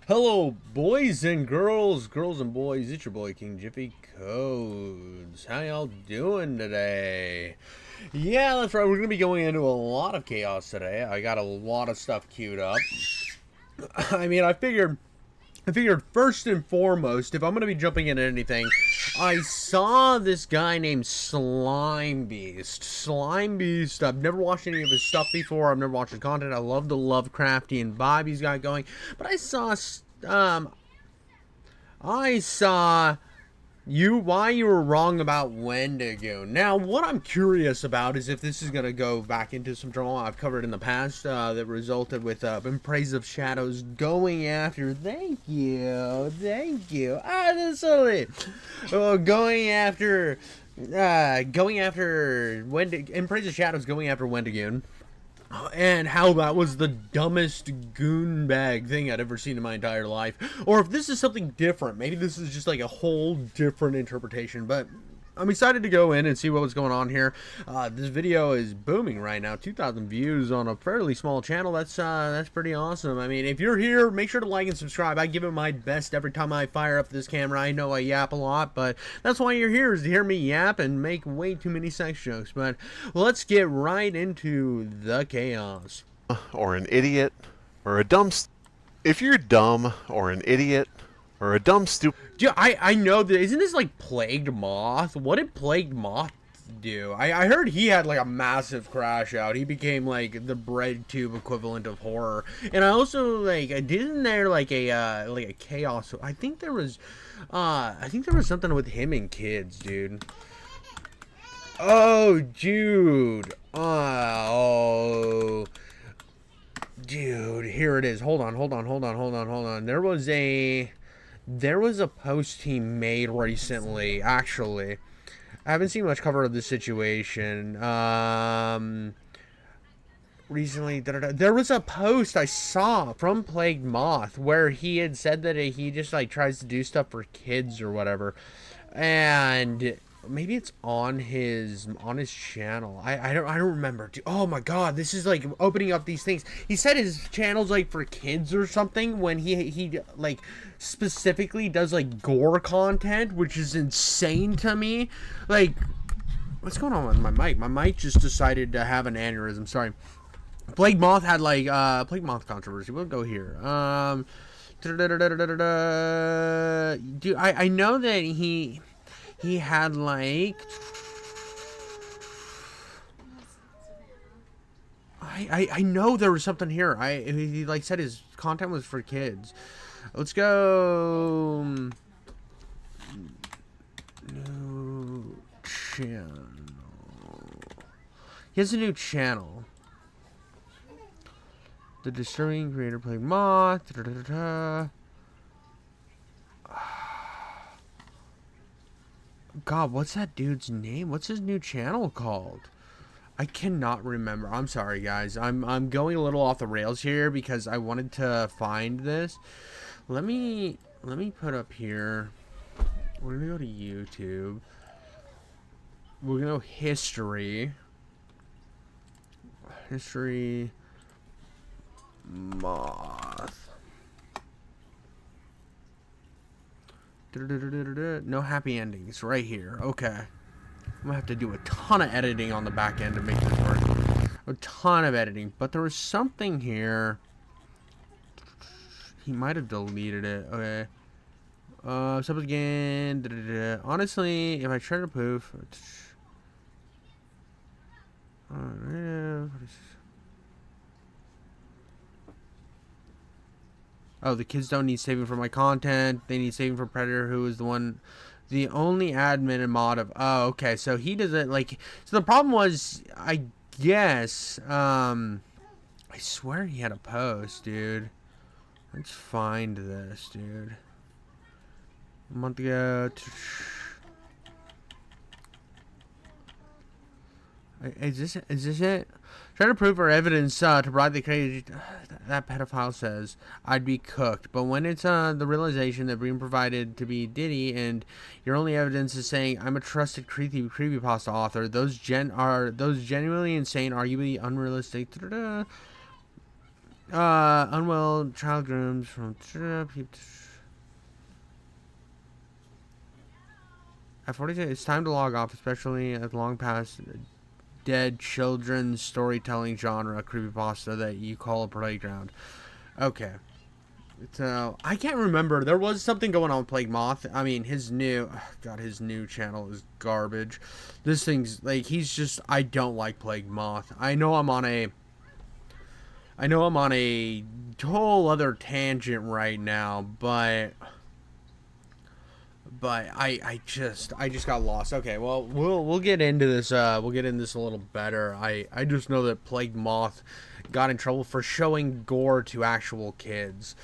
Hello, boys and girls and boys. It's your boy King Jiffy Codes. How y'all doing today? Yeah, that's right. We're gonna be going into a lot of chaos today. I got a lot of stuff queued up. I mean, I figured first and foremost, if I'm gonna be jumping into anything, I saw this guy named Slime Beast. Slime Beast. I've never watched any of his stuff before. I've never watched his content. I love the Lovecraftian vibe he's got going, but I saw why you were wrong about Wendigoon. Now, what I'm curious about is if this is going to go back into some drama I've covered in the past that resulted with In Praise of Shadows going after. Thank you. Honestly. Going after. In Praise of Shadows going after Wendigoon. And how that was the dumbest goon bag thing I'd ever seen in my entire life. Or if this is something different. Maybe this is just like a whole different interpretation. But I'm excited to go in and see what's going on here. This video is booming right now. 2,000 views on a fairly small channel. That's pretty awesome. I mean, if you're here, make sure to like and subscribe. I give it my best every time I fire up this camera. I know I yap a lot, but that's why you're here, is to hear me yap and make way too many sex jokes. But let's get right into the chaos. Or an idiot, or a dumb. If you're dumb, or an idiot, or a dumb stupid. Dude, I know that. Isn't this like Plagued Moth? What did Plagued Moth do? I heard he had like a massive crash out. He became like the bread tube equivalent of horror. And I also like, didn't there like a chaos? I think there was something with him and kids, dude. Oh, dude. Oh. Dude, here it is. Hold on. There was a post he made recently, actually. I haven't seen much cover of this situation. Recently, there was a post I saw from Plagued Moth where he had said that he just like tries to do stuff for kids or whatever. And maybe it's on his channel. I don't remember. Dude, oh my god, this is like opening up these things. He said his channel's like for kids or something when he like specifically does like gore content, which is insane to me. Like, what's going on with my mic? My mic just decided to have an aneurysm. Sorry. Plague Moth had like Plague Moth controversy. We'll go here. Dude, I know that he had like I know there was something here. He like said his content was for kids. Let's go. New channel. He has a new channel. The disturbing creator Plague Moth. God, what's that dude's name? What's his new channel called? I cannot remember. I'm sorry, guys. I'm going a little off the rails here because I wanted to find this. Let me put up here. We're gonna go to YouTube. We're gonna go history. History Moth. No happy endings right here. Okay. I'm gonna have to do a ton of editing on the back end to make this work. A ton of editing. But there was something here. He might have deleted it. Okay. Sub again. Honestly, if I try to poof. Oh, the kids don't need saving for my content. They need saving for Predator, who is the only admin and mod of. Oh, okay. So he doesn't like. So the problem was, I guess. I swear he had a post, dude. Let's find this, dude. A month ago. Is this it? Try to prove our evidence to bribe the crazy. That pedophile says I'd be cooked. But when it's the realization that being provided to be Diddy and your only evidence is saying I'm a trusted creepypasta author, those genuinely insane, arguably unrealistic. Unwell child grooms from at 42. It's time to log off, especially at long past dead children's storytelling genre creepypasta that you call a playground. Okay. So, I can't remember. There was something going on with Plague Moth. I mean, his new channel is garbage. This thing's, like, he's just, I don't like Plague Moth. I know I'm on a whole other tangent right now, but I just got lost. Okay, well, we'll get into this. We'll get into this a little better. I just know that Plague Moth got in trouble for showing gore to actual kids.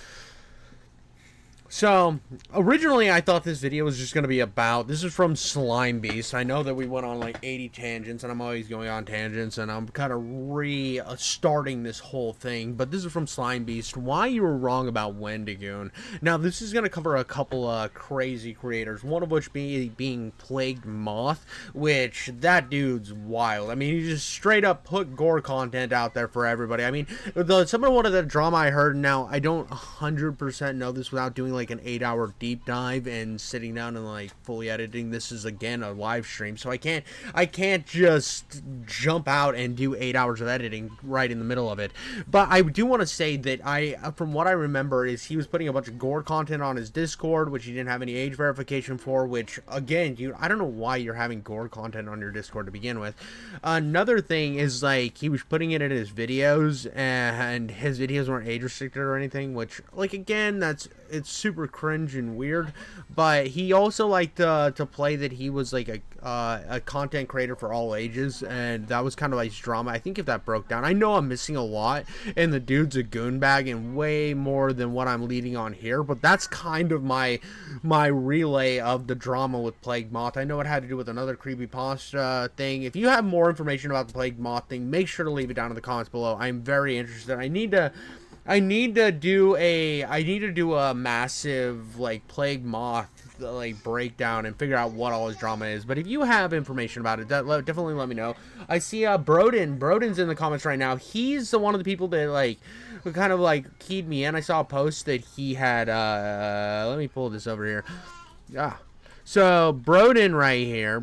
So, originally I thought this video was just going to be about, this is from Slime Beast. I know that we went on like 80 tangents, and I'm always going on tangents, and I'm kind of restarting this whole thing, but this is from Slime Beast, why you were wrong about Wendigoon. Now, this is going to cover a couple of crazy creators, one of which being Plagued Moth, which, that dude's wild. I mean, he just straight up put gore content out there for everybody. I mean, some of the drama I heard, now, I don't 100% know this without doing like an 8-hour deep dive and sitting down and like fully editing. This is again a live stream, so I can't just jump out and do 8 hours of editing right in the middle of it. But I do want to say that from what I remember, is he was putting a bunch of gore content on his Discord, which he didn't have any age verification for, which again, dude, I don't know why you're having gore content on your Discord to begin with. Another thing is, like, he was putting it in his videos, and his videos weren't age restricted or anything, which, like, again, it's super cringe and weird. But he also liked to play that he was like a content creator for all ages, and that was kind of like his drama. I think if that broke down, I know I'm missing a lot, and the dude's a goon bag and way more than what I'm leading on here, but that's kind of my relay of the drama with Plague Moth. I know it had to do with another creepypasta thing. If you have more information about the Plague Moth thing, make sure to leave it down in the comments below. I'm very interested. I need to do a massive like Plague Moth like breakdown and figure out what all his drama is. But if you have information about it, definitely let me know. I see Broden's in the comments right now. He's one of the people that like kind of like keyed me in. I saw a post that he had let me pull this over here. So Broden right here,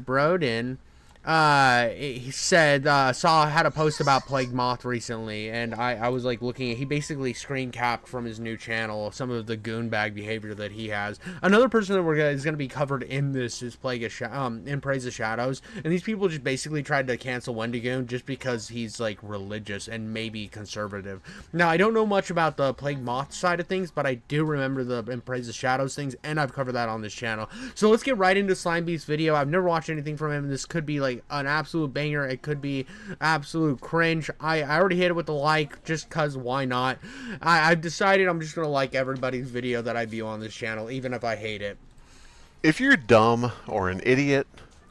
he said, had a post about Plague Moth recently, and I was like looking at, he basically screen capped from his new channel some of the goon bag behavior that he has. Another person that is going to be covered in this is in Praise of Shadows, and these people just basically tried to cancel Wendigoon just because he's like religious and maybe conservative. Now, I don't know much about the Plague Moth side of things, but I do remember the in Praise of Shadows things, and I've covered that on this channel. So let's get right into Slime Beast's video. I've never watched anything from him. This could be like an absolute banger. It could be absolute cringe. I already hit it with the like, just cause why not. I've decided I'm just gonna like everybody's video that I view on this channel, even if I hate it. If you're dumb or an idiot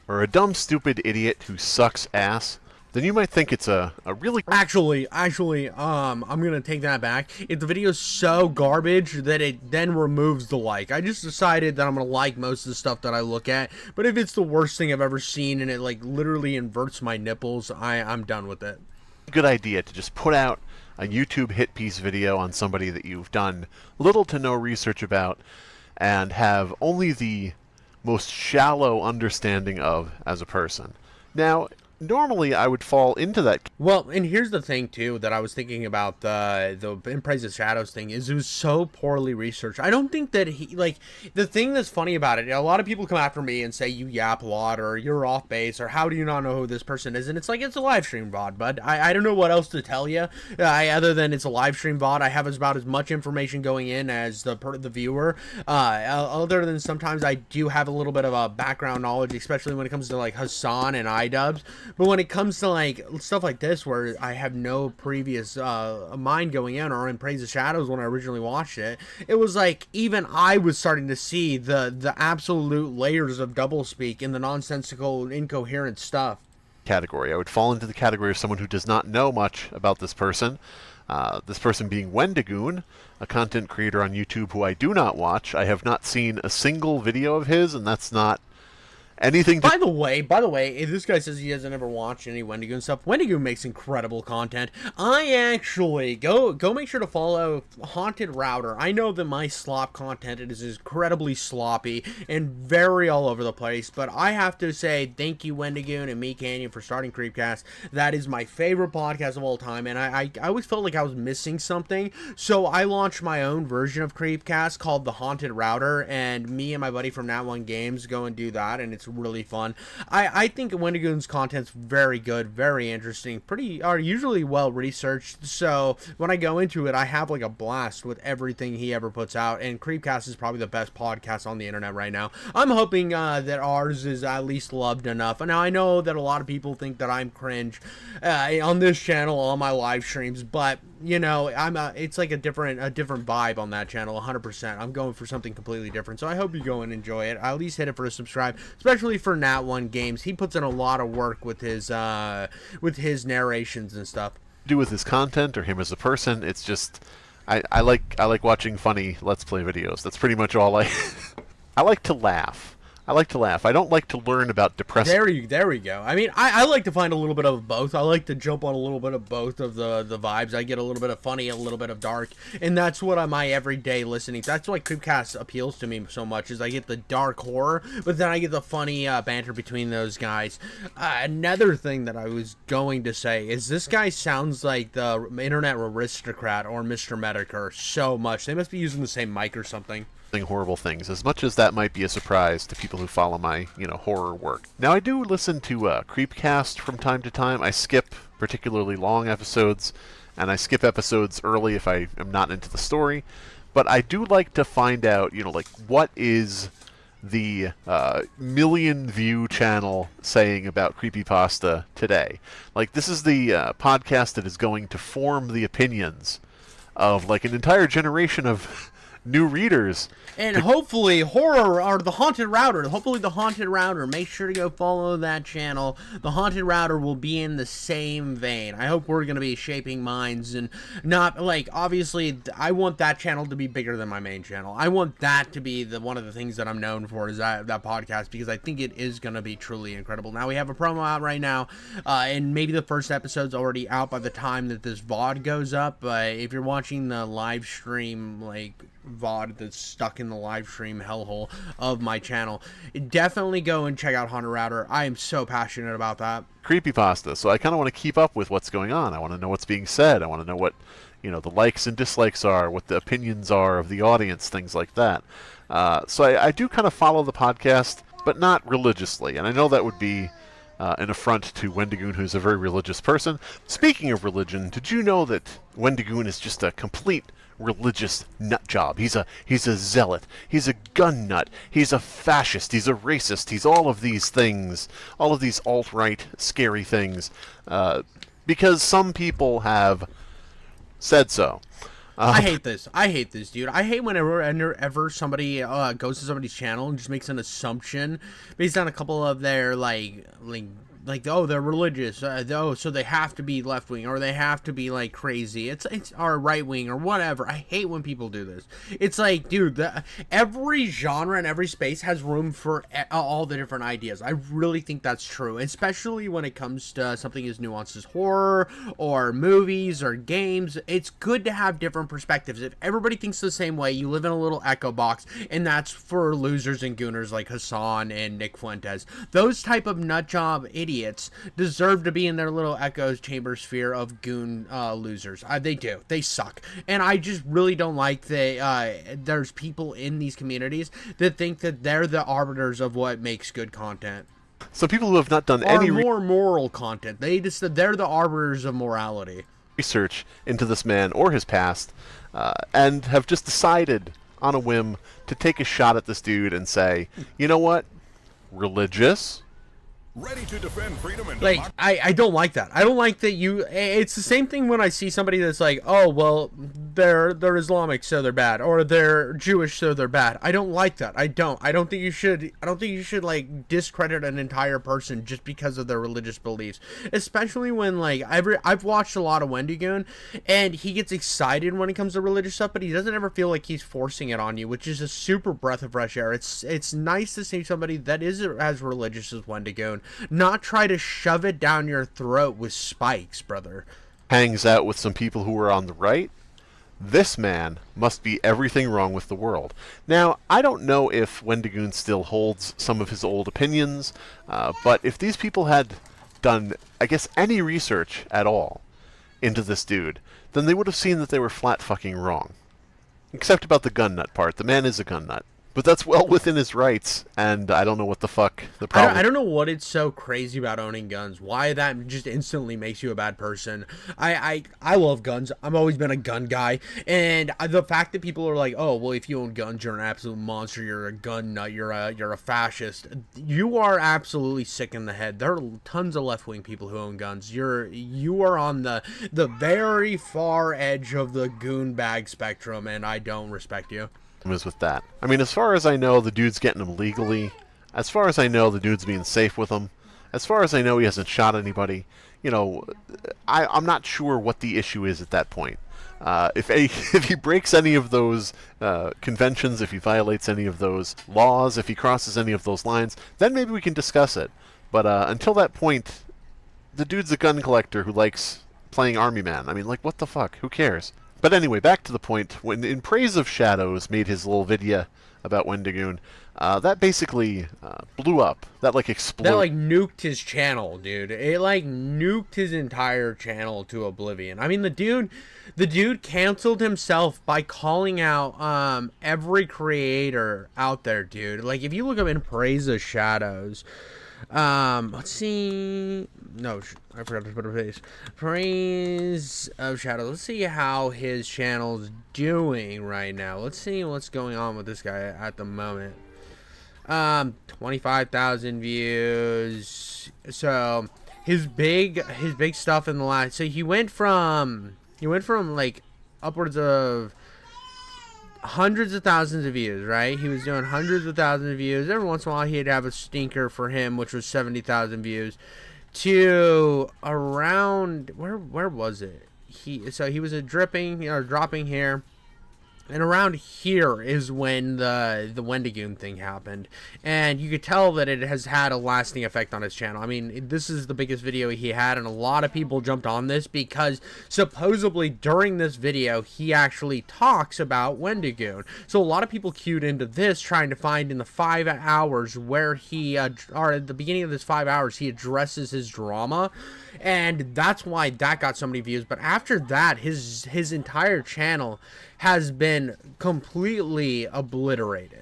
or a dumb stupid idiot who sucks ass, then you might think it's a really... Actually, I'm gonna take that back. If the video's so garbage that it then removes the like. I just decided that I'm gonna like most of the stuff that I look at, but if it's the worst thing I've ever seen and it like literally inverts my nipples, I'm done with it. Good idea to just put out a YouTube hit piece video on somebody that you've done little to no research about and have only the most shallow understanding of as a person. Now, normally I would fall into that. Well, and here's the thing too that I was thinking about the In Praise of Shadows thing is it was so poorly researched. I don't think that he, like, the thing that's funny about it, a lot of people come after me and say you yap a lot or you're off base or how do you not know who this person is, and it's like, it's a live stream VOD, bud. I don't know what else to tell you other than it's a live stream VOD. I have about as much information going in as the viewer, other than sometimes I do have a little bit of a background knowledge, especially when it comes to like Hassan and iDubbbz. But when it comes to like stuff like this where I have no previous mind going in, or in Praise of Shadows when I originally watched it, it was like even I was starting to see the absolute layers of doublespeak in the nonsensical, incoherent stuff. Category. I would fall into the category of someone who does not know much about this person. This person being Wendigoon, a content creator on YouTube who I do not watch. I have not seen a single video of his, and that's not Anything to... By the way, if this guy says he hasn't ever watched any Wendigoon stuff, Wendigoon makes incredible content. I actually go make sure to follow Haunted Router. I know that my slop content is incredibly sloppy and very all over the place, but I have to say thank you, Wendigoon and Me Canyon, for starting Creepcast. That is my favorite podcast of all time, and I always felt like I was missing something, so I launched my own version of Creepcast called the Haunted Router, and me and my buddy from Nat One Games go and do that, and it's really fun. I think Wendigoon's content's very good, very interesting, are usually well researched, so when I go into it, I have like a blast with everything he ever puts out, and Creepcast is probably the best podcast on the internet right now. I'm hoping that ours is at least loved enough. Now, I know that a lot of people think that I'm cringe on this channel, on my live streams, but you know, it's like a different vibe on that channel, 100%. I'm going for something completely different, so I hope you go and enjoy it. At least hit it for a subscribe, especially for Nat One Games. He puts in a lot of work with his narrations and stuff. Do with his content or him as a person, it's just I like watching funny Let's Play videos. That's pretty much all I I like to laugh. I don't like to learn about depressing. There we go. I mean, I like to find a little bit of both. I like to jump on a little bit of both of the vibes. I get a little bit of funny, a little bit of dark, and that's what my everyday listening. That's why Creepcast appeals to me so much, is I get the dark horror, but then I get the funny banter between those guys. Another thing that I was going to say is this guy sounds like the internet aristocrat or Mr. Medicare so much. They must be using the same mic or something. Horrible things, as much as that might be a surprise to people who follow my, horror work. Now, I do listen to Creepcast from time to time. I skip particularly long episodes, and I skip episodes early if I am not into the story. But I do like to find out, like, what is the million view channel saying about creepypasta today. Like, this is the podcast that is going to form the opinions of, like, an entire generation of new readers. And hopefully horror, or the Haunted Router, make sure to go follow that channel. The Haunted Router will be in the same vein. I hope we're going to be shaping minds, and not, like, obviously, I want that channel to be bigger than my main channel. I want that to be one of the things that I'm known for, is that podcast, because I think it is going to be truly incredible. Now, we have a promo out right now, and maybe the first episode's already out by the time that this VOD goes up, but if you're watching the live stream, like, VOD that's stuck in the live stream hellhole of my channel, definitely go and check out Haunted Router. I am so passionate about that. Creepypasta, so I kind of want to keep up with what's going on. I want to know what's being said. I want to know what, the likes and dislikes are, what the opinions are of the audience, things like that. So I do kind of follow the podcast, but not religiously, and I know that would be an affront to Wendigoon, who's a very religious person. Speaking of religion, did you know that Wendigoon is just a complete religious nut job? He's a zealot. He's a gun nut. He's a fascist. He's a racist. He's all of these things, all of these alt-right scary things, because some people have said so. I hate this, dude. I hate whenever somebody goes to somebody's channel and just makes an assumption based on a couple of their like oh, they're religious, so they have to be left wing, or they have to be like crazy, it's or right wing or whatever. I hate when people do this. It's like, dude, every genre and every space has room for all the different ideas. I really think that's true, especially when it comes to something as nuanced as horror or movies or games. It's good to have different perspectives. If everybody thinks the same way, you live in a little echo box, and that's for losers and gooners like Hassan and Nick Fuentes. Those type of nutjob idiots deserve to be in their little echo chamber sphere of goon losers. They do. They suck. And I just really don't like that there's people in these communities that think that they're the arbiters of what makes good content. So people who have not done any more moral content. They're the arbiters of morality. Research into this man or his past, and have just decided on a whim to take a shot at this dude and say, you know what? Religious? Ready to defend freedom and Like, democracy. I don't like that. I don't like that you... It's the same thing when I see somebody that's like, oh, well, they're Islamic, so they're bad. Or they're Jewish, so they're bad. I don't like that. I don't think you should... I don't think you should, like, discredit an entire person just because of their religious beliefs. Especially when, like, I've watched a lot of Wendigoon, and he gets excited when it comes to religious stuff, but he doesn't ever feel like he's forcing it on you, which is a super breath of fresh air. It's nice to see somebody that is as religious as Wendigoon not try to shove it down your throat with spikes, brother. Hangs out with some people who are on the right. This man must be everything wrong with the world. Now, I don't know if Wendigoon still holds some of his old opinions, but if these people had done, I guess, any research at all into this dude, then they would have seen that they were flat fucking wrong. Except about the gun nut part. The man is a gun nut. But that's well within his rights, and I don't know what the fuck the problem... I don't know what it's so crazy about owning guns. Why that just instantly makes you a bad person. I love guns. I've always been a gun guy. And the fact that people are like, oh, well, if you own guns, you're an absolute monster. You're a gun nut. You're a fascist. You are absolutely sick in the head. There are tons of left-wing people who own guns. You are on the very far edge of the goon bag spectrum, and I don't respect you. Is with that. I mean, as far as I know, the dude's getting them legally. As far as I know, the dude's being safe with them. As far as I know, he hasn't shot anybody. You know, I'm not sure what the issue is at that point. If he breaks any of those conventions, if he violates any of those laws, if he crosses any of those lines, then maybe we can discuss it. But until that point, the dude's a gun collector who likes playing Army Man. I mean, like, what the fuck? Who cares? But anyway, back to the point. When In Praise of Shadows made his little video about Wendigoon, that basically blew up. That, like, exploded. That, like, nuked his channel, dude. It, like, nuked his entire channel to oblivion. I mean, the dude canceled himself by calling out every creator out there, dude. Like, if you look up In Praise of Shadows... let's see. No, I forgot to put a face. Praise of Shadow. Let's see how his channel's doing right now. Let's see what's going on with this guy at the moment. 25,000 views. So his big stuff in the last. So he went from like upwards of hundreds of thousands of views, right? He was doing hundreds of thousands of views. Every once in a while, he'd have a stinker for him, which was 70,000 views. To around where was it? He was dropping here. And around here is when the Wendigoon thing happened. And you could tell that it has had a lasting effect on his channel. I mean, this is the biggest video he had, and a lot of people jumped on this because supposedly during this video, he actually talks about Wendigoon. So a lot of people queued into this trying to find in the 5 hours where he, or at the beginning of this 5 hours, he addresses his drama. And that's why that got so many views. But after that, his entire channel has been completely obliterated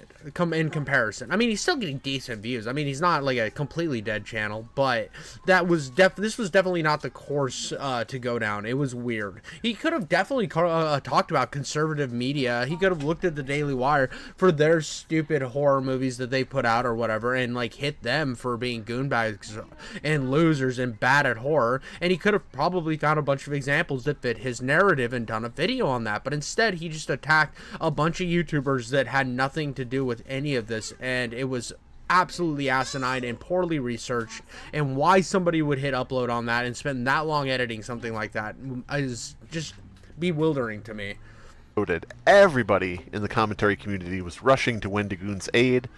in comparison. I mean, he's still getting decent views. I mean, he's not like a completely dead channel, but this was definitely not the course to go down. It was weird. He could have definitely talked about conservative media. He could have looked at the Daily Wire for their stupid horror movies that they put out or whatever and like hit them for being goonbags and losers and bad at horror. And he could have probably found a bunch of examples that fit his narrative and done a video on that. But instead, he just attacked a bunch of YouTubers that had nothing to do with any of this, and it was absolutely asinine and poorly researched. And why somebody would hit upload on that and spend that long editing something like that is just bewildering to me. Everybody in the commentary community was rushing to Wendigoon's aid.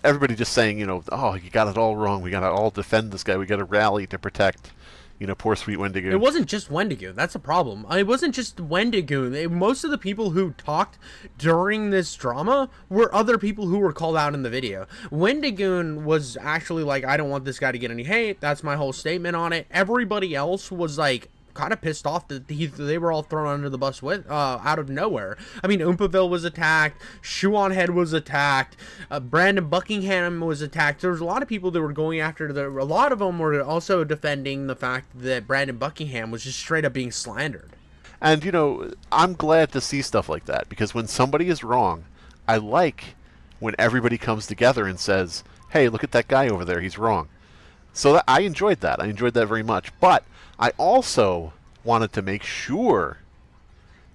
Everybody just saying, you know, oh, you got it all wrong. We got to all defend this guy. We got to rally to protect, you know, poor sweet Wendigoon. It wasn't just Wendigoon. That's a problem. It wasn't just Wendigoon. Most of the people who talked during this drama were other people who were called out in the video. Wendigoon was actually like, I don't want this guy to get any hate. That's my whole statement on it. Everybody else was like, kind of pissed off that they were all thrown under the bus with out of nowhere. I mean, Oompaville was attacked, Shoe on Head was attacked, Brandon Buckingham was attacked. There was a lot of people that were going after a lot of them were also defending the fact that Brandon Buckingham was just straight up being slandered. And, you know, I'm glad to see stuff like that, because when somebody is wrong, I like when everybody comes together and says, hey, look at that guy over there, he's wrong. So I enjoyed that. I enjoyed that very much. But I also wanted to make sure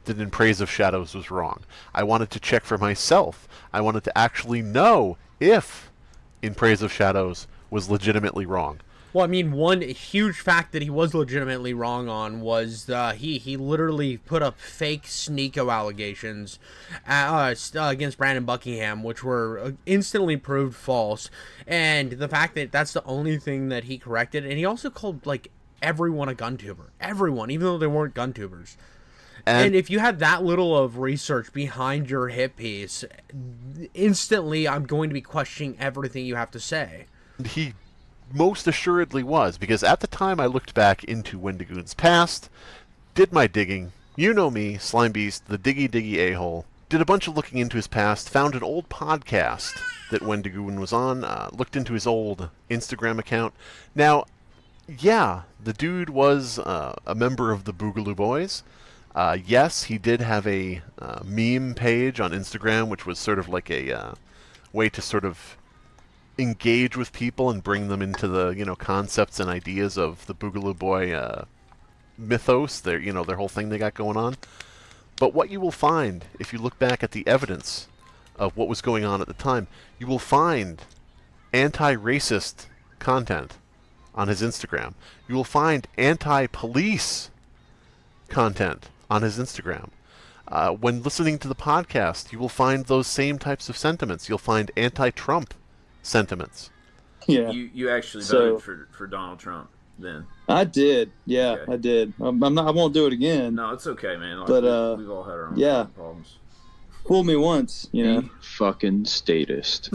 that In Praise of Shadows was wrong. I wanted to check for myself. I wanted to actually know if In Praise of Shadows was legitimately wrong. Well, I mean, one huge fact that he was legitimately wrong on was he literally put up fake Sneeko allegations against Brandon Buckingham, which were instantly proved false. And the fact that that's the only thing that he corrected, and he also called like everyone a gun tuber, everyone, even though they weren't gun tubers. And if you had that little of research behind your hit piece, instantly I'm going to be questioning everything you have to say. He most assuredly was, because at the time I looked back into Wendigoon's past, did my digging. You know me, Slime Beast, the diggy a-hole. Did a bunch of looking into his past, found an old podcast that Wendigoon was on, looked into his old Instagram account. Now, yeah, the dude was a member of the Boogaloo Boys. Yes, he did have a meme page on Instagram, which was sort of like a way to sort of engage with people and bring them into the concepts and ideas of the Boogaloo Boy mythos, their whole thing they got going on. But what you will find if you look back at the evidence of what was going on at the time, you will find anti-racist content on his Instagram. You will find anti-police content on his Instagram. When listening to the podcast, you will find those same types of sentiments. You'll find anti-Trump sentiments. Yeah. You actually voted for Donald Trump then? I did. Yeah, okay. I did. I won't do it again. No, it's okay, man. Like, but we've all had our own problems. Fool me once, you know. Fucking statist.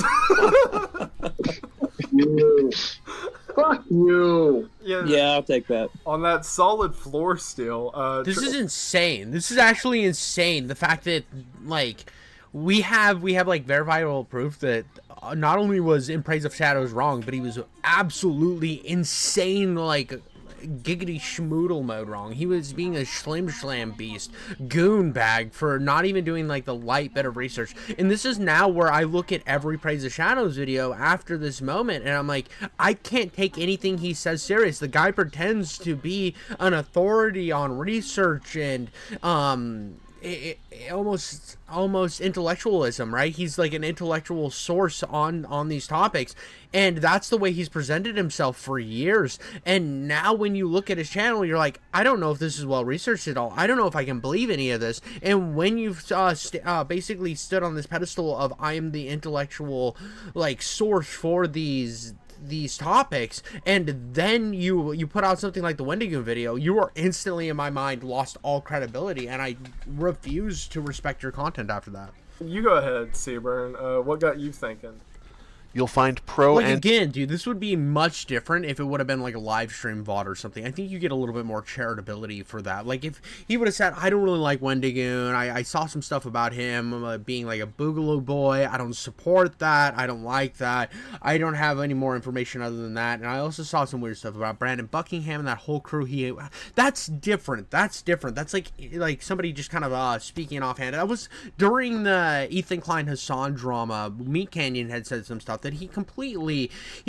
Fuck you. Yeah, I'll take that. On that solid floor still. This is insane. This is actually insane. The fact that like we have like verifiable proof that not only was In Praise of Shadows wrong, but he was absolutely insane, like giggity schmoodle mode wrong. He was being a schlim beast goon bag for not even doing like the light bit of research. And this is now where I look at every Praise of Shadows video after this moment and I'm like, I can't take anything he says serious. The guy pretends to be an authority on research and almost intellectualism, right? He's like an intellectual source on these topics, and that's the way he's presented himself for years. And now when you look at his channel, you're like, I don't know if this is well researched at all. I don't know if I can believe any of this. And when you've basically stood on this pedestal of I am the intellectual like source for these topics, and then you put out something like the Wendigoon video, you are instantly in my mind lost all credibility, and I refuse to respect your content after that. You go ahead, Seaburn. What got you thinking? You'll find pro like, and again, dude, this would be much different if it would have been like a live stream VOD or something. I think you get a little bit more charitability for that. Like if he would have said, I don't really like Wendigoon, I saw some stuff about him being like a Boogaloo boy, I don't support that, I don't like that, I don't have any more information other than that. And I also saw some weird stuff about Brandon Buckingham and that whole crew. That's different. That's like somebody just kind of speaking offhand. That was during the Ethan Klein Hassan drama. Meat Canyon had said some stuff that he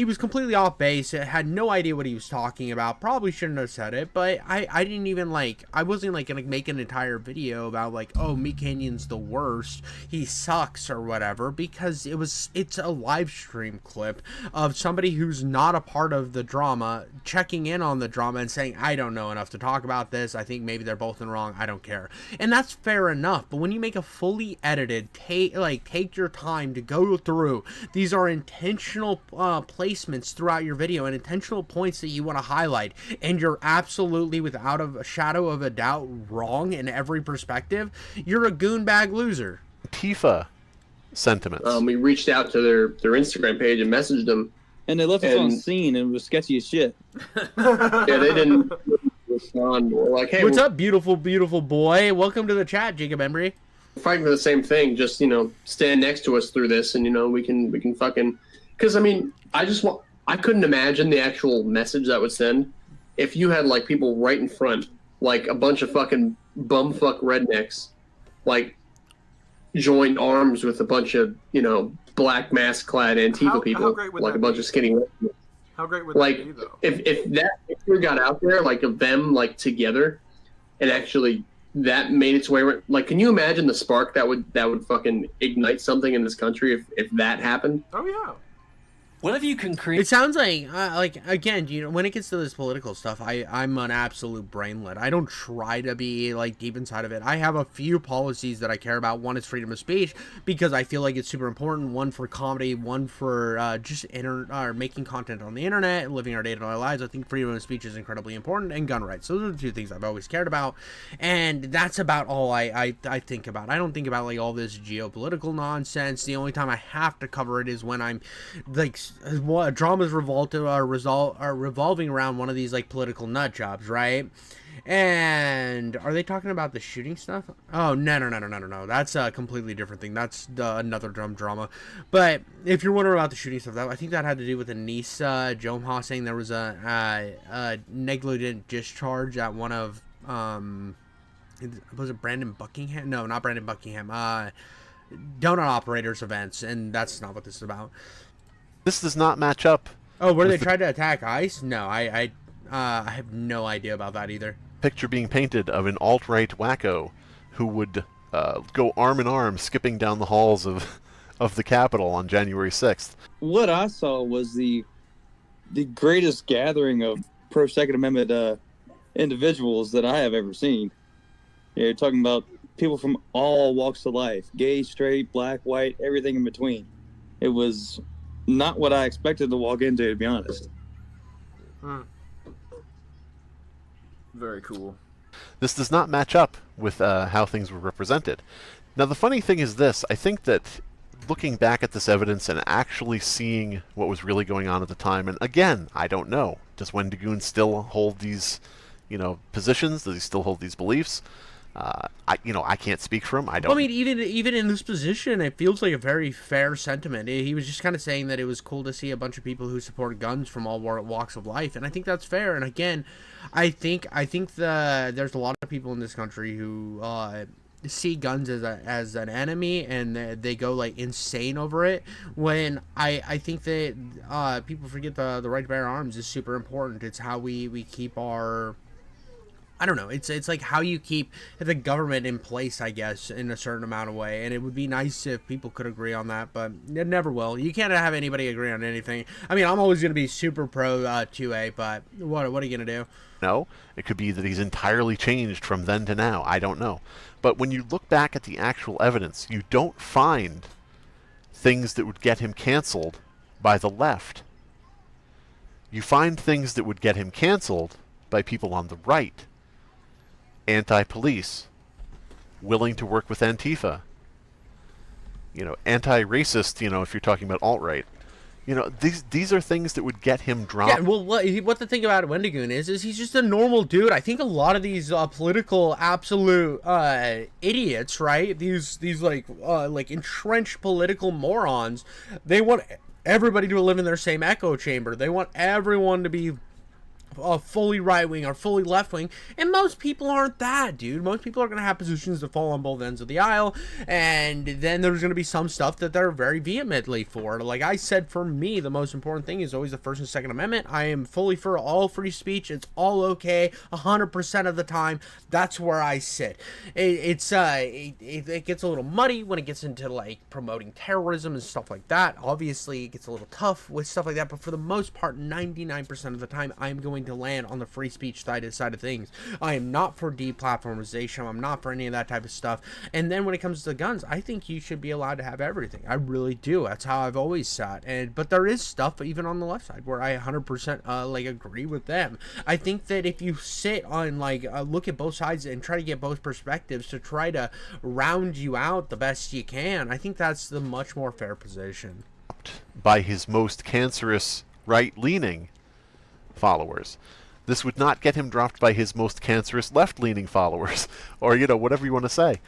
was completely off base, had no idea what he was talking about, probably shouldn't have said it, but I didn't even I wasn't like gonna make an entire video about like, oh, Meat Canyon's the worst, he sucks or whatever, because it's a live stream clip of somebody who's not a part of the drama checking in on the drama and saying, I don't know enough to talk about this, I think maybe they're both in wrong, I don't care. And that's fair enough, but when you make a fully edited take your time to go through, these are intentional placements throughout your video and intentional points that you want to highlight, and you're absolutely without a shadow of a doubt wrong in every perspective, you're a goonbag loser. Tifa sentiments. We reached out to their Instagram page and messaged them, and they left us on scene, and it was sketchy as shit. Yeah, they didn't respond. We're like, hey, what's up, beautiful I welcome to the chat, Jacob Embry. Fighting for the same thing, just stand next to us through this, and we can fucking, because I couldn't imagine the actual message that would send if you had like people right in front, like a bunch of fucking bumfuck rednecks, like joined arms with a bunch of, black mask-clad Antifa people, like a bunch of skinny women. How great would Like, that be, though? if that picture got out there, like, of them, like, together, and actually that made its way, like, can you imagine the spark that would fucking ignite something in this country if that happened? Oh, yeah. What have you concrete? It sounds like again, when it gets to this political stuff, I'm an absolute brainlet. I don't try to be like deep inside of it. I have a few policies that I care about. One is freedom of speech because I feel like it's super important. One for comedy, one for just making content on the internet and living our day-to-day lives. I think freedom of speech is incredibly important, and gun rights. Those are the two things I've always cared about, and that's about all I think about. I don't think about like all this geopolitical nonsense. The only time I have to cover it is when I'm like dramas revolving around one of these like political nut jobs, right? And are they talking about the shooting stuff? Oh, no. That's a completely different thing. That's another dumb drama. But if you're wondering about the shooting stuff, I think that had to do with Anise Jomha saying there was a negligent discharge at one of was it Brandon Buckingham? No, not Brandon Buckingham. Donut operators events, and that's not what this is about. This does not match up. Oh, where they tried to attack ICE? No, I have no idea about that either. Picture being painted of an alt-right wacko who would go arm in arm skipping down the halls of the Capitol on January 6th. What I saw was the greatest gathering of pro-Second Amendment individuals that I have ever seen. You're talking about people from all walks of life, gay, straight, black, white, everything in between. It was not what I expected to walk into, to be honest. Very cool. This does not match up with how things were represented. Now, the funny thing is this. I think that looking back at this evidence and actually seeing what was really going on at the time, and again, I don't know. Does Wendigoon still hold these, positions? Does he still hold these beliefs? I can't speak for him. I don't. Well, I mean, even in this position, it feels like a very fair sentiment. He was just kind of saying that it was cool to see a bunch of people who support guns from all walks of life, and I think that's fair. And again, I think there's a lot of people in this country who see guns as an enemy, and they go like insane over it. When I think that people forget the right to bear arms is super important. It's how we keep our. I don't know. It's like how you keep the government in place, I guess, in a certain amount of way. And it would be nice if people could agree on that, but it never will. You can't have anybody agree on anything. I mean, I'm always going to be super pro 2A, but what are you going to do? No, it could be that he's entirely changed from then to now. I don't know. But when you look back at the actual evidence, you don't find things that would get him canceled by the left. You find things that would get him canceled by people on the right. Anti-police, willing to work with Antifa, anti-racist, if you're talking about alt-right. These are things that would get him dropped. Yeah, well, what the thing about Wendigoon is he's just a normal dude. I think a lot of these political absolute idiots, right? These like entrenched political morons, they want everybody to live in their same echo chamber. They want everyone to be fully right-wing or fully left-wing, and most people aren't that, dude. Most people are going to have positions that fall on both ends of the aisle, and then there's going to be some stuff that they're very vehemently for. Like I said, for me, the most important thing is always the First and Second Amendment. I am fully for all free speech. It's all okay 100% of the time. That's where I sit. It gets a little muddy when it gets into like promoting terrorism and stuff like that. Obviously, it gets a little tough with stuff like that, but for the most part, 99% of the time, I'm going to land on the free speech side of things. I am not for deplatformization. I'm not for any of that type of stuff. And then when it comes to guns, I think you should be allowed to have everything. I really do. That's how I've always sat. But there is stuff even on the left side where I 100% agree with them. I think that if you sit on look at both sides and try to get both perspectives to try to round you out the best you can, I think that's the much more fair position. By his most cancerous right-leaning followers. This would not get him dropped by his most cancerous left-leaning followers, or whatever you want to say.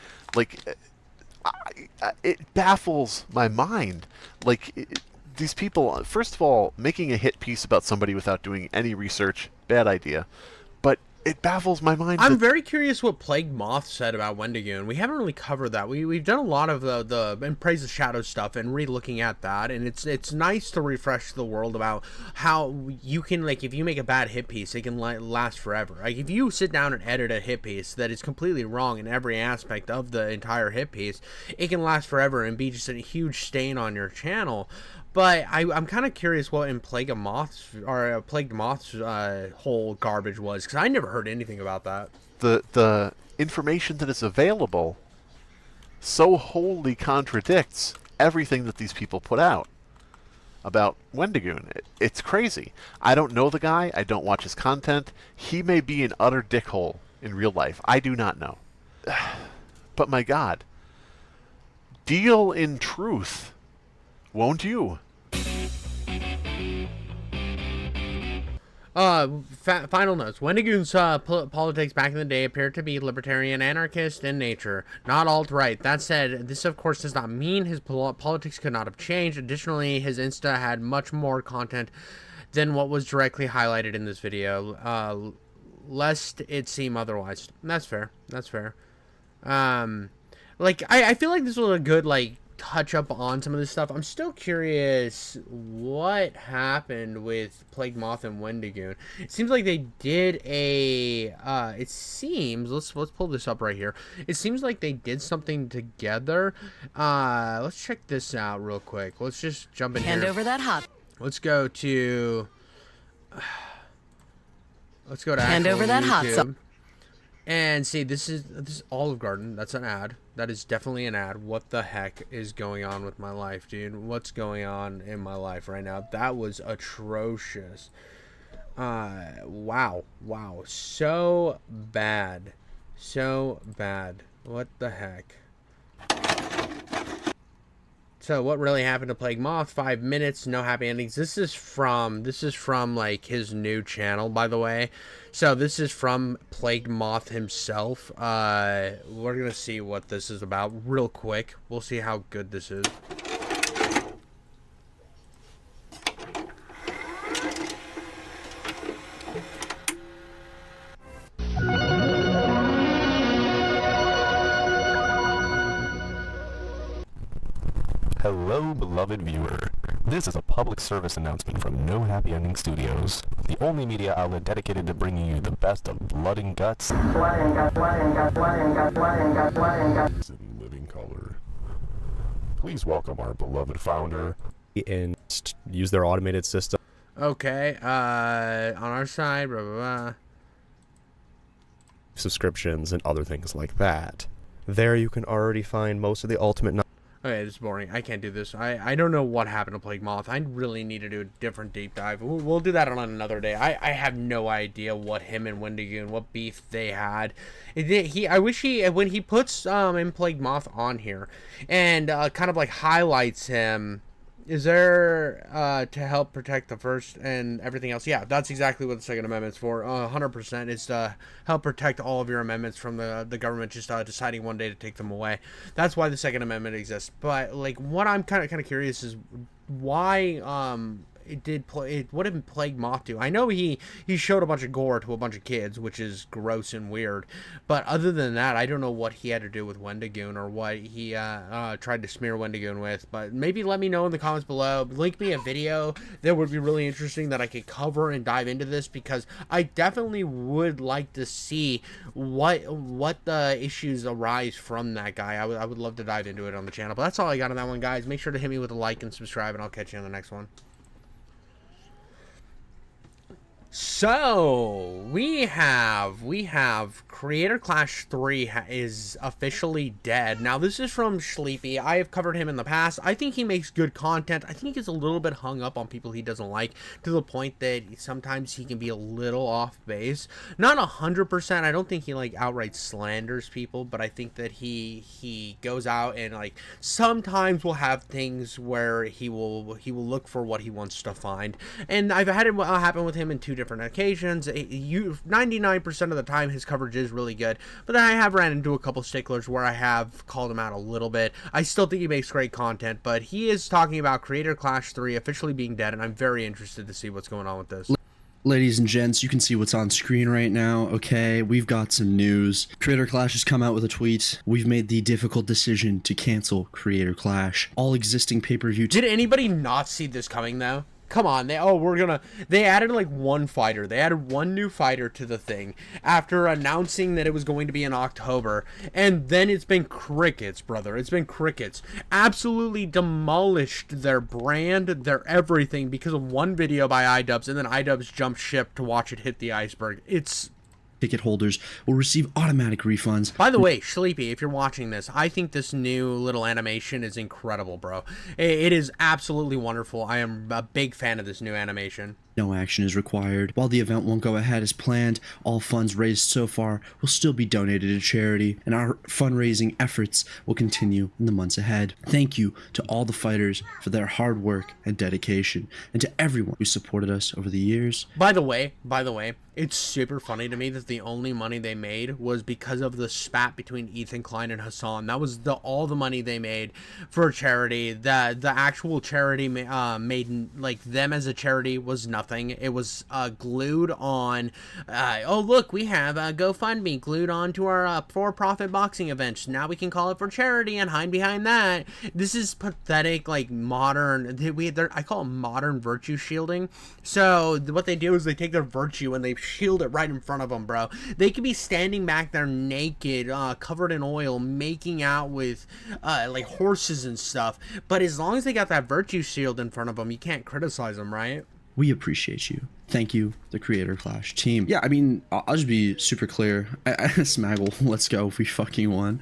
It baffles my mind. These people, first of all, making a hit piece about somebody without doing any research, bad idea. But It baffles my mind. I'm very curious what Plague Moth said about Wendigoon. We haven't really covered that. We've done a lot of the and Praise the Shadow stuff and re-looking at that, and it's nice to refresh the world about how you can, like, if you make a bad hit piece, it can last forever. Like, if you sit down and edit a hit piece that is completely wrong in every aspect of the entire hit piece, it can last forever and be just a huge stain on your channel. But I'm kind of curious what in Plague Moth's whole garbage was, because I never heard anything about that. The information that is available so wholly contradicts everything that these people put out about Wendigoon. It's crazy. I don't know the guy. I don't watch his content. He may be an utter dickhole in real life. I do not know. But my God, deal in truth. Won't you? Final notes. Wendigoon's politics back in the day appeared to be libertarian, anarchist in nature, not alt-right. That said, this of course does not mean his politics could not have changed. Additionally, his Insta had much more content than what was directly highlighted in this video, lest it seem otherwise. That's fair. That's fair. Like, I feel like this was a good, like, touch up on some of this stuff. I'm still curious what happened with Plague Moth and Wendigoon. It seems like they did a it seems, let's pull this up right here. It seems like they did something together. Let's check this out real quick. Let's just jump in Hand here. over that hot. Let's go to Hand over that hot YouTube. And see, this is Olive Garden. That's an ad. That is definitely an ad. What the heck is going on with my life, dude? What's going on in my life right now? That was atrocious. Wow. So bad. What the heck? So what really happened to Plague Moth? 5 minutes, no happy endings. This is from like his new channel, by the way. So this is from Plague Moth himself. We're gonna see what this is about real quick. We'll see how good this is. Hello, beloved viewer. This is a public service announcement from No Happy Ending Studios, the only media outlet dedicated to bringing you the best of blood and guts in living color. Please welcome our beloved founder and use their automated system. Okay, on our side, blah, blah, blah. Subscriptions and other things like that. There you can already find most of the ultimate. Okay, this is boring. I can't do this. I don't know what happened to Plague Moth. I really need to do a different deep dive. We'll do that on another day. I have no idea what him and Wendigoon, what beef they had. I wish when he puts in Plague Moth on here and kind of like highlights him. Is there to help protect the First and everything else? Yeah, that's exactly what the Second Amendment's for. 100% is to help protect all of your amendments from the government just deciding one day to take them away. That's why the Second Amendment exists. But like, what I'm kind of curious is why what did Plague Moth do? I know he showed a bunch of gore to a bunch of kids, which is gross and weird. But other than that, I don't know what he had to do with Wendigoon or what he tried to smear Wendigoon with. But maybe let me know in the comments below. Link me a video that would be really interesting that I could cover and dive into this, because I definitely would like to see what the issues arise from that guy. I would love to dive into it on the channel. But that's all I got on that one, guys. Make sure to hit me with a like and subscribe, and I'll catch you on the next one. So we have Creator Clash 3 is officially dead. Now this is from Sleepy. I have covered him in the past. I think he makes good content. I think he gets a little bit hung up on people he doesn't like, to the point that sometimes he can be a little off base. Not 100%. I don't think he like outright slanders people, but I think that he goes out and like sometimes will have things where he will look for what he wants to find. And I've had it happen with him in two different occasions. 99% of the time his coverage is really good, but then I have ran into a couple sticklers where I have called him out a little bit. I still think he makes great content, but he is talking about Creator Clash 3 officially being dead, and I'm very interested to see what's going on with this. Ladies and gents, you can see what's on screen right now, okay? We've got some news. Creator Clash has come out with a tweet. We've made the difficult decision to cancel Creator Clash. All existing pay-per-view... Did anybody not see this coming, though? Come on, they added like one fighter. They added one new fighter to the thing after announcing that it was going to be in October. And then it's been crickets, brother. It's been crickets. Absolutely demolished their brand, their everything because of one video by iDubbbz, and then iDubbbz jumped ship to watch it hit the iceberg. It's... Ticket holders will receive automatic refunds. By the way, Sleepy, if you're watching this, I think this new little animation is incredible, bro. It is absolutely wonderful. I am a big fan of this new animation. No action is required. While the event won't go ahead as planned, all funds raised so far will still be donated to charity, and our fundraising efforts will continue in the months ahead. Thank you to all the fighters for their hard work and dedication, and to everyone who supported us over the years. By the way, it's super funny to me that the only money they made was because of the spat between Ethan Klein and Hassan. That was all the money they made for charity. The actual charity made, like, them as a charity was nothing. It was glued on, oh look, we have GoFundMe glued on to our for-profit boxing events. Now we can call it for charity and hide behind that. This is pathetic, like modern, I call it modern virtue shielding. So what they do is they take their virtue and they shield it right in front of them, bro. They could be standing back there naked, covered in oil, making out with like horses and stuff. But as long as they got that virtue shield in front of them, you can't criticize them, right? We appreciate you. Thank you, the Creator Clash team. Yeah, I mean, I'll just be super clear. Smaggle, let's go. We fucking won.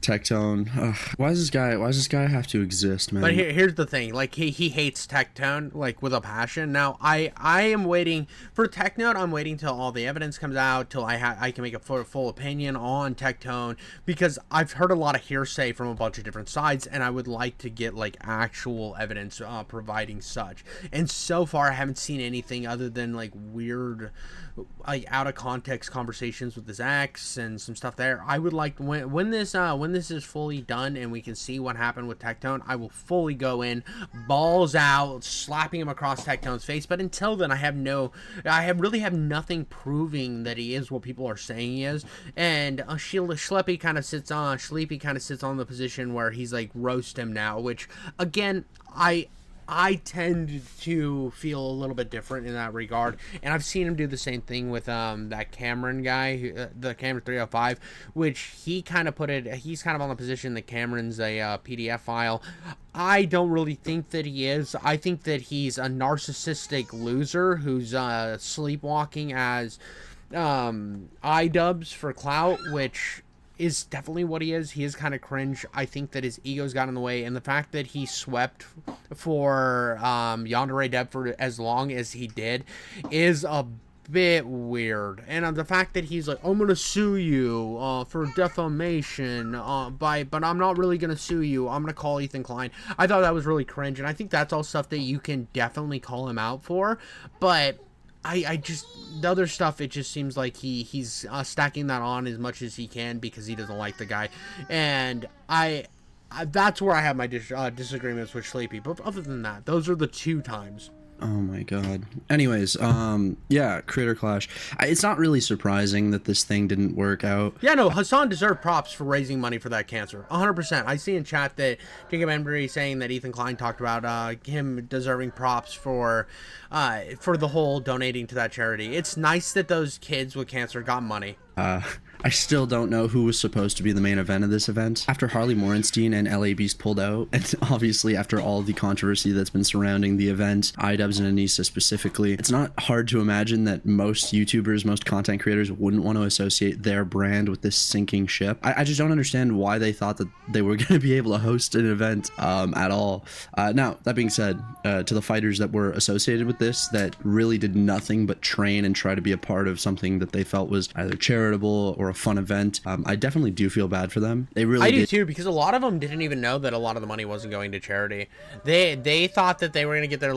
Tectone. Why does this guy have to exist, man? But here's the thing, like he hates Tectone like with a passion. Now I am waiting for Technote. I'm waiting till all the evidence comes out, till I can make a full opinion on Tectone, because I've heard a lot of hearsay from a bunch of different sides, and I would like to get like actual evidence providing such. And so far I haven't seen anything other than like weird, like out of context conversations with his ex and some stuff there. I would like when this is fully done and we can see what happened with Tectone, I will fully go in, balls out, slapping him across Tectone's face. But until then, I really have nothing proving that he is what people are saying he is. And Sleepy kind of sits on the position where he's like roast him now, which again, I tend to feel a little bit different in that regard, and I've seen him do the same thing with that Cameron guy, the Cameron 305, which he's kind of on the position that Cameron's a PDF file. I don't really think that he is. I think that he's a narcissistic loser who's sleepwalking as iDubbbz for clout, which is definitely what he is. He is kind of cringe. I think that his ego's got in the way, and the fact that he swept for Yandere Dev for as long as he did is a bit weird. And the fact that he's like, I'm gonna sue you for defamation, but I'm not really gonna sue you, I'm gonna call Ethan Klein. I thought that was really cringe, and I think that's all stuff that you can definitely call him out for. But I just, the other stuff, it just seems like he's stacking that on as much as he can because he doesn't like the guy. And that's where I have my disagreements with Sleepy. But other than that, those are the two times. Oh my god. Anyways, yeah, Creator Clash. It's not really surprising that this thing didn't work out. Yeah, no, Hassan deserved props for raising money for that cancer. 100%. I see in chat that Jacob Embry saying that Ethan Klein talked about him deserving props for the whole donating to that charity. It's nice that those kids with cancer got money. I still don't know who was supposed to be the main event of this event. After Harley Morenstein and LA Beast pulled out, and obviously after all the controversy that's been surrounding the event, iDubbbz and Anissa specifically, it's not hard to imagine that most YouTubers, most content creators wouldn't want to associate their brand with this sinking ship. I just don't understand why they thought that they were going to be able to host an event at all. Now, that being said, to the fighters that were associated with this, that really did nothing but train and try to be a part of something that they felt was either charitable or a fun event. I definitely do feel bad for them. They really I do too, because a lot of them didn't even know that a lot of the money wasn't going to charity. They thought that they were going to get their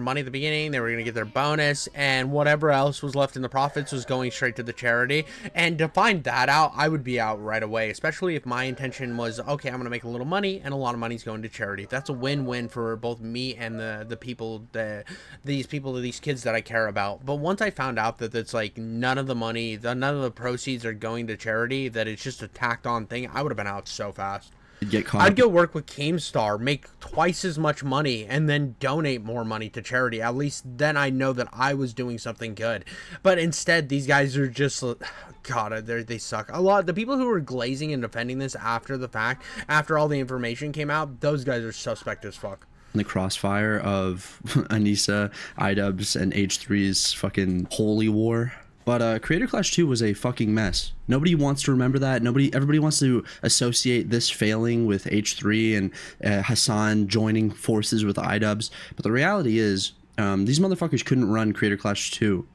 money at the beginning, they were going to get their bonus, and whatever else was left in the profits was going straight to the charity. And to find that out, I would be out right away, especially if my intention was, okay, I'm going to make a little money, and a lot of money's going to charity. That's a win-win for both me and the people, these kids that I care about. But once I found out that it's like none of the money, none of the proceeds are going to charity, that it's just a tacked on thing, I would have been out so fast. I'd go work with Keemstar, make twice as much money, and then donate more money to charity. At least then I know that I was doing something good. But instead, these guys are just, God, they suck. A lot. The people who were glazing and defending this after the fact, after all the information came out, those guys are suspect as fuck. The crossfire of Anissa, iDubbbz, and H3's fucking holy war. But Creator Clash 2 was a fucking mess. Nobody wants to remember that. Everybody wants to associate this failing with H3 and Hassan joining forces with iDubbbz. But the reality is, these motherfuckers couldn't run Creator Clash 2.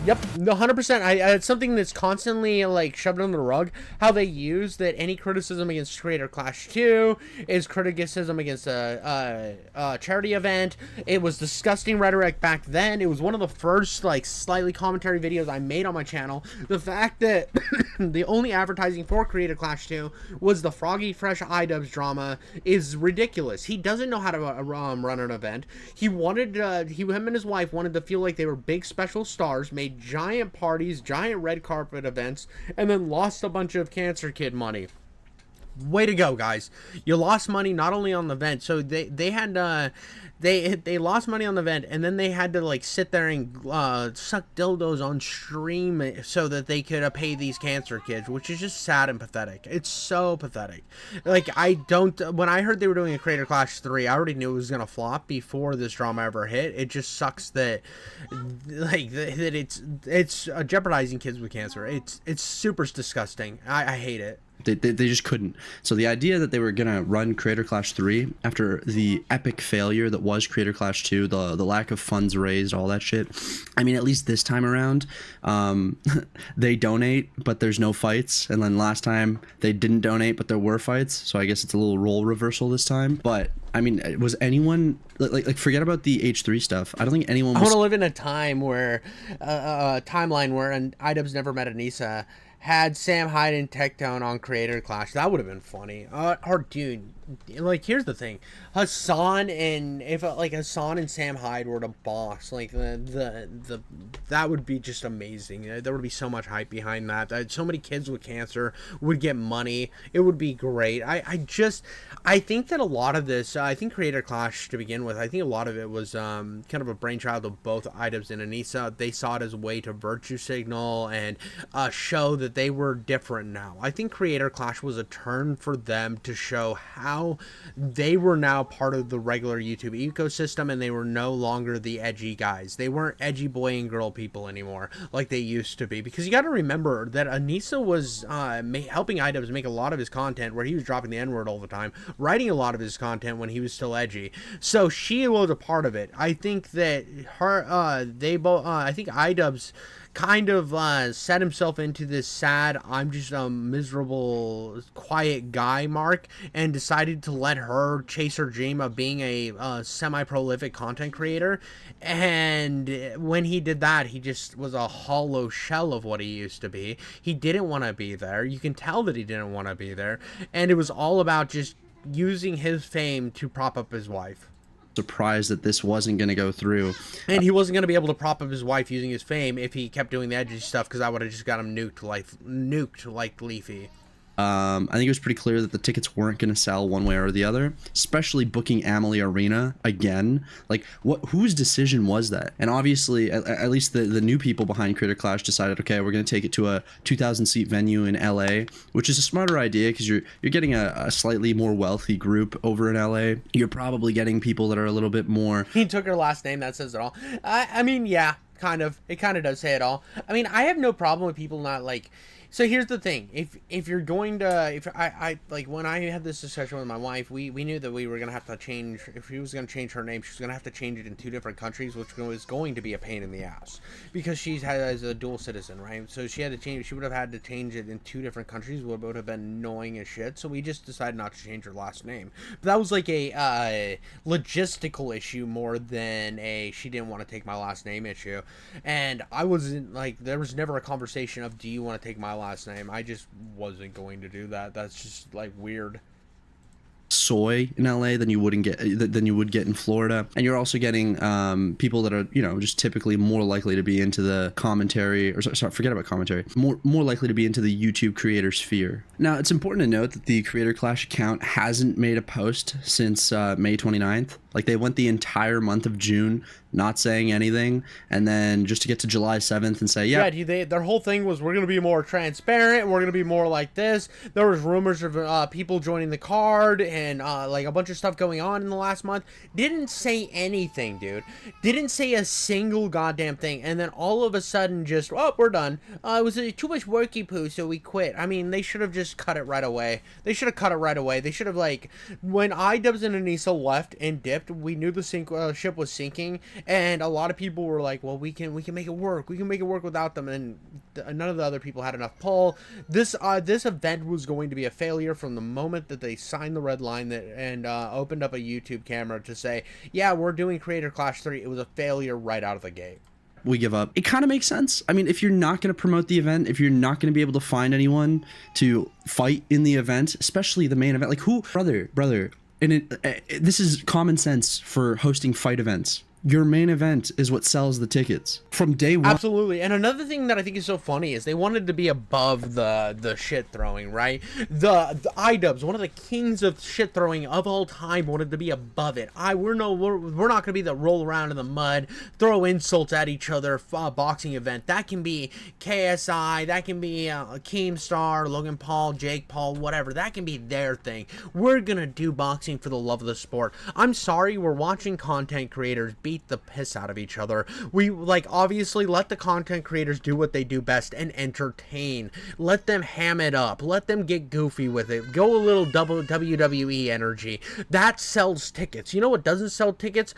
Yep, 100%. It's something that's constantly like shoved under the rug. How they use that any criticism against Creator Clash 2 is criticism against a charity event. It was disgusting rhetoric back then. It was one of the first like slightly commentary videos I made on my channel. The fact that the only advertising for Creator Clash 2 was the Froggy Fresh iDubbbz drama is ridiculous. He doesn't know how to run an event. Him and his wife wanted to feel like they were big special stars, made giant parties, giant red carpet events, and then lost a bunch of Cancer Kid money. Way to go, guys. You lost money not only on the event, so they had they lost money on the event, and then they had to like sit there and suck dildos on stream so that they could pay these Cancer Kids, which is just sad and pathetic. It's so pathetic. Like, when I heard they were doing a Creator Clash 3, I already knew it was gonna flop before this drama ever hit. It just sucks that it's jeopardizing kids with cancer. It's super disgusting. I hate it. They just couldn't. So the idea that they were going to run Creator Clash 3 after the epic failure that was Creator Clash 2, the lack of funds raised, all that shit. I mean, at least this time around, they donate, but there's no fights. And then last time they didn't donate, but there were fights. So I guess it's a little role reversal this time. But I mean, was anyone like forget about the H3 stuff? I don't think anyone was... I want to live in a time where a timeline where iDubbbz never met Anissa, had Sam Hyde and Tectone on Creator Clash. That would have been funny. Or dude, like, here's the thing: Hassan and Hassan and Sam Hyde were to boss, like that would be just amazing. There would be so much hype behind that. So many kids with cancer would get money. It would be great. I think that a lot of this, I think Creator Clash to begin with, I think a lot of it was kind of a brainchild of both iDubbbz and Anissa. They saw it as a way to virtue signal and show that they were different now. I think Creator Clash was a turn for them to show how they were now part of the regular YouTube ecosystem, and they were no longer the edgy guys. They weren't edgy boy and girl people anymore like they used to be, because you got to remember that Anissa was helping iDubbbz make a lot of his content where he was dropping the N-word all the time, writing a lot of his content when he was still edgy. So she was a part of it. I think that I think iDubbbz kind of set himself into this sad, I'm just a miserable, quiet guy mark, and decided to let her chase her dream of being a semi-prolific content creator. And when he did that, he just was a hollow shell of what he used to be. He didn't want to be there. You can tell that he didn't want to be there. And it was all about just using his fame to prop up his wife. Surprised that this wasn't going to go through, and he wasn't going to be able to prop up his wife using his fame if he kept doing the edgy stuff, because I would have just got him nuked like Leafy. I think it was pretty clear that the tickets weren't going to sell one way or the other, especially booking Amalie Arena again. Like, whose decision was that? And obviously, at least the new people behind Creator Clash decided, okay, we're going to take it to a 2,000 seat venue in LA, which is a smarter idea because you're getting a slightly more wealthy group over in LA. You're probably getting people that are a little bit more... He took her last name, that says it all. I mean, yeah, kind of. It kind of does say it all. I mean, I have no problem with people not, like... So here's the thing: if you're going to, if I like when I had this discussion with my wife, we knew that we were gonna have to change. If she was gonna change her name, she was gonna have to change it in 2 different countries, which was going to be a pain in the ass because she's has a dual citizen, right? So she had to change. She would have had to change it in 2 different countries, which would have been annoying as shit. So we just decided not to change her last name. But that was like a logistical issue more than a she didn't want to take my last name issue. And I wasn't like, there was never a conversation of, do you want to take my last name? I just wasn't going to do that. That's just like weird. Soy in LA than you would get in Florida, and you're also getting people that are, you know, just typically more likely to be into the commentary, or sorry, forget about commentary, more likely to be into the YouTube creator sphere. Now, it's important to note that the Creator Clash account hasn't made a post since May 29th. Like, they went the entire month of June not saying anything, and then just to get to July 7th and say, yeah, their whole thing was, we're going to be more transparent, we're going to be more like this. There was rumors of people joining the card, and like a bunch of stuff going on in the last month. Didn't say anything, dude. Didn't say a single goddamn thing, and then all of a sudden just, oh, we're done. It was too much worky poo, so we quit. I mean, they should have just cut it right away. They should have cut it right away. They should have, like, when iDubbbz and Anissa left and dipped, we knew the ship was sinking, and a lot of people were like, well, we can make it work. We can make it work without them, and none of the other people had enough pull. This event was going to be a failure from the moment that they signed the red line and opened up a YouTube camera to say, yeah, we're doing Creator Clash 3. It was a failure right out of the gate. We give up. It kind of makes sense. I mean, if you're not going to promote the event, if you're not going to be able to find anyone to fight in the event, especially the main event, like who, brother, and this is common sense for hosting fight events. Your main event is what sells the tickets from day one. Absolutely. And another thing that I think is so funny is they wanted to be above the shit throwing, right? The iDubbbz, one of the kings of shit throwing of all time, wanted to be above it. We're not going to be the roll around in the mud, throw insults at each other boxing event. That can be KSI, that can be Keemstar, Logan Paul, Jake Paul, whatever. That can be their thing. We're going to do boxing for the love of the sport. I'm sorry, we're watching content creators beat the piss out of each other. We, like, obviously let the content creators do what they do best and entertain. Let them ham it up. Let them get goofy with it. Go a little WWE energy. That sells tickets. You know what doesn't sell tickets?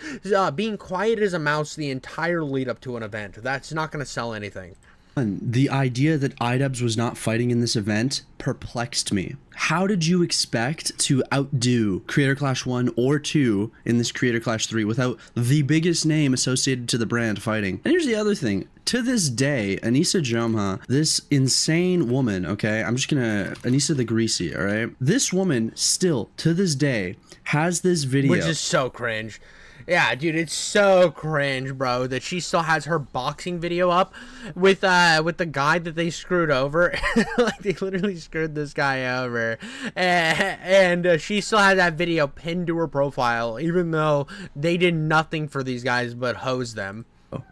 Being quiet as a mouse the entire lead up to an event. That's not going to sell anything. The idea that iDubbbz was not fighting in this event perplexed me. How did you expect to outdo Creator Clash 1 or 2 in this Creator Clash 3 without the biggest name associated to the brand fighting? And here's the other thing. To this day, Anissa Jomha, this insane woman, okay? Anissa the Greasy, all right? This woman still, to this day, has this video. Which is so cringe. Yeah, dude, it's so cringe, bro, that she still has her boxing video up with the guy that they screwed over. Like, they literally screwed this guy over. And she still has that video pinned to her profile, even though they did nothing for these guys but hose them.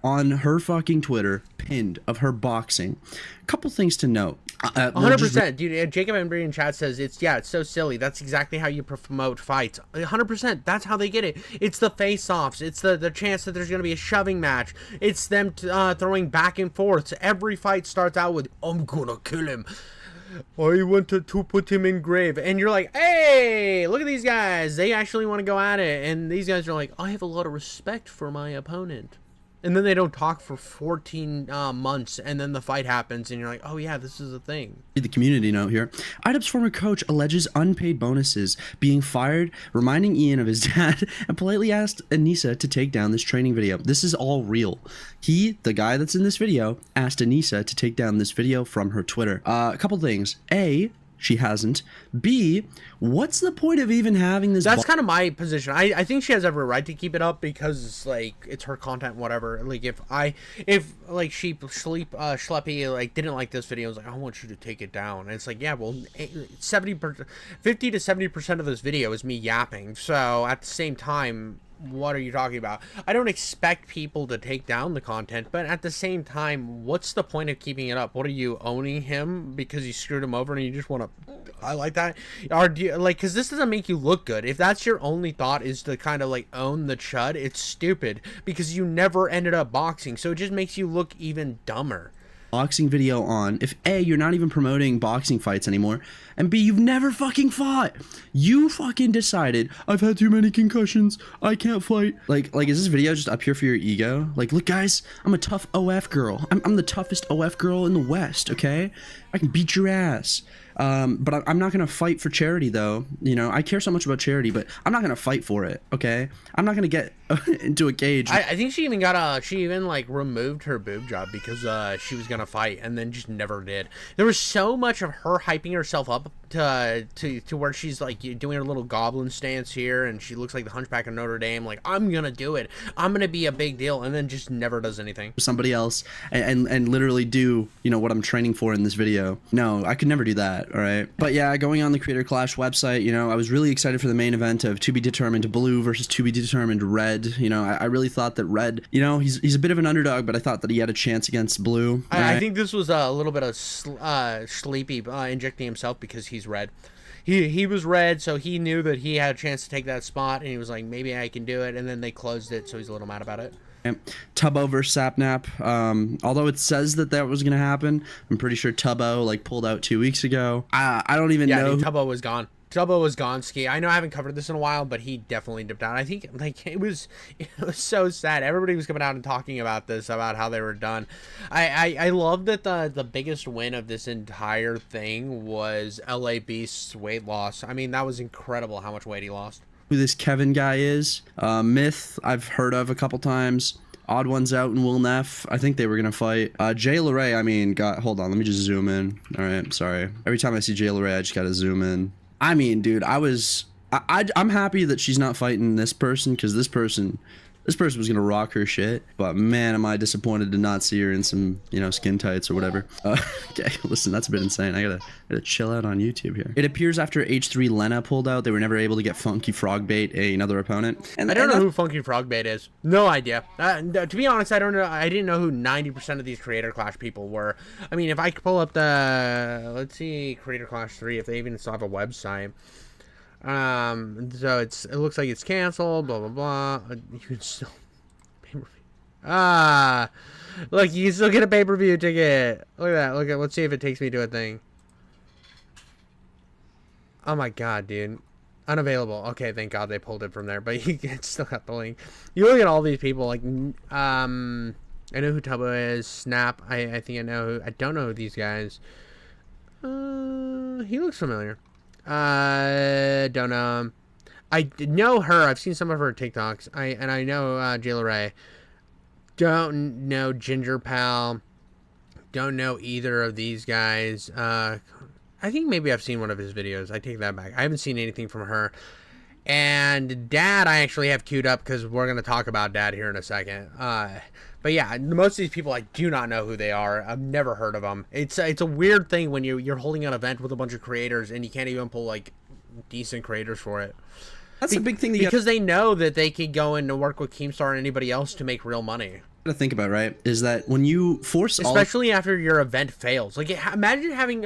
On her fucking Twitter, pinned of her boxing. A couple things to note. 100%, dude. Jacob Embry in chat says it's so silly. That's exactly how you promote fights. 100%. That's how they get it. It's the face-offs. It's the chance that there's going to be a shoving match. It's them throwing back and forth. Every fight starts out with, I'm gonna kill him. I wanted to put him in grave. And you're like, hey, look at these guys. They actually want to go at it. And these guys are like, I have a lot of respect for my opponent. And then they don't talk for 14 months, and then the fight happens, and you're like, oh yeah, this is a thing. The community note here. iDubbbz's former coach alleges unpaid bonuses, being fired, reminding Ian of his dad, and politely asked Anissa to take down this training video. This is all real. He, the guy that's in this video, asked Anissa to take down this video from her Twitter. A couple things. A, she hasn't. B, what's the point of even having this? That's kind of my position. I think she has every right to keep it up because, like, it's her content, whatever. Like, if like Schleppy like didn't like this video, I was like, I want you to take it down. And it's like, yeah, well, 50 to 70% of this video is me yapping. So at the same time, what are you talking about? I don't expect people to take down the content, but at the same time, what's the point of keeping it up? What are you, owning him because you screwed him over and you just want to highlight that? Or do you, like, because this doesn't make you look good. If that's your only thought is to kind of like own the chud, it's stupid because you never ended up boxing, so it just makes you look even dumber. boxing video on if A, you're not even promoting boxing fights anymore, and B, you've never fucking fought. You fucking decided, I've had too many concussions, I can't fight. Like is this video just up here for your ego? Like, look guys, I'm a tough OF girl. I'm the toughest OF girl in the West, okay? I can beat your ass. But I'm not gonna fight for charity though. You know, I care so much about charity, but I'm not gonna fight for it, okay? I'm not gonna get into a cage. I think she even like removed her boob job because she was gonna fight and then just never did. There was so much of her hyping herself up to where she's like doing her little goblin stance here, and she looks like the Hunchback of Notre Dame, like, I'm gonna do it, I'm gonna be a big deal, and then just never does anything. Somebody else and literally do, you know, what I'm training for in this video. No, I could never do that, all right? But yeah, going on the Creator Clash website, you know, I was really excited for the main event of To Be Determined Blue versus To Be Determined Red. You know, I really thought that Red, you know, he's a bit of an underdog, but I thought that he had a chance against Blue. I think this was a little bit of Sleepy injecting himself because he's red. He was red, so he knew that he had a chance to take that spot, and he was like, maybe I can do it, and then they closed it, so he's a little mad about it. Tubbo versus Sapnap. Although it says that was gonna happen, I'm pretty sure Tubbo like pulled out 2 weeks ago. I don't even know. Yeah, Tubbo was gone. Tubbo was gone, Ski. I know I haven't covered this in a while, but he definitely dipped out. I think like it was so sad. Everybody was coming out and talking about this, about how they were done. I love that the biggest win of this entire thing was LA Beast's weight loss. I mean, that was incredible how much weight he lost. Who this Kevin guy is. Myth, I've heard of a couple times. Odd Ones Out and Will Neff, I think they were gonna fight. Jay LeRae, I mean, hold on, let me just zoom in. All right, sorry. Every time I see Jay LeRae, I just gotta zoom in. I mean, dude, I'm happy that she's not fighting this person, because this person was gonna rock her shit. But man, am I disappointed to not see her in some, you know, skin tights or whatever. Okay, listen, that's a bit insane. I gotta chill out on YouTube here. It appears after H3 Lena pulled out, they were never able to get Funky Frogbait another opponent. And I don't know who Funky Frogbait is. No idea. To be honest, I don't know. I didn't know who 90% of these Creator Clash people were. I mean, if I could pull up let's see, Creator Clash 3, if they even still have a website. So it looks like it's canceled, blah blah blah. You can still look, you can still get a pay-per-view ticket. Look at that. Let's see if it takes me to a thing. Oh my god, dude. Unavailable. Okay, thank god they pulled it from there, but you still got the link. You look at all these people, like I know who Tubbo is. Snap, I think I know I don't know who these guys. He looks familiar. Don't know. I know her. I've seen some of her TikToks. I know Jay LeRae. Don't know Ginger Pal. Don't know either of these guys. I think maybe I've seen one of his videos. I take that back. I haven't seen anything from her. And Dad, I actually have queued up because we're gonna talk about Dad here in a second. But yeah, most of these people, I do not know who they are. I've never heard of them. It's a weird thing when you're holding an event with a bunch of creators and you can't even pull like decent creators for it. That's a big thing because they know that they could go in and work with Keemstar and anybody else to make real money. To think about, right, is that when you force especially after your event fails, like imagine having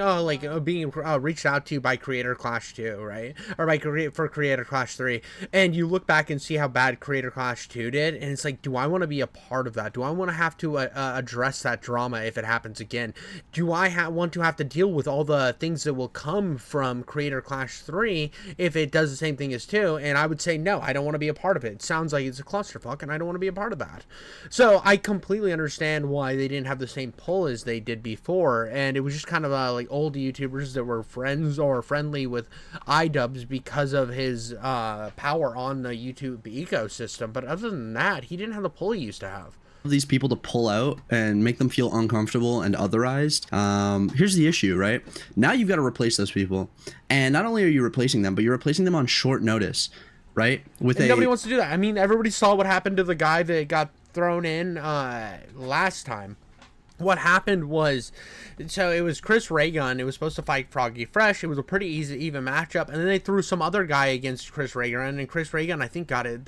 being reached out to by Creator Clash 2, right, or for Creator Clash 3, and you look back and see how bad Creator Clash 2 did, and it's like, do I want to be a part of that? Do I want to have to address that drama if it happens again? Do I want to have to deal with all the things that will come from Creator Clash 3 if it does the same thing as 2? And I would say no, I don't want to be a part of it. It sounds like it's a clusterfuck, and I don't want to be a part of that. So I completely understand why they didn't have the same pull as they did before, and it was just kind of like old YouTubers that were friends or friendly with iDubbbz because of his power on the YouTube ecosystem. But other than that, he didn't have the pull he used to have. These people to pull out and make them feel uncomfortable and otherized. Here's the issue, right? Now you've got to replace those people, and not only are you replacing them, but you're replacing them on short notice, right? Nobody wants to do that. I mean, everybody saw what happened to the guy that got thrown in last time. What happened was, so it was Chris Raygun. It was supposed to fight Froggy Fresh. It was a pretty even matchup, and then they threw some other guy against Chris Raygun, and Chris Raygun, I think, got it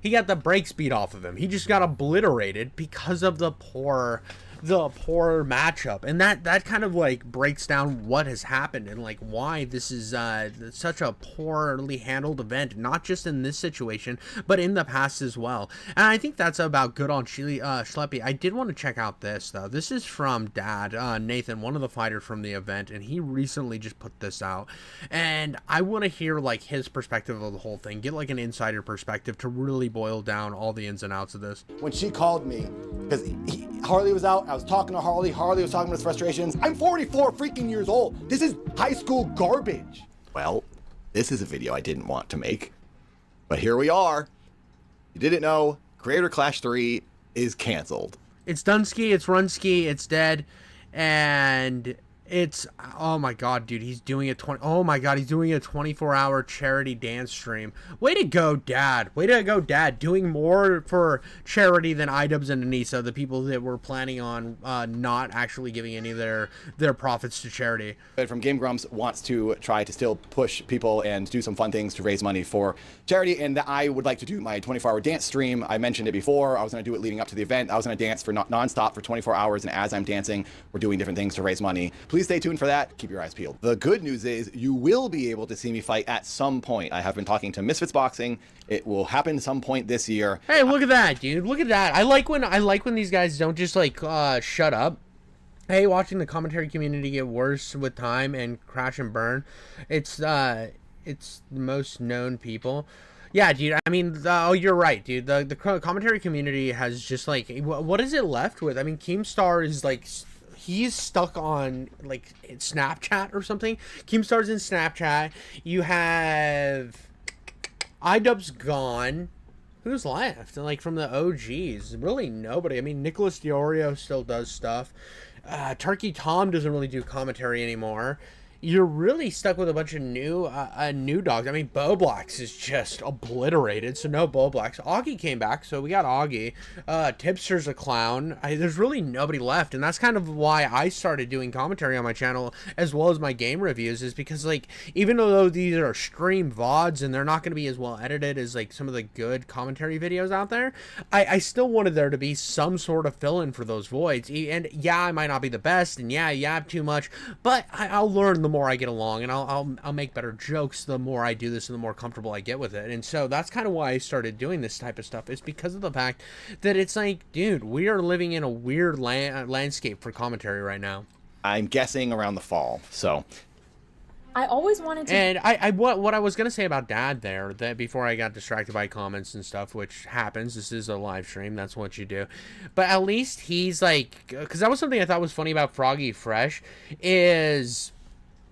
he got the brakes beat off of him. He just got obliterated because of the poor the poor matchup, and that kind of like breaks down what has happened and like why this is such a poorly handled event, not just in this situation but in the past as well. And I think that's about good on Schleppy. I did want to check out this though. This is from Dad Nathan, one of the fighters from the event, and he recently just put this out, and I want to hear like his perspective of the whole thing, get like an insider perspective to really boil down all the ins and outs of this. When she called me, because Harley was out, I was talking to Harley was talking about his frustrations. I'm 44 freaking years old. This is high school garbage. Well, this is a video I didn't want to make, but here we are. You didn't know, Creator Clash 3 is canceled. It's Dunsky, it's Runsky, it's dead, and it's, oh my god, dude, he's doing a 24-hour charity dance stream. Way to go, Dad. Way to go, Dad. Doing more for charity than iDubbbz and Anissa, the people that were planning on not actually giving any of their profits to charity. But from Game Grumps wants to try to still push people and do some fun things to raise money for charity, and I would like to do my 24-hour dance stream. I mentioned it before. I was going to do it leading up to the event. I was going to dance for non-stop for 24 hours, and as I'm dancing, we're doing different things to raise money. Please stay tuned for that. Keep your eyes peeled. The good news is you will be able to see me fight at some point. I have been talking to Misfits Boxing. It will happen some point this year. Hey, look at that, dude. Look at that. I like when these guys don't just like shut up. Hey, watching the commentary community get worse with time and crash and burn. It's the most known people. Yeah, dude. I mean, oh, you're right, dude. The commentary community has just like, what is it left with? I mean, Keemstar is like, he's stuck on like Snapchat or something. Keemstar's in Snapchat. You have iDubbbz gone. Who's left? And like from the OGs, really nobody. I mean, Nicholas Diorio still does stuff. Turkey Tom doesn't really do commentary anymore. You're really stuck with a bunch of new dogs. I mean, Boblax is just obliterated, so no Boblax. Augie came back, so we got Augie. Tipster's a clown. There's really nobody left, and that's kind of why I started doing commentary on my channel as well as my game reviews, is because, like, even though these are stream VODs and they're not going to be as well edited as, like, some of the good commentary videos out there, I still wanted there to be some sort of fill-in for those voids. And, yeah, I might not be the best, and, yeah, you have too much, but I'll learn the more I get along, and I'll make better jokes the more I do this and the more comfortable I get with it. And so that's kind of why I started doing this type of stuff. It's because of the fact that it's like, dude, we are living in a weird landscape for commentary right now. I'm guessing around the fall, so I always wanted to. And what I was gonna say about Dad there, that before I got distracted by comments and stuff, which happens. This is a live stream. That's what you do. But at least he's like, because that was something I thought was funny about Froggy Fresh, is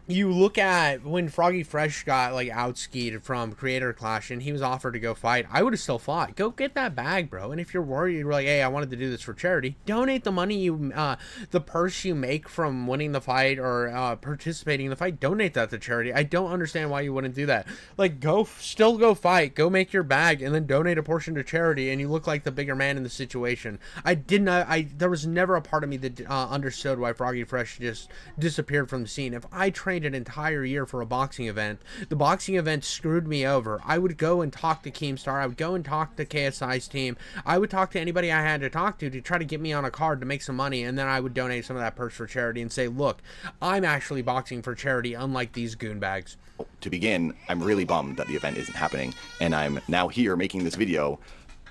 you look at when Froggy Fresh got like outskied from Creator Clash and he was offered to go fight, I would have still fought. Go get that bag, bro. And if you're worried, you're like, hey, I wanted to do this for charity, donate the money the purse you make from winning the fight or participating in the fight, donate that to charity. I don't understand why you wouldn't do that. Like, still go fight, go make your bag, and then donate a portion to charity, and you look like the bigger man in the situation. There was never a part of me that understood why Froggy Fresh just disappeared from the scene. If I trained an entire year for a boxing event, the boxing event screwed me over, I would go and talk to Keemstar, I would go and talk to KSI's team, I would talk to anybody I had to talk to try to get me on a card to make some money, and then I would donate some of that purse for charity and say, look, I'm actually boxing for charity, unlike these goon bags. To begin, I'm really bummed that the event isn't happening, and I'm now here making this video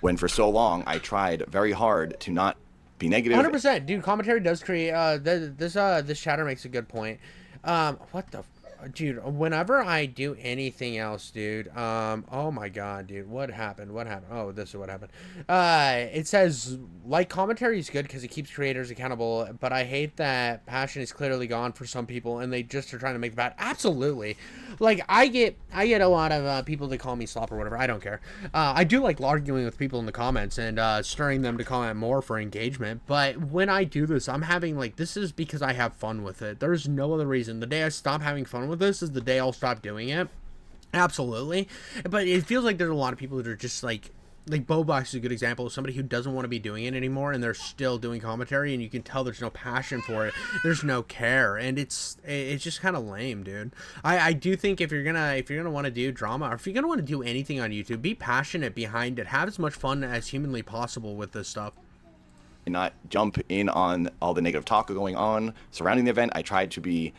when for so long I tried very hard to not be negative. 100%, dude. Commentary does create this chatter makes a good point. What the dude, whenever I do anything else, dude, oh my god, dude, what happened? Oh, this is what happened. It says, like, commentary is good because it keeps creators accountable, but I hate that passion is clearly gone for some people and they just are trying to make the bad. Absolutely. Like, I get a lot of people that call me slop or whatever. I don't care. I do like arguing with people in the comments and stirring them to comment more for engagement, but when I do this, I'm having, like, this is because I have fun with it. There's no other reason. The day I stop having fun with this is the day I'll stop doing it. Absolutely. But it feels like there's a lot of people that are just like Bobox is a good example of somebody who doesn't want to be doing it anymore, and they're still doing commentary, and you can tell there's no passion for it. There's no care, and it's just kind of lame, dude. I do think if you're gonna want to do drama, or if you're gonna want to do anything on YouTube, be passionate behind it. Have as much fun as humanly possible with this stuff. and not jump in on all the negative talk going on surrounding the event. I tried to be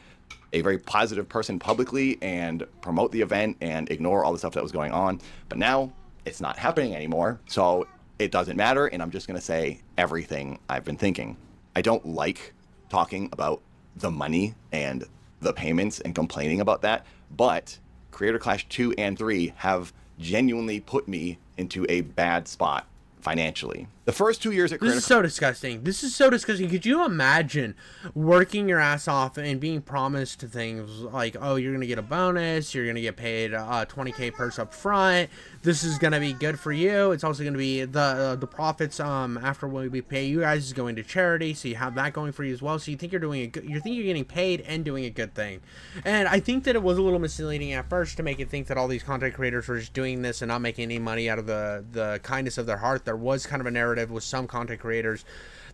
a very positive person publicly and promote the event and ignore all the stuff that was going on. But now it's not happening anymore, so it doesn't matter, and I'm just going to say everything I've been thinking. I don't like talking about the money and the payments and complaining about that, but Creator Clash 2 and 3 have genuinely put me into a bad spot financially. The first 2 years at Creator This is so disgusting. This is so disgusting. Could you imagine working your ass off and being promised things like, oh, you're going to get a bonus, you're going to get paid 20K purse up front, this is going to be good for you, it's also going to be the profits after we pay you guys is going to charity, so you have that going for you as well, so you think you're doing you think you're getting paid and doing a good thing. And I think that it was a little misleading at first to make it think that all these content creators were just doing this and not making any money out of the kindness of their heart. There was kind of a narrative with some content creators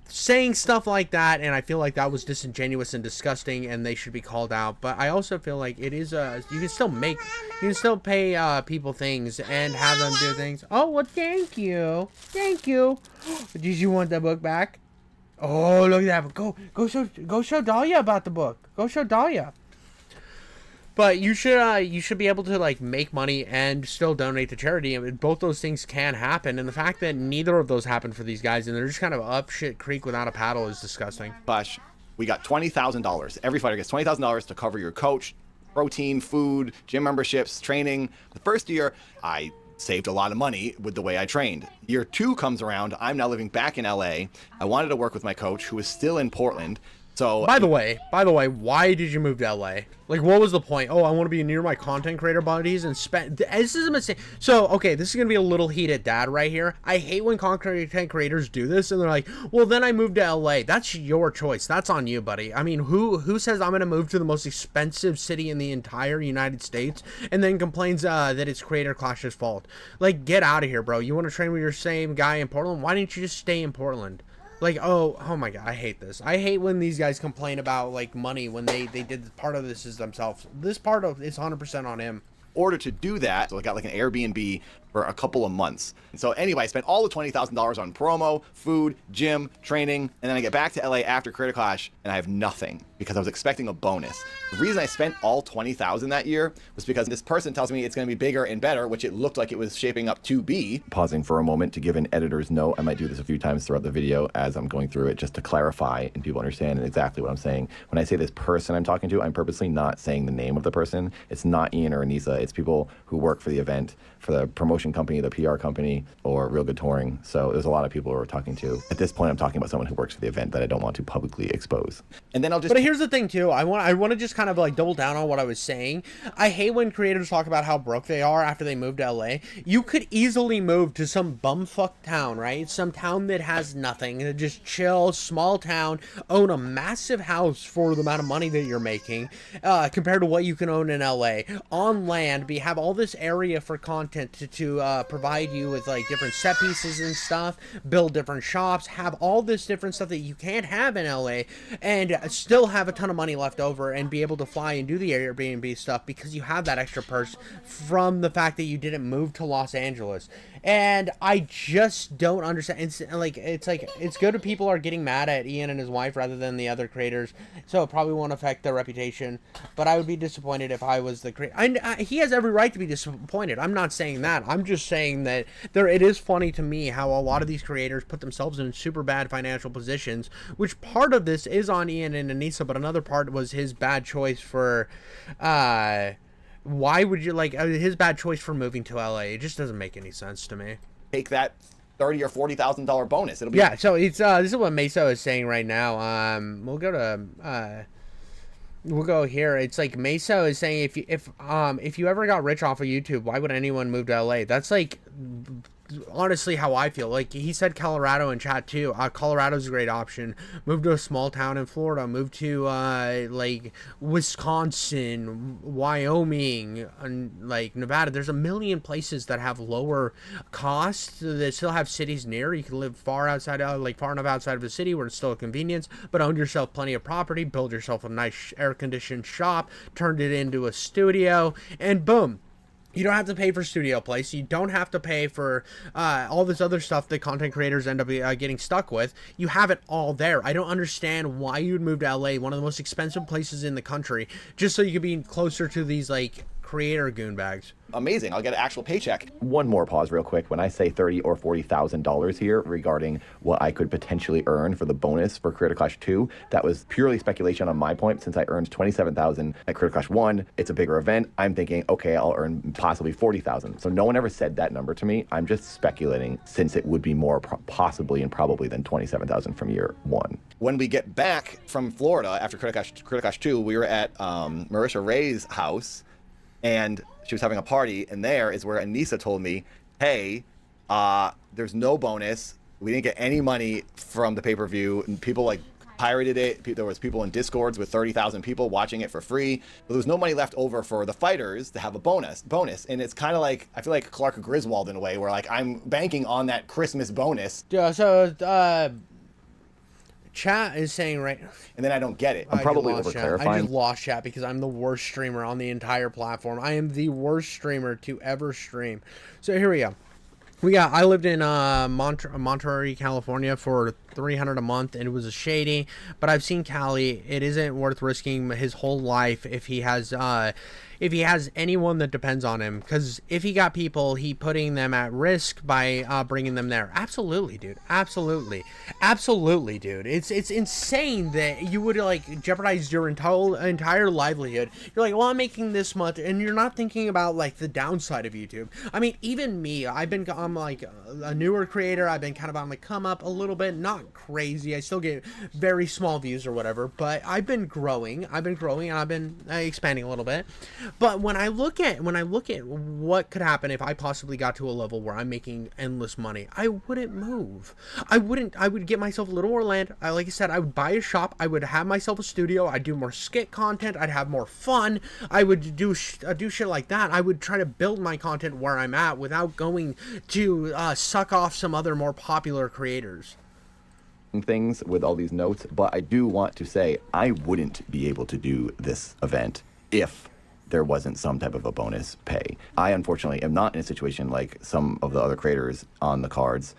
saying stuff like that, and I feel like that was disingenuous and disgusting, and they should be called out. But I also feel like it is you can still pay people things and have them do things. Oh, well, thank you. Did you want the book back? Oh, look at that. Go show Dahlia about the book. Go show Dahlia. But you should be able to like make money and still donate to charity. I mean, both those things can happen, and the fact that neither of those happened for these guys and they're just kind of up shit creek without a paddle is disgusting. Bush, we got $20,000. Every fighter gets $20,000 to cover your coach, protein, food, gym memberships, training. The first year, I saved a lot of money with the way I trained. Year 2 comes around. I'm now living back in LA. I wanted to work with my coach, who is still in Portland. So, by the way, why did you move to LA? Like, what was the point? Oh, I want to be near my content creator buddies and spend. This is a mistake. So, okay, this is gonna be a little heated, Dad, right here. I hate when content creators do this and they're like, "Well, then I moved to LA." That's your choice. That's on you, buddy. I mean, who says I'm gonna move to the most expensive city in the entire United States and then complains that it's Creator Clash's fault? Like, get out of here, bro. You want to train with your same guy in Portland? Why didn't you just stay in Portland? Like, oh my god, I hate this. I hate when these guys complain about, like, money when they did part of this is themselves. This part of it's 100% on him. In order to do that, so I got like an Airbnb for a couple of months. And so anyway, I spent all the $20,000 on promo, food, gym, training, and then I get back to LA after Creator Clash and I have nothing because I was expecting a bonus. The reason I spent all $20,000 that year was because this person tells me it's going to be bigger and better, which it looked like it was shaping up to be. Pausing for a moment to give an editor's note. I might do this a few times throughout the video as I'm going through it just to clarify and people understand exactly what I'm saying. When I say this person I'm talking to, I'm purposely not saying the name of the person. It's not Ian or Anissa. It's people who work for the event, for the promotion company, the PR company, or Real Good Touring. So there's a lot of people who we're talking to. At this point, I'm talking about someone who works for the event that I don't want to publicly expose. And then I'll just... But here's the thing, too. I want to just kind of, like, double down on what I was saying. I hate when creators talk about how broke they are after they move to LA. You could easily move to some bumfuck town, right? Some town that has nothing. Just chill, small town, own a massive house for the amount of money that you're making, compared to what you can own in LA. On land, have all this area for content to provide you with, like, different set pieces and stuff, build different shops, have all this different stuff that you can't have in LA, and still have a ton of money left over and be able to fly and do the Airbnb stuff because you have that extra purse from the fact that you didn't move to Los Angeles. And I just don't understand. It's good if people are getting mad at Ian and his wife rather than the other creators, so it probably won't affect their reputation, but I would be disappointed if I was the creator. He has every right to be disappointed. I'm not saying that. I'm just saying that it is funny to me how a lot of these creators put themselves in super bad financial positions, which part of this is on Ian and Anissa, but another part was his bad choice for why would you his bad choice for moving to LA. It just doesn't make any sense to me. Take that $30,000 or $40,000 bonus. It'll be... Yeah, so it's this is what Meso is saying right now. We'll go here. It's like Meso is saying if you ever got rich off of YouTube, why would anyone move to LA? That's like honestly how I feel. Like he said Colorado in chat too. Colorado's a great option. Move to a small town in Florida. Move to like Wisconsin, Wyoming, and like Nevada. There's a million places that have lower costs that still have cities near. You can live far enough outside of a city where it's still a convenience, but own yourself plenty of property, build yourself a nice air conditioned shop, turned it into a studio, and boom. You don't have to pay for studio place. You don't have to pay for all this other stuff that content creators end up getting stuck with. You have it all there. I don't understand why you'd move to LA, one of the most expensive places in the country, just so you could be closer to these like creator goon bags. Amazing. I'll get an actual paycheck. One more pause real quick. When I say $30,000 or $40,000 here regarding what I could potentially earn for the bonus for Creator Clash 2, that was purely speculation on my point. Since I earned $27,000 at Creator Clash 1, it's a bigger event. I'm thinking, okay, I'll earn possibly $40,000. So no one ever said that number to me. I'm just speculating, since it would be more possibly and probably than $27,000 from year 1. When we get back from Florida after Creator Clash 2, we were at Marisha Ray's house, and she was having a party, and there is where Anissa told me, hey, there's no bonus. We didn't get any money from the pay-per-view, and people like pirated it. There was people in Discords with 30,000 people watching it for free. But there was no money left over for the fighters to have a bonus. And it's kind of like, I feel like Clark Griswold in a way, where like I'm banking on that Christmas bonus. Chat is saying right, and then I don't get it. I'm probably over-clarifying. I just lost chat because I'm the worst streamer on the entire platform. I am the worst streamer to ever stream. So here we go. I lived in Monterey, California for $300 a month, and it was a shady. But I've seen Cali. It isn't worth risking his whole life if he has anyone that depends on him. Because if he got people, he putting them at risk by bringing them there. Absolutely, dude. Absolutely, dude. It's insane that you would like jeopardize your entire livelihood. You're like, well, I'm making this much, and you're not thinking about like the downside of YouTube. I mean, even me, I'm like a newer creator. I've been kind of on the come up a little bit, not crazy. I still get very small views or whatever, but I've been growing, and I've been expanding a little bit. But when I look at what could happen if I possibly got to a level where I'm making endless money, I wouldn't move. I would get myself a little more land. Like I said, I would buy a shop. I would have myself a studio. I'd do more skit content. I'd have more fun. I would do shit like that. I would try to build my content where I'm at without going to suck off some other more popular creators. Things with all these notes, but I do want to say I wouldn't be able to do this event if there wasn't some type of a bonus pay. I unfortunately am not in a situation like some of the other creators on the cards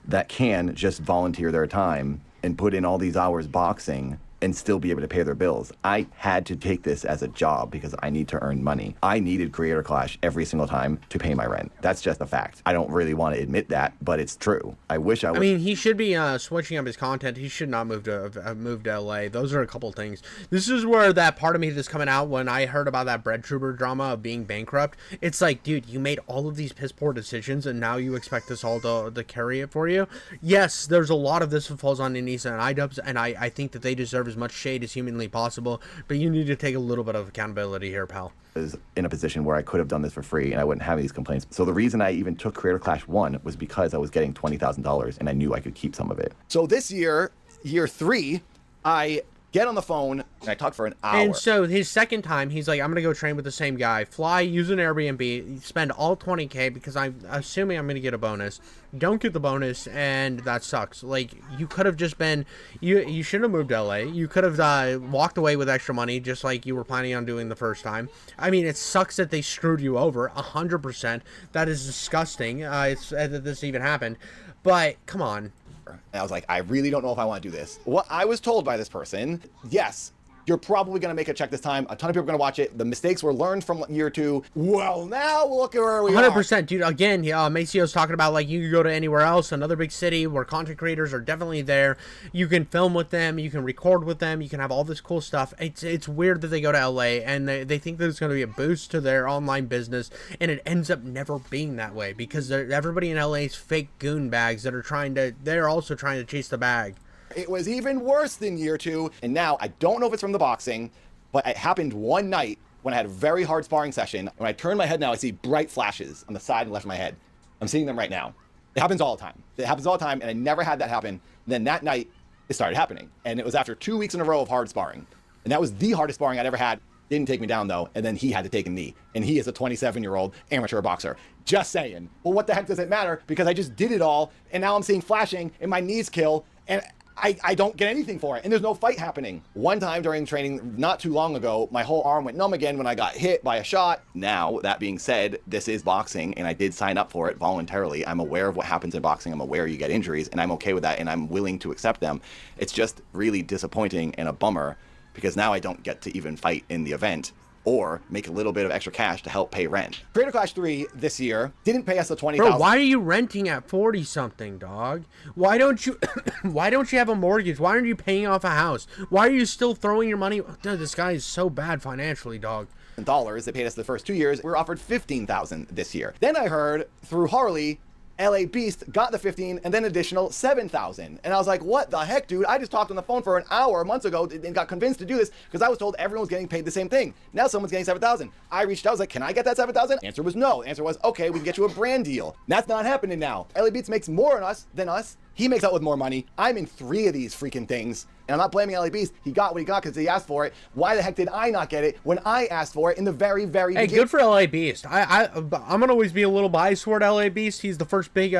that can just volunteer their time and put in all these hours boxing and still be able to pay their bills. I had to take this as a job because I need to earn money. I needed Creator Clash every single time to pay my rent. That's just a fact. I don't really want to admit that, but it's true. I wish I would. I mean, he should be switching up his content. He should not move to LA. Those are a couple things. This is where that part of me that's coming out when I heard about that Bread Trooper drama of being bankrupt. It's like, dude, you made all of these piss poor decisions and now you expect us all to carry it for you? Yes, there's a lot of this that falls on Anissa and iDubbbz, and I think that they deserve as much shade as humanly possible, but you need to take a little bit of accountability here, pal. I was in a position where I could have done this for free and I wouldn't have these complaints. So the reason I even took Creator Clash 1 was because I was getting $20,000 and I knew I could keep some of it. So this year 3, I get on the phone and I talk for an hour. And so his second time, he's like, I'm gonna go train with the same guy, fly, use an Airbnb, spend all $20K because I'm assuming I'm gonna get a bonus. Don't get the bonus, and that sucks. Like, you could have just been, you shouldn't have moved to LA. You could have walked away with extra money, just like you were planning on doing the first time. I mean, it sucks that they screwed you over 100%. That is disgusting. It's that this even happened, but come on. And I was like, I really don't know if I want to do this. What I was told by this person, yes, you're probably going to make a check this time. A ton of people are going to watch it. The mistakes were learned from year 2. Well, now look at where we 100%, dude. Again, Macio's talking about, like, you can go to anywhere else, another big city where content creators are definitely there. You can film with them. You can record with them. You can have all this cool stuff. It's weird that they go to LA and they think that it's going to be a boost to their online business, and it ends up never being that way because everybody in LA is fake goon bags that are they're also trying to chase the bag. It was even worse than year 2, and now I don't know if it's from the boxing, but it happened one night when I had a very hard sparring session. When I turn my head now, I see bright flashes on the side and left of my head. I'm seeing them right now. It happens all the time. And I never had that happen. And then that night, it started happening, and it was after 2 weeks in a row of hard sparring, and that was the hardest sparring I'd ever had. Didn't take me down though, and then he had to take a knee, and he is a 27-year-old amateur boxer. Just saying. Well, what the heck does it matter? Because I just did it all, and now I'm seeing flashing, and my knees kill, and I don't get anything for it, and there's no fight happening. One time during training not too long ago, my whole arm went numb again when I got hit by a shot. Now, that being said, this is boxing, and I did sign up for it voluntarily. I'm aware of what happens in boxing. I'm aware you get injuries, and I'm okay with that, and I'm willing to accept them. It's just really disappointing and a bummer, because now I don't get to even fight in the event or make a little bit of extra cash to help pay rent. Creator Clash 3 this year didn't pay us the $20,000. Bro, why are you renting at 40 something, dog? Why don't you why don't you have a mortgage? Why aren't you paying off a house? Why are you still throwing your money? Dude, this guy is so bad financially, dog. Dollars they paid us the first 2 years. We were offered $15,000 this year. Then I heard through Harley, LA Beast got the 15 and then additional 7,000. And I was like, what the heck, dude? I just talked on the phone for an hour months ago and got convinced to do this because I was told everyone was getting paid the same thing. Now someone's getting 7,000. I reached out, I was like, can I get that 7,000? Answer was no. The answer was, okay, we can get you a brand deal. That's not happening now. LA Beats makes more than us. He makes out with more money. I'm in 3 of these freaking things. And I'm not blaming LA Beast. He got what he got because he asked for it. Why the heck did I not get it when I asked for it in the very, very beginning? Hey, good for LA Beast. I'm gonna always be a little biased toward LA Beast. He's the first big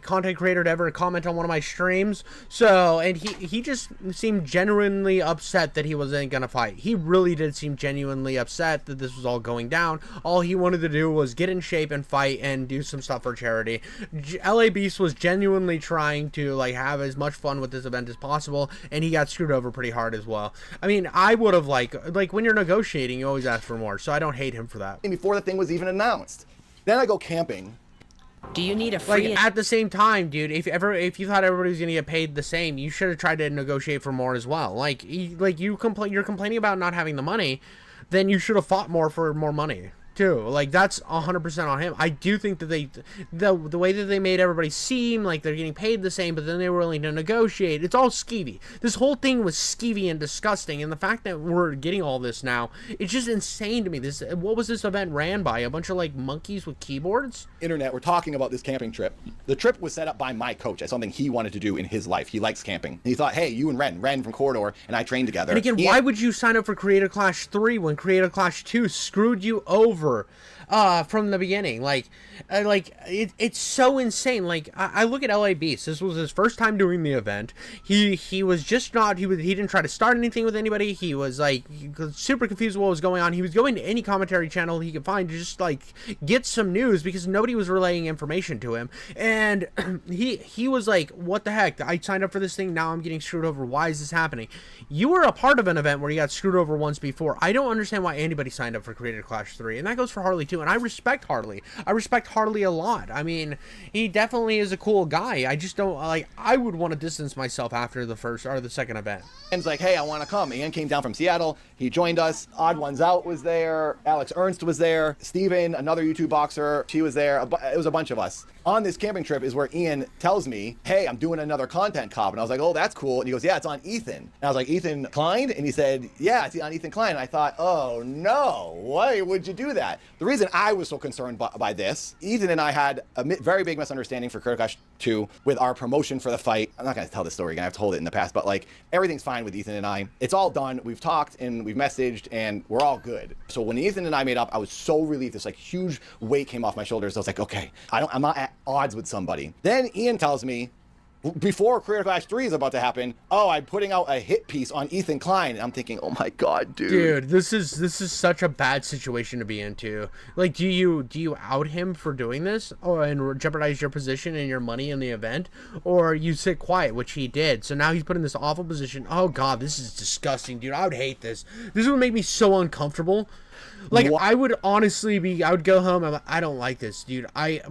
content creator to ever comment on one of my streams. So, and he just seemed genuinely upset that he wasn't gonna fight. He really did seem genuinely upset that this was all going down. All he wanted to do was get in shape and fight and do some stuff for charity. LA Beast was genuinely trying to like have as much fun with this event as possible, and he got screwed over pretty hard as well. I mean, I would have like when you're negotiating, you always ask for more, so I don't hate him for that. Before the thing was even announced. Then I go camping. Do you need a free... Like, at the same time, dude, if you thought everybody was gonna get paid the same, you should have tried to negotiate for more as well. You're complaining about not having the money, then you should have fought more for more money. Too. Like, that's 100% on him. I do think that the way that they made everybody seem like they're getting paid the same, but then they were willing to negotiate. It's all skeevy. This whole thing was skeevy and disgusting, and the fact that we're getting all this now, it's just insane to me. What was this event ran by? A bunch of like monkeys with keyboards? Internet, we're talking about this camping trip. The trip was set up by my coach as something he wanted to do in his life. He likes camping. And he thought, hey, you and Ren from Corridor, and I trained together. And again, why would you sign up for Creator Clash 3 when Creator Clash 2 screwed you over from the beginning? It's so insane. Like, I look at LA Beast. This was his first time doing the event. He was just not, he didn't try to start anything with anybody. He was like super confused with what was going on. He was going to any commentary channel he could find to just like get some news because nobody was relaying information to him. And he was like, what the heck? I signed up for this thing, now I'm getting screwed over. Why is this happening? You were a part of an event where you got screwed over once before. I don't understand why anybody signed up for Creator Clash 3, and that goes for Harley too. And I respect Harley. I respect Harley a lot. I mean, he definitely is a cool guy. I just don't like. I would want to distance myself after the first or the second event. Ian's like, hey, I want to come. Ian came down from Seattle. He joined us. Odd Ones Out was there. Alex Ernst was there. Steven, another YouTube boxer, she was there. It was a bunch of us. On this camping trip is where Ian tells me, hey, I'm doing another content cop. And I was like, oh, that's cool. And he goes, yeah, it's on Ethan. And I was like, Ethan Klein? And he said, yeah, it's on Ethan Klein. And I thought, oh, no, why would you do that? The reason I was so concerned by this, Ethan and I had a very big misunderstanding for Creator Clash 2 with our promotion for the fight. I'm not going to tell this story again. I've told it in the past, but like everything's fine with Ethan and I. It's all done. We've talked and we've messaged and we're all good. So when Ethan and I made up, I was so relieved. This like huge weight came off my shoulders. I was like, okay, I'm not at odds with somebody. Then Ian tells me, before Creator Clash 3 is about to happen, oh, I'm putting out a hit piece on Ethan Klein. And I'm thinking, oh my god, dude. Dude, this is such a bad situation to be into. Like, do you out him for doing this and jeopardize your position and your money in the event? Or you sit quiet, which he did. So now he's put in this awful position. Oh god, this is disgusting, dude. I would hate this. This would make me so uncomfortable. Like, what? I would go home, I don't like this, dude. I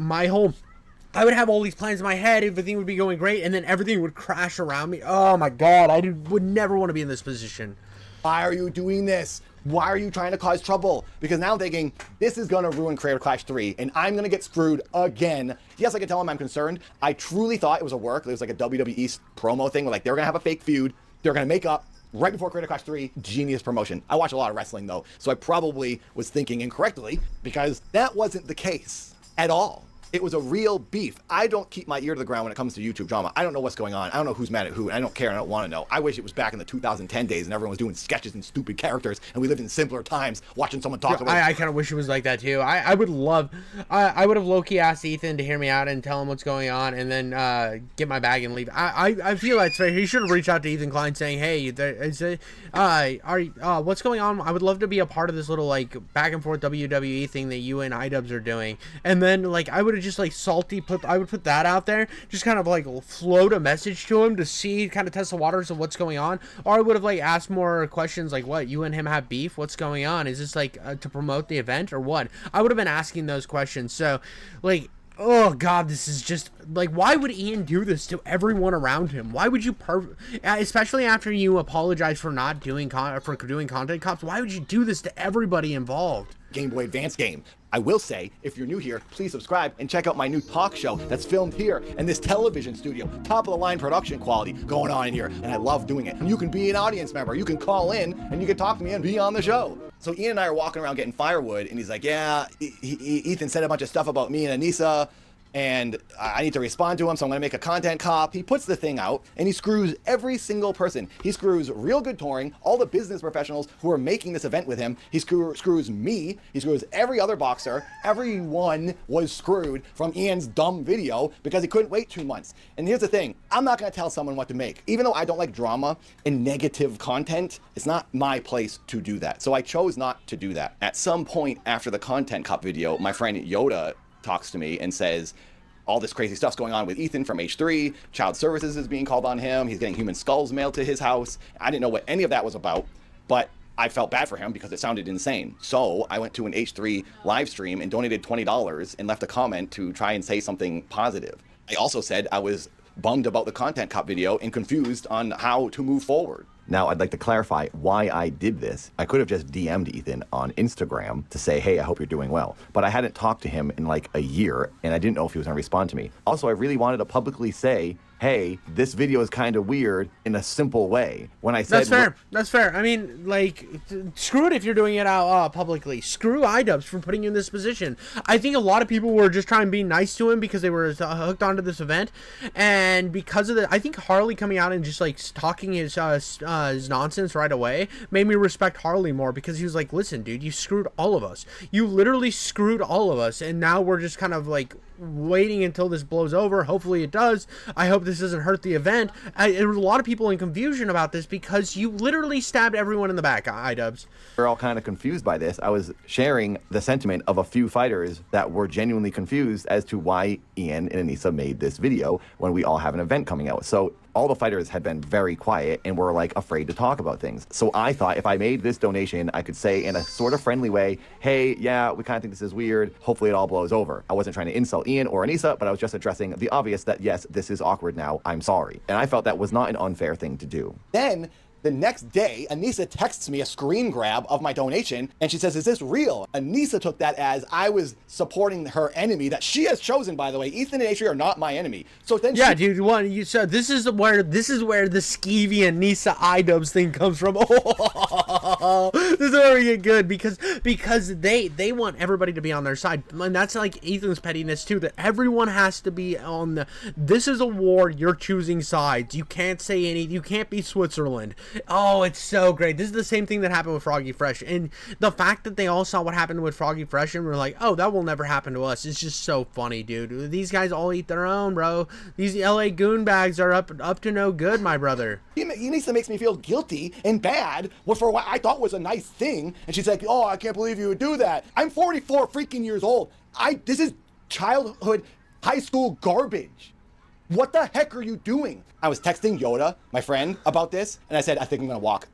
would have all these plans in my head, everything would be going great, and then everything would crash around me. Oh my god, I would never want to be in this position. Why are you doing this? Why are you trying to cause trouble? Because now I'm thinking, this is going to ruin Creator Clash 3, and I'm going to get screwed again. Yes, I can tell him I'm concerned. I truly thought it was a work. It was like a WWE promo thing where like they were going to have a fake feud. They're going to make up right before Creator Clash 3. Genius promotion. I watch a lot of wrestling, though, so I probably was thinking incorrectly because that wasn't the case at all. It was a real beef. I don't keep my ear to the ground when it comes to YouTube drama. I don't know what's going on. I don't know who's mad at who. And I don't care. And I don't want to know. I wish it was back in the 2010 days and everyone was doing sketches and stupid characters and we lived in simpler times watching someone talk about. I kind of wish it was like that too. I would love. I would have low-key asked Ethan to hear me out and tell him what's going on, and then get my bag and leave. I feel that's fair. He should have reached out to Ethan Klein saying, "Hey, what's going on? I would love to be a part of this little like back and forth WWE thing that you and iDubbbz are doing." And then like I would have just like I would put that out there, just kind of like float a message to him to see, kind of test the waters of what's going on. Or I would have like asked more questions like, what, you and him have beef? What's going on? Is this like to promote the event or what? I would have been asking those questions. So like, oh god, this is just like, why would Ian do this to everyone around him? Why would you especially after you apologize for not doing content cops, why would you do this to everybody involved? Game Boy Advance game. I will say, if you're new here, please subscribe and check out my new talk show that's filmed here in this television studio. Top of the line production quality going on in here, and I love doing it. And you can be an audience member. You can call in and you can talk to me and be on the show. So Ian and I are walking around getting firewood, and he's like, yeah, Ethan said a bunch of stuff about me and Anissa, and I need to respond to him, so I'm going to make a content cop. He puts the thing out, and he screws every single person. He screws Real Good Touring, all the business professionals who are making this event with him. He screws me. He screws every other boxer. Everyone was screwed from Ian's dumb video because he couldn't wait 2 months. And here's the thing. I'm not going to tell someone what to make. Even though I don't like drama and negative content, it's not my place to do that. So I chose not to do that. At some point after the content cop video, my friend Yoda talks to me and says, all this crazy stuff's going on with Ethan from H3, child services is being called on him, he's getting human skulls mailed to his house. I didn't know what any of that was about, but I felt bad for him because it sounded insane. So I went to an H3 live stream and donated $20 and left a comment to try and say something positive. I also said I was bummed about the content cop video and confused on how to move forward. Now, I'd like to clarify why I did this. I could have just DM'd Ethan on Instagram to say, hey, I hope you're doing well. But I hadn't talked to him in like a year, and I didn't know if he was going to respond to me. Also, I really wanted to publicly say, hey, this video is kind of weird in a simple way. When I said... That's fair. I mean, like, screw it if you're doing it out publicly. Screw iDubbbz for putting you in this position. I think a lot of people were just trying to be nice to him because they were hooked onto this event. And because of that, I think Harley coming out and just, like, talking his nonsense right away made me respect Harley more, because he was like, listen, dude, you screwed all of us. You literally screwed all of us. And now we're just kind of, like, waiting until this blows over. Hopefully it does. I hope this doesn't hurt the event. There was a lot of people in confusion about this because you literally stabbed everyone in the back, iDubbbz. We're all kind of confused by this. I was sharing the sentiment of a few fighters that were genuinely confused as to why Ian and Anissa made this video when we all have an event coming out. So all the fighters had been very quiet and were like afraid to talk about things. So I thought if I made this donation, I could say in a sort of friendly way, hey, yeah, we kind of think this is weird. Hopefully it all blows over. I wasn't trying to insult Ian or Anissa, but I was just addressing the obvious that, yes, this is awkward now. I'm sorry. And I felt that was not an unfair thing to do. Then the next day, Anissa texts me a screen grab of my donation, and she says, is this real? Anissa took that as I was supporting her enemy that she has chosen, by the way. Ethan and Atri are not my enemy. So then dude, so this is where the skeevy Anissa iDubbbz thing comes from. Oh, this is where we get good, because they want everybody to be on their side. And that's like Ethan's pettiness too, that everyone has to be on this is a war, you're choosing sides. You can't say you can't be Switzerland. Oh, it's so great. This is the same thing that happened with Froggy Fresh. And the fact that they all saw what happened with Froggy Fresh and were like, oh, that will never happen to us. It's just so funny, dude. These guys all eat their own, bro. These LA goon bags are up to no good, my brother. Anissa makes me feel guilty and bad for what I thought was a nice thing. And she's like, oh, I can't believe you would do that. I'm 44 freaking years old. This is childhood, high school garbage. What the heck are you doing? I was texting Yoda, my friend, about this, and I said, I think I'm gonna walk.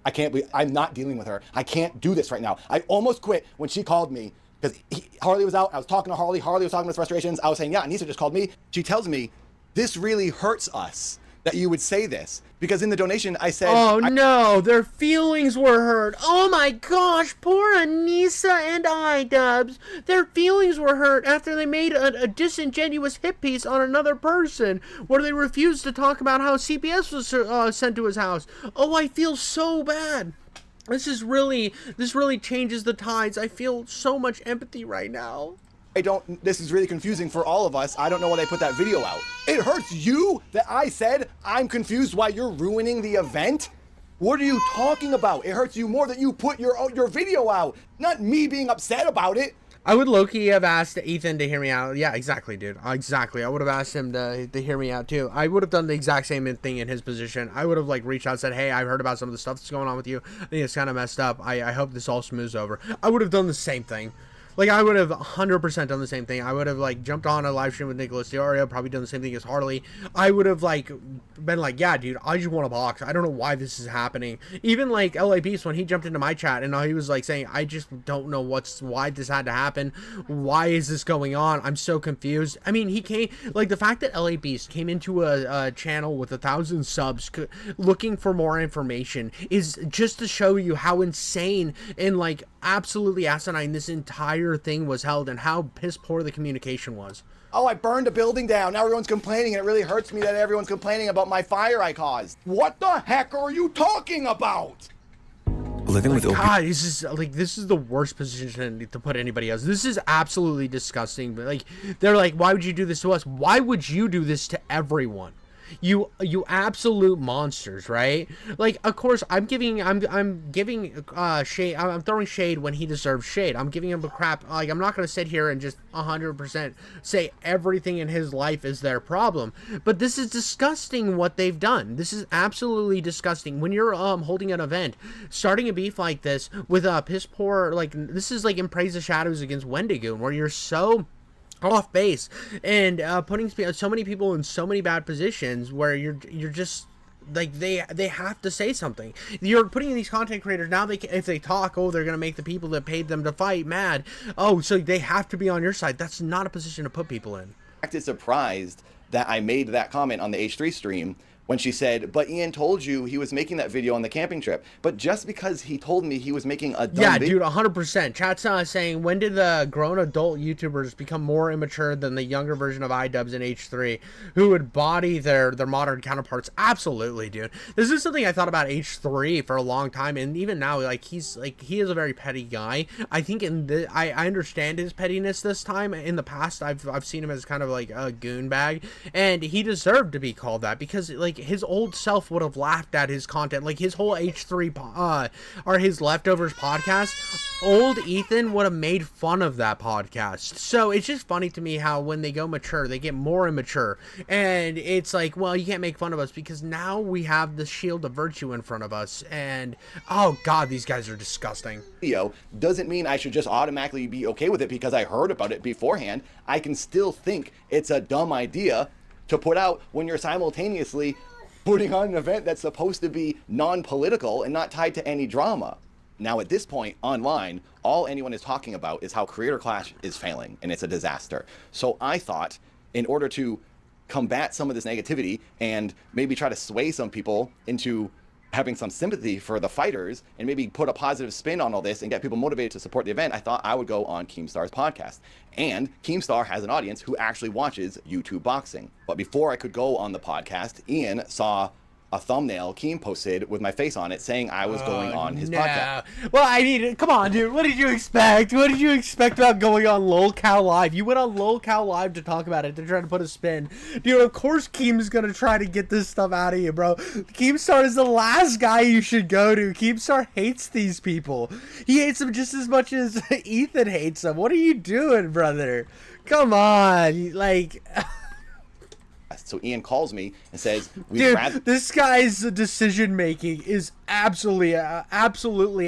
I'm not dealing with her. I can't do this right now. I almost quit when she called me, because Harley was out, I was talking to Harley was talking about his frustrations, I was saying, yeah, Anissa just called me. She tells me, this really hurts us that you would say this, because in the donation I said, oh no, their feelings were hurt. Oh my gosh, poor Anissa and iDubbbz. Their feelings were hurt after they made a disingenuous hit piece on another person where they refused to talk about how CPS was sent to his house. Oh, I feel so bad. This really changes the tides. I feel so much empathy right now. This is really confusing for all of us. I don't know why they put that video out. It hurts you that I said I'm confused why you're ruining the event? What are you talking about? It hurts you more that you put your video out, not me being upset about it. I would low-key have asked Ethan to hear me out. Yeah, exactly, dude. Exactly. I would have asked him to hear me out, too. I would have done the exact same thing in his position. I would have, like, reached out and said, hey, I heard about some of the stuff that's going on with you. I think it's kind of messed up. I hope this all smooths over. I would have done the same thing. Like, I would have 100% done the same thing. I would have, like, jumped on a live stream with Nicholas Diorio, probably done the same thing as Harley. I would have, like, been like, yeah, dude, I just want to box. I don't know why this is happening. Even, like, LA Beast, when he jumped into my chat, and he was, like, saying, I just don't know why this had to happen. Why is this going on? I'm so confused. I mean, he came, like, the fact that LA Beast came into a channel with 1,000 subs looking for more information is just to show you how insane and, like, absolutely asinine this entire thing was held and how piss poor the communication was. Oh, I burned a building down. Now everyone's complaining, and it really hurts me that everyone's complaining about my fire I caused. What the heck are you talking about? Living with God, this is the worst position to put anybody else. This is absolutely disgusting. But like, they're like, why would you do this to us? Why would you do this to everyone? You absolute monsters, right? Like, of course, I'm giving shade. I'm throwing shade when he deserves shade. I'm giving him a crap. Like, I'm not gonna sit here and just 100% say everything in his life is their problem. But this is disgusting what they've done. This is absolutely disgusting. When you're holding an event, starting a beef like this with a piss poor, like, this is like in Praise the Shadows against Wendigoon, where you're so off base and putting so many people in so many bad positions where you're just like, they have to say something. You're putting these content creators now, if they talk, they're gonna make the people that paid them to fight mad. So they have to be on your side. That's not a position to put people in. I was surprised that I made that comment on the H3 stream when she said, but Ian told you he was making that video on the camping trip. But just because he told me he was making a dumb video... Yeah, dude, 100%. Chat's saying, when did the grown adult YouTubers become more immature than the younger version of iDubbbz and H3, who would body their modern counterparts? Absolutely, dude. This is something I thought about H3 for a long time, and even now, like, he is a very petty guy. I think I understand his pettiness this time. In the past, I've seen him as kind of like a goon bag, and he deserved to be called that, because, like, his old self would have laughed at his content. Like, his whole H3 or his Leftovers podcast, old Ethan would have made fun of that podcast. So it's just funny to me how when they go mature, they get more immature, and it's like, well, you can't make fun of us because now we have the shield of virtue in front of us. And oh god, these guys are disgusting. Doesn't mean I should just automatically be okay with it because I heard about it beforehand. I can still think it's a dumb idea to put out when you're simultaneously putting on an event that's supposed to be non-political and not tied to any drama. Now, at this point, online, all anyone is talking about is how Creator Clash is failing, and it's a disaster. So I thought, in order to combat some of this negativity and maybe try to sway some people into having some sympathy for the fighters and maybe put a positive spin on all this and get people motivated to support the event, I thought I would go on Keemstar's podcast. And Keemstar has an audience who actually watches YouTube boxing. But before I could go on the podcast, Ian saw a thumbnail Keem posted with my face on it saying I was going on his podcast. Well, I mean, come on, dude. What did you expect? What did you expect about going on LolCow Live? You went on LolCow Live to talk about it, to try to put a spin. Dude, of course Keem's gonna try to get this stuff out of you, bro. Keemstar is the last guy you should go to. Keemstar hates these people. He hates them just as much as Ethan hates them. What are you doing, brother? Come on. Like... So Ian calls me and says, "Dude, this guy's decision making is absolutely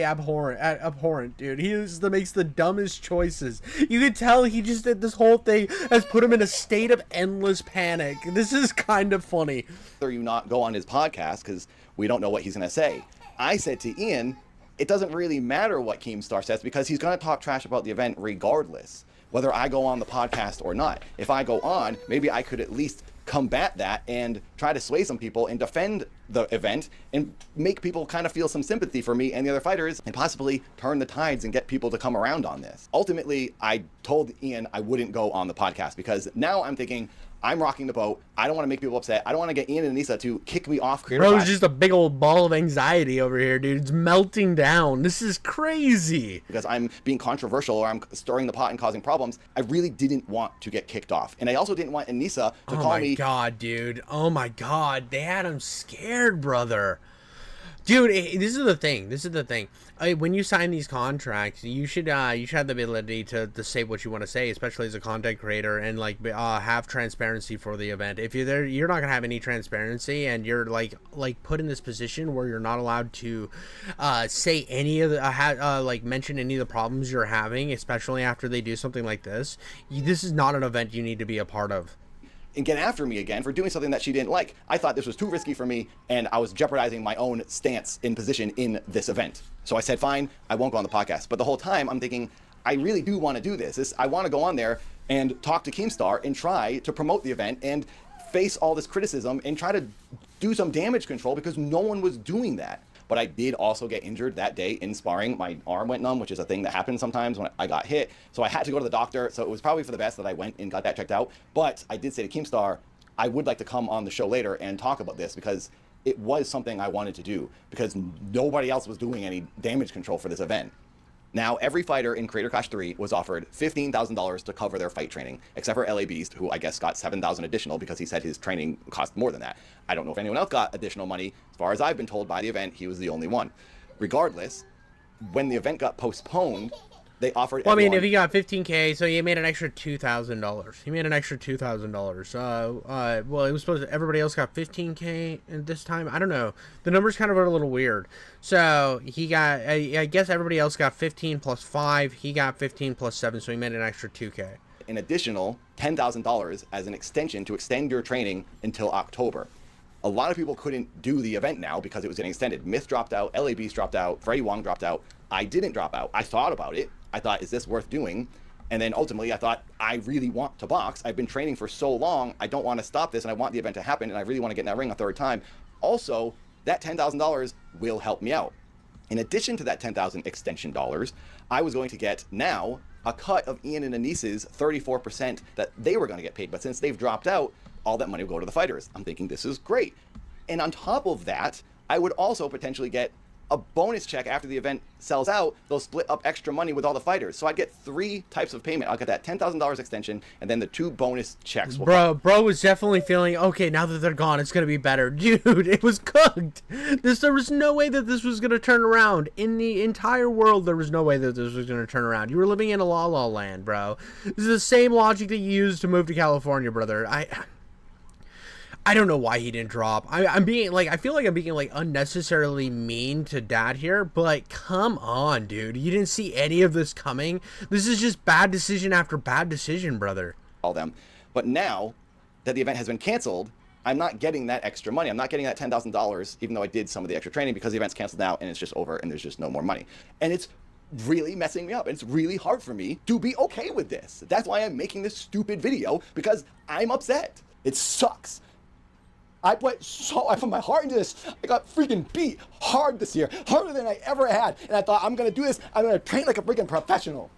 abhorrent, dude. He makes the dumbest choices. You can tell he just did this whole thing has put him in a state of endless panic. This is kind of funny." Or you not go on his podcast because we don't know what he's gonna say. I said to Ian, it doesn't really matter what Keemstar says because he's gonna talk trash about the event regardless, whether I go on the podcast or not. If I go on, maybe I could at least combat that and try to sway some people and defend the event and make people kind of feel some sympathy for me and the other fighters and possibly turn the tides and get people to come around on this. Ultimately, I told Ian I wouldn't go on the podcast because now I'm thinking I'm rocking the boat. I don't want to make people upset. I don't want to get Ian and Anissa to kick me off Creator Bro's Clash. just a big old ball of anxiety over here, dude. It's melting down. This is crazy. Because I'm being controversial or I'm stirring the pot and causing problems. I really didn't want to get kicked off. And I also didn't want Anissa to call me. Oh my god, dude. Oh my god. They had him scared, brother. Dude, this is the thing. When you sign these contracts, you should have the ability to say what you want to say, especially as a content creator, and like have transparency for the event. If you're there, you're not gonna have any transparency, and you're like put in this position where you're not allowed to say any of the like mention any of the problems you're having, especially after they do something like this. This is not an event you need to be a part of. And get after me again for doing something that she didn't like. I thought this was too risky for me, and I was jeopardizing my own stance in position in this event. So I said, fine, I won't go on the podcast. But the whole time I'm thinking, I really do want to do this. I want to go on there and talk to Keemstar and try to promote the event and face all this criticism and try to do some damage control because no one was doing that. But I did also get injured that day in sparring. My arm went numb, which is a thing that happens sometimes when I got hit. So I had to go to the doctor. So it was probably for the best that I went and got that checked out. But I did say to Keemstar, I would like to come on the show later and talk about this because it was something I wanted to do because nobody else was doing any damage control for this event. Now, every fighter in Creator Clash 3 was offered $15,000 to cover their fight training, except for LA Beast, who I guess got $7,000 additional because he said his training cost more than that. I don't know if anyone else got additional money. As far as I've been told by the event, he was the only one. Regardless, when the event got postponed, they offered Well, everyone... I mean, if he got 15K, so he made an extra $2,000. He made an extra $2,000. Well, it was supposed to, everybody else got 15K at this time. I don't know. The numbers kind of are a little weird. So he got, I guess everybody else got 15 plus 5. He got 15 plus 7, so he made an extra 2K. An additional $10,000 as an extension to extend your training until October. A lot of people couldn't do the event now because it was getting extended. Myth dropped out, LA Beast dropped out, Freddie Wong dropped out. I didn't drop out. I thought about it. I thought, is this worth doing? And then ultimately I thought, I really want to box. I've been training for so long. I don't want to stop this and I want the event to happen and I really want to get in that ring a third time. Also, that $10,000 will help me out. In addition to that $10,000 extension dollars, I was going to get now a cut of Ian and Anissa's 34% that they were going to get paid. But since they've dropped out, all that money will go to the fighters. I'm thinking this is great. And on top of that, I would also potentially get a bonus check after the event sells out. They'll split up extra money with all the fighters. So I get 3 types of payment. I'll get that $10,000 extension and then the 2 bonus checks. Bro was definitely feeling, okay, now that they're gone, it's going to be better. Dude, it was cooked. There was no way that this was going to turn around. In the entire world, there was no way that this was going to turn around. You were living in a la la land, bro. This is the same logic that you used to move to California, brother. I don't know why he didn't drop. I'm being like, I feel like I'm being like unnecessarily mean to Dad here, but like, come on, dude. You didn't see any of this coming. This is just bad decision after bad decision, brother. All them. But now that the event has been canceled, I'm not getting that extra money. I'm not getting that $10,000, even though I did some of the extra training because the event's canceled now and it's just over and there's just no more money. And it's really messing me up. It's really hard for me to be okay with this. That's why I'm making this stupid video because I'm upset. It sucks. I put my heart into this. I got freaking beat hard this year, harder than I ever had. And I thought, I'm going to do this. I'm going to train like a freaking professional.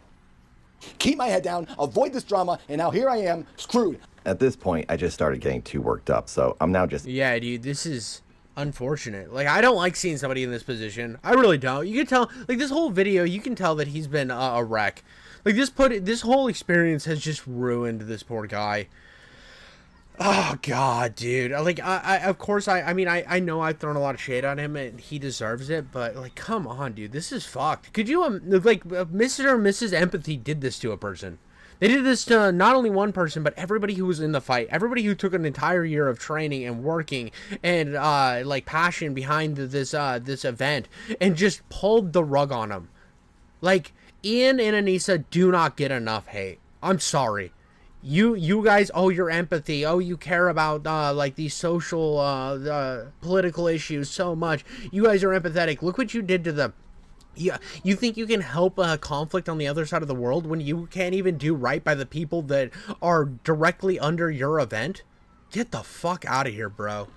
Keep my head down, avoid this drama, and now here I am, screwed. At this point, I just started getting too worked up, so I'm now just... Yeah, dude, this is unfortunate. Like, I don't like seeing somebody in this position. I really don't. You can tell, like, this whole video, you can tell that he's been a wreck. Like, this whole experience has just ruined this poor guy. Oh god, dude. Like, of course, I mean, I know I've thrown a lot of shade on him and he deserves it, but like, come on, dude, this is fucked. Could you like, Mr. or Mrs. Empathy did this to a person. They did this to not only one person, but everybody who was in the fight, everybody who took an entire year of training and working and like passion behind this event and just pulled the rug on them. Like, Ian and Anissa do not get enough hate. I'm sorry. You guys, oh, your empathy, oh, you care about like these social political issues so much. You guys are empathetic. Look what you did to them. Yeah, you think you can help a conflict on the other side of the world when you can't even do right by the people that are directly under your event? Get the fuck out of here, bro.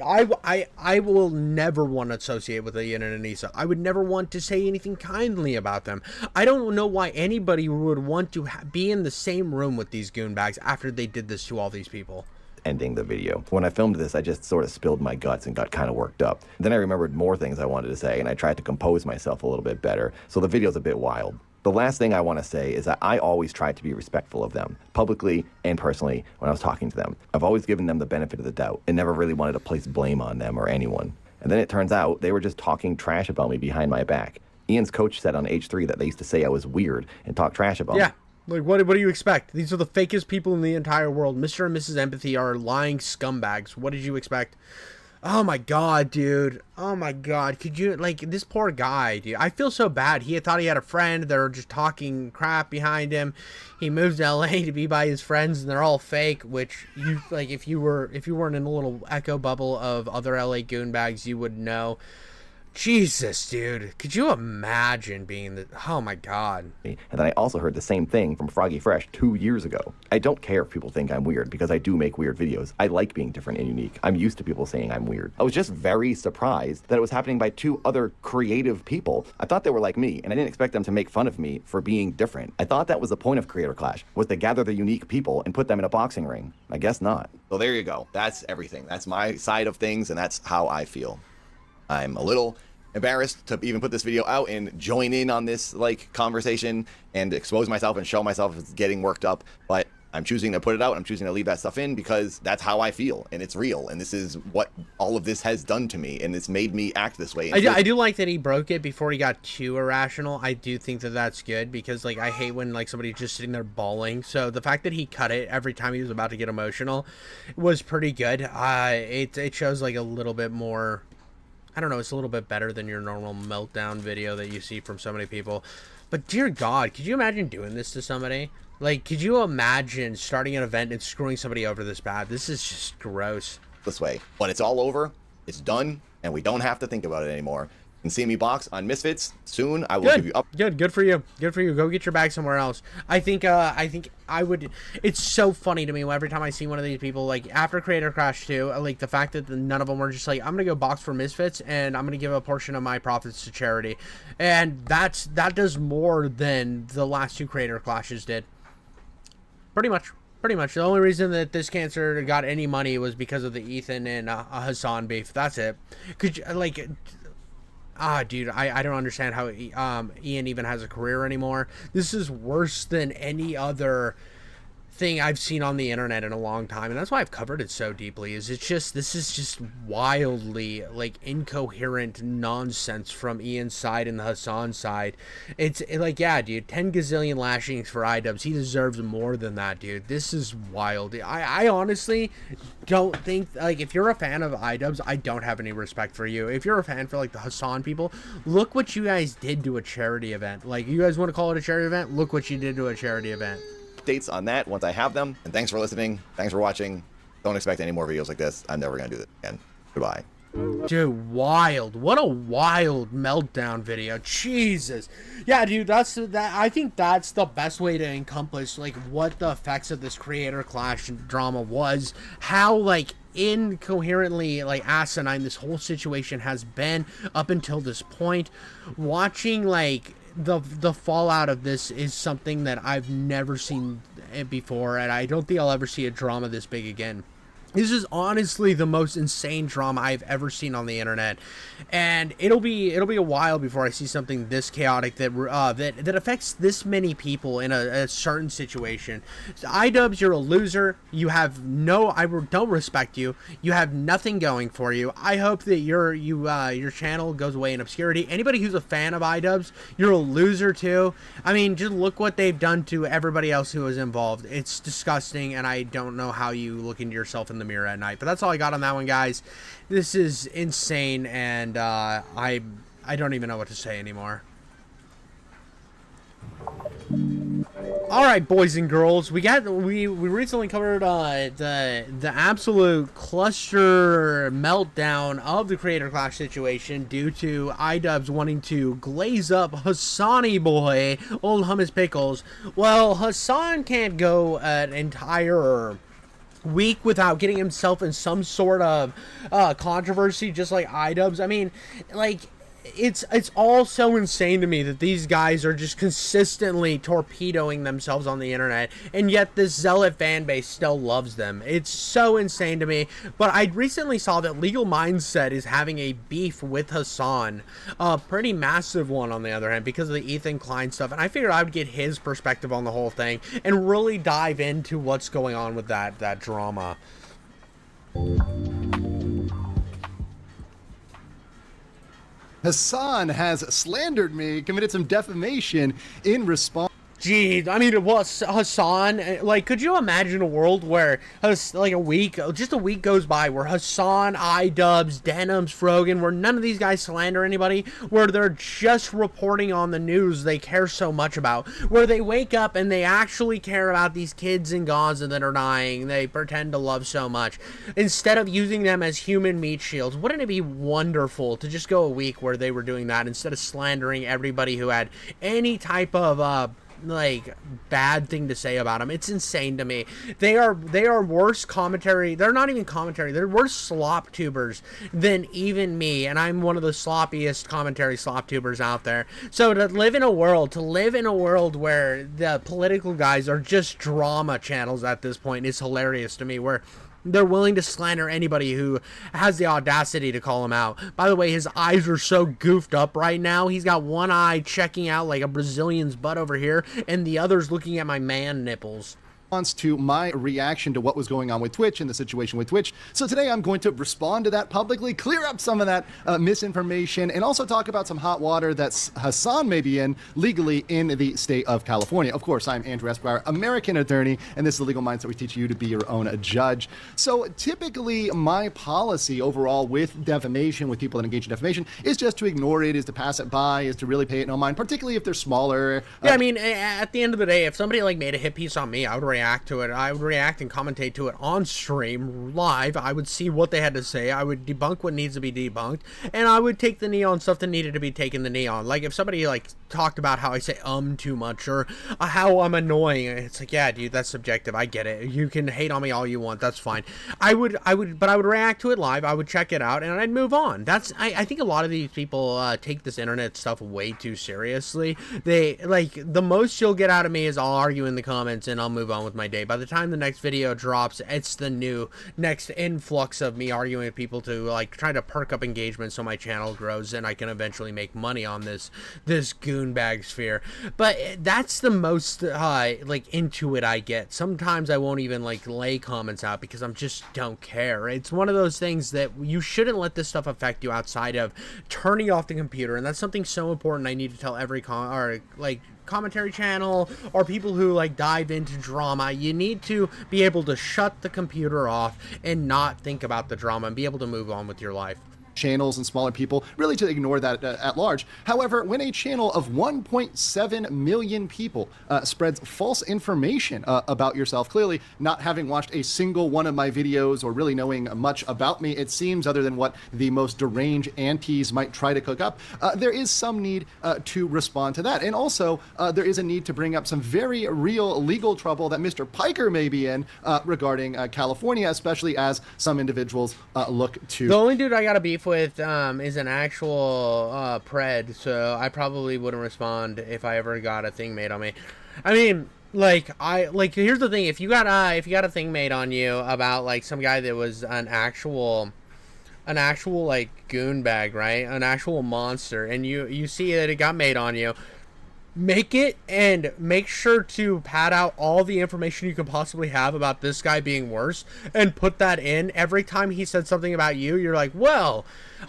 I will never want to associate with Ian and Anissa. I would never want to say anything kindly about them. I don't know why anybody would want to be in the same room with these goonbags after they did this to all these people. Ending the video. When I filmed this, I just sort of spilled my guts and got kind of worked up. Then I remembered more things I wanted to say, and I tried to compose myself a little bit better, so the video's a bit wild. The last thing I want to say is that I always tried to be respectful of them, publicly and personally, when I was talking to them. I've always given them the benefit of the doubt and never really wanted to place blame on them or anyone. And then it turns out they were just talking trash about me behind my back. Ian's coach said on H3 that they used to say I was weird and talk trash about me. Yeah. Like, what do you expect? These are the fakest people in the entire world. Mr. and Mrs. Empathy are lying scumbags. What did you expect? Oh my god, dude. Oh my god. Could you, like, this poor guy, dude. I feel so bad. He thought he had a friend. They were just talking crap behind him. He moved to LA to be by his friends, and they're all fake, which, you, like, if you weren't in a little echo bubble of other LA goonbags, you would know. Jesus, dude. Could you imagine being the... Oh, my God. And then I also heard the same thing from Froggy Fresh 2 years ago. I don't care if people think I'm weird, because I do make weird videos. I like being different and unique. I'm used to people saying I'm weird. I was just very surprised that it was happening by 2 other creative people. I thought they were like me, and I didn't expect them to make fun of me for being different. I thought that was the point of Creator Clash, was to gather the unique people and put them in a boxing ring. I guess not. So there you go. That's everything. That's my side of things, and that's how I feel. I'm a little embarrassed to even put this video out and join in on this like conversation and expose myself and show myself as getting worked up, but I'm choosing to put it out. I'm choosing to leave that stuff in because that's how I feel, and it's real, and this is what all of this has done to me, and it's made me act this way. I do like that he broke it before he got too irrational. I do think that that's good, because like I hate when like somebody's just sitting there bawling. So the fact that he cut it every time he was about to get emotional was pretty good. It shows like a little bit more, I don't know, it's a little bit better than your normal meltdown video that you see from so many people. But dear God, could you imagine doing this to somebody? Like, could you imagine starting an event and screwing somebody over this bad? This is just gross. This way. When it's all over, it's done, and we don't have to think about it anymore. You can see me box on Misfits soon. I will give you up. Good for you. Good for you. Go get your bag somewhere else. I think I would. It's so funny to me every time I see one of these people, like after Creator Crash 2, like the fact that none of them were just like, I'm gonna go box for Misfits and I'm gonna give a portion of my profits to charity, and that does more than the last 2 Creator Clashes did. Pretty much. The only reason that this cancer got any money was because of the Ethan and Hassan beef. That's it. Could you, like... dude, I don't understand how Ian even has a career anymore. This is worse than any other thing I've seen on the internet in a long time, and that's why I've covered it so deeply. This is just wildly like incoherent nonsense from Ian's side and the Hassan side. It's like, yeah, dude, 10 gazillion lashings for iDubbbz. He deserves more than that, dude. This is wild. I honestly don't think, like, if you're a fan of iDubbbz, I don't have any respect for you. If you're a fan for like the Hassan people, look what you guys did to a charity event. Like, you guys want to call it a charity event? Look what you did to a charity event. Updates on that once I have them. And thanks for listening. Thanks for watching. Don't expect any more videos like this. I'm never going to do this again. Goodbye. Dude, wild. What a wild meltdown video. Jesus. Yeah, dude, I think that's the best way to encompass like what the effects of this Creator Clash drama was. How like incoherently like asinine this whole situation has been up until this point. Watching like the fallout of this is something that I've never seen before, and I don't think I'll ever see a drama this big again. This is honestly the most insane drama I've ever seen on the internet, and it'll be a while before I see something this chaotic that affects this many people in a certain situation. So, iDubbbz, you're a loser. You have I don't respect you. You have nothing going for you. I hope that your channel goes away in obscurity. Anybody who's a fan of iDubbbz, you're a loser too. I mean, just look what they've done to everybody else who was involved. It's disgusting, and I don't know how you look into yourself in the mirror at night. But that's all I got on that one, guys. This is insane, and I don't even know what to say anymore. All right, boys and girls, we recently covered the absolute cluster meltdown of the Creator Clash situation due to iDubbbz wanting to glaze up Hassani boy, old hummus pickles. Well, Hassan can't go an entire week without getting himself in some sort of controversy, just like iDubbbz. I mean, like, it's all so insane to me that these guys are just consistently torpedoing themselves on the internet, and yet this zealot fan base still loves them. It's so insane to me. But I recently saw that Legal Mindset is having a beef with Hassan, a pretty massive one on the other hand, because of the Ethan Klein stuff, and I figured I would get his perspective on the whole thing and really dive into what's going on with that drama. Hassan has slandered me, committed some defamation in response. Gee, I mean, Hassan, like, could you imagine a world where, like, just a week goes by where Hassan, iDubbbz, Denims, Frogan, where none of these guys slander anybody, where they're just reporting on the news they care so much about, where they wake up and they actually care about these kids in Gaza that are dying, they pretend to love so much, instead of using them as human meat shields. Wouldn't it be wonderful to just go a week where they were doing that instead of slandering everybody who had any type of, like, bad thing to say about them? It's insane to me. They are worse commentary. They're not even commentary. They're worse slop tubers than even me, and I'm one of the sloppiest commentary slop tubers out there. So to live in a world where the political guys are just drama channels at this point is hilarious to me, where they're willing to slander anybody who has the audacity to call him out. By the way, his eyes are so goofed up right now. He's got one eye checking out like a Brazilian's butt over here, and the other's looking at my man nipples. To my reaction to what was going on with Twitch and the situation with Twitch. So today I'm going to respond to that publicly, clear up some of that misinformation, and also talk about some hot water that Hassan may be in legally in the state of California. Of course, I'm Andrew Esquire, American attorney, and this is the Legal Mindset. We teach you to be your own judge. So typically my policy overall with defamation, with people that engage in defamation, is just to ignore it, is to pass it by, is to really pay it no mind, particularly if they're smaller. Yeah, I mean, at the end of the day, if somebody like made a hit piece on me, I would react to it. I would react and commentate to it on stream, live. I would see what they had to say. I would debunk what needs to be debunked, and I would take the knee on stuff that needed to be taken the knee on. Like, if somebody, like, talked about how I say too much, or how I'm annoying, it's like, yeah, dude, that's subjective. I get it. You can hate on me all you want. That's fine. But I would react to it live. I would check it out, and I'd move on. I think a lot of these people take this internet stuff way too seriously. They, like, the most you'll get out of me is I'll argue in the comments, and I'll move on with my day. By the time the next video drops, it's the new next influx of me arguing with people to, like, try to perk up engagement so my channel grows and I can eventually make money on this goonbag sphere. But that's the most like, into it I get. Sometimes I won't even, like, lay comments out because I'm just don't care. It's one of those things that you shouldn't let this stuff affect you outside of turning off the computer, and that's something so important I need to tell every commentary channel or people who, like, dive into drama. You need to be able to shut the computer off and not think about the drama and be able to move on with your life. Channels and smaller people, really to ignore that at large. However, when a channel of 1.7 million people spreads false information about yourself, clearly not having watched a single one of my videos or really knowing much about me, it seems, other than what the most deranged antis might try to cook up, there is some need to respond to that. And also, there is a need to bring up some very real legal trouble that Mr. Piker may be in regarding California, especially as some individuals look to... The only dude I got a beef with is an actual pred, so I probably wouldn't respond if I ever got a thing made on me. I mean, here's the thing: if you got a thing made on you about, like, some guy that was an actual like goon bag, right, an actual monster, and you see that it got made on you, make it, and make sure to pad out all the information you can possibly have about this guy being worse, and put that in. Every time he said something about you, you're like, well,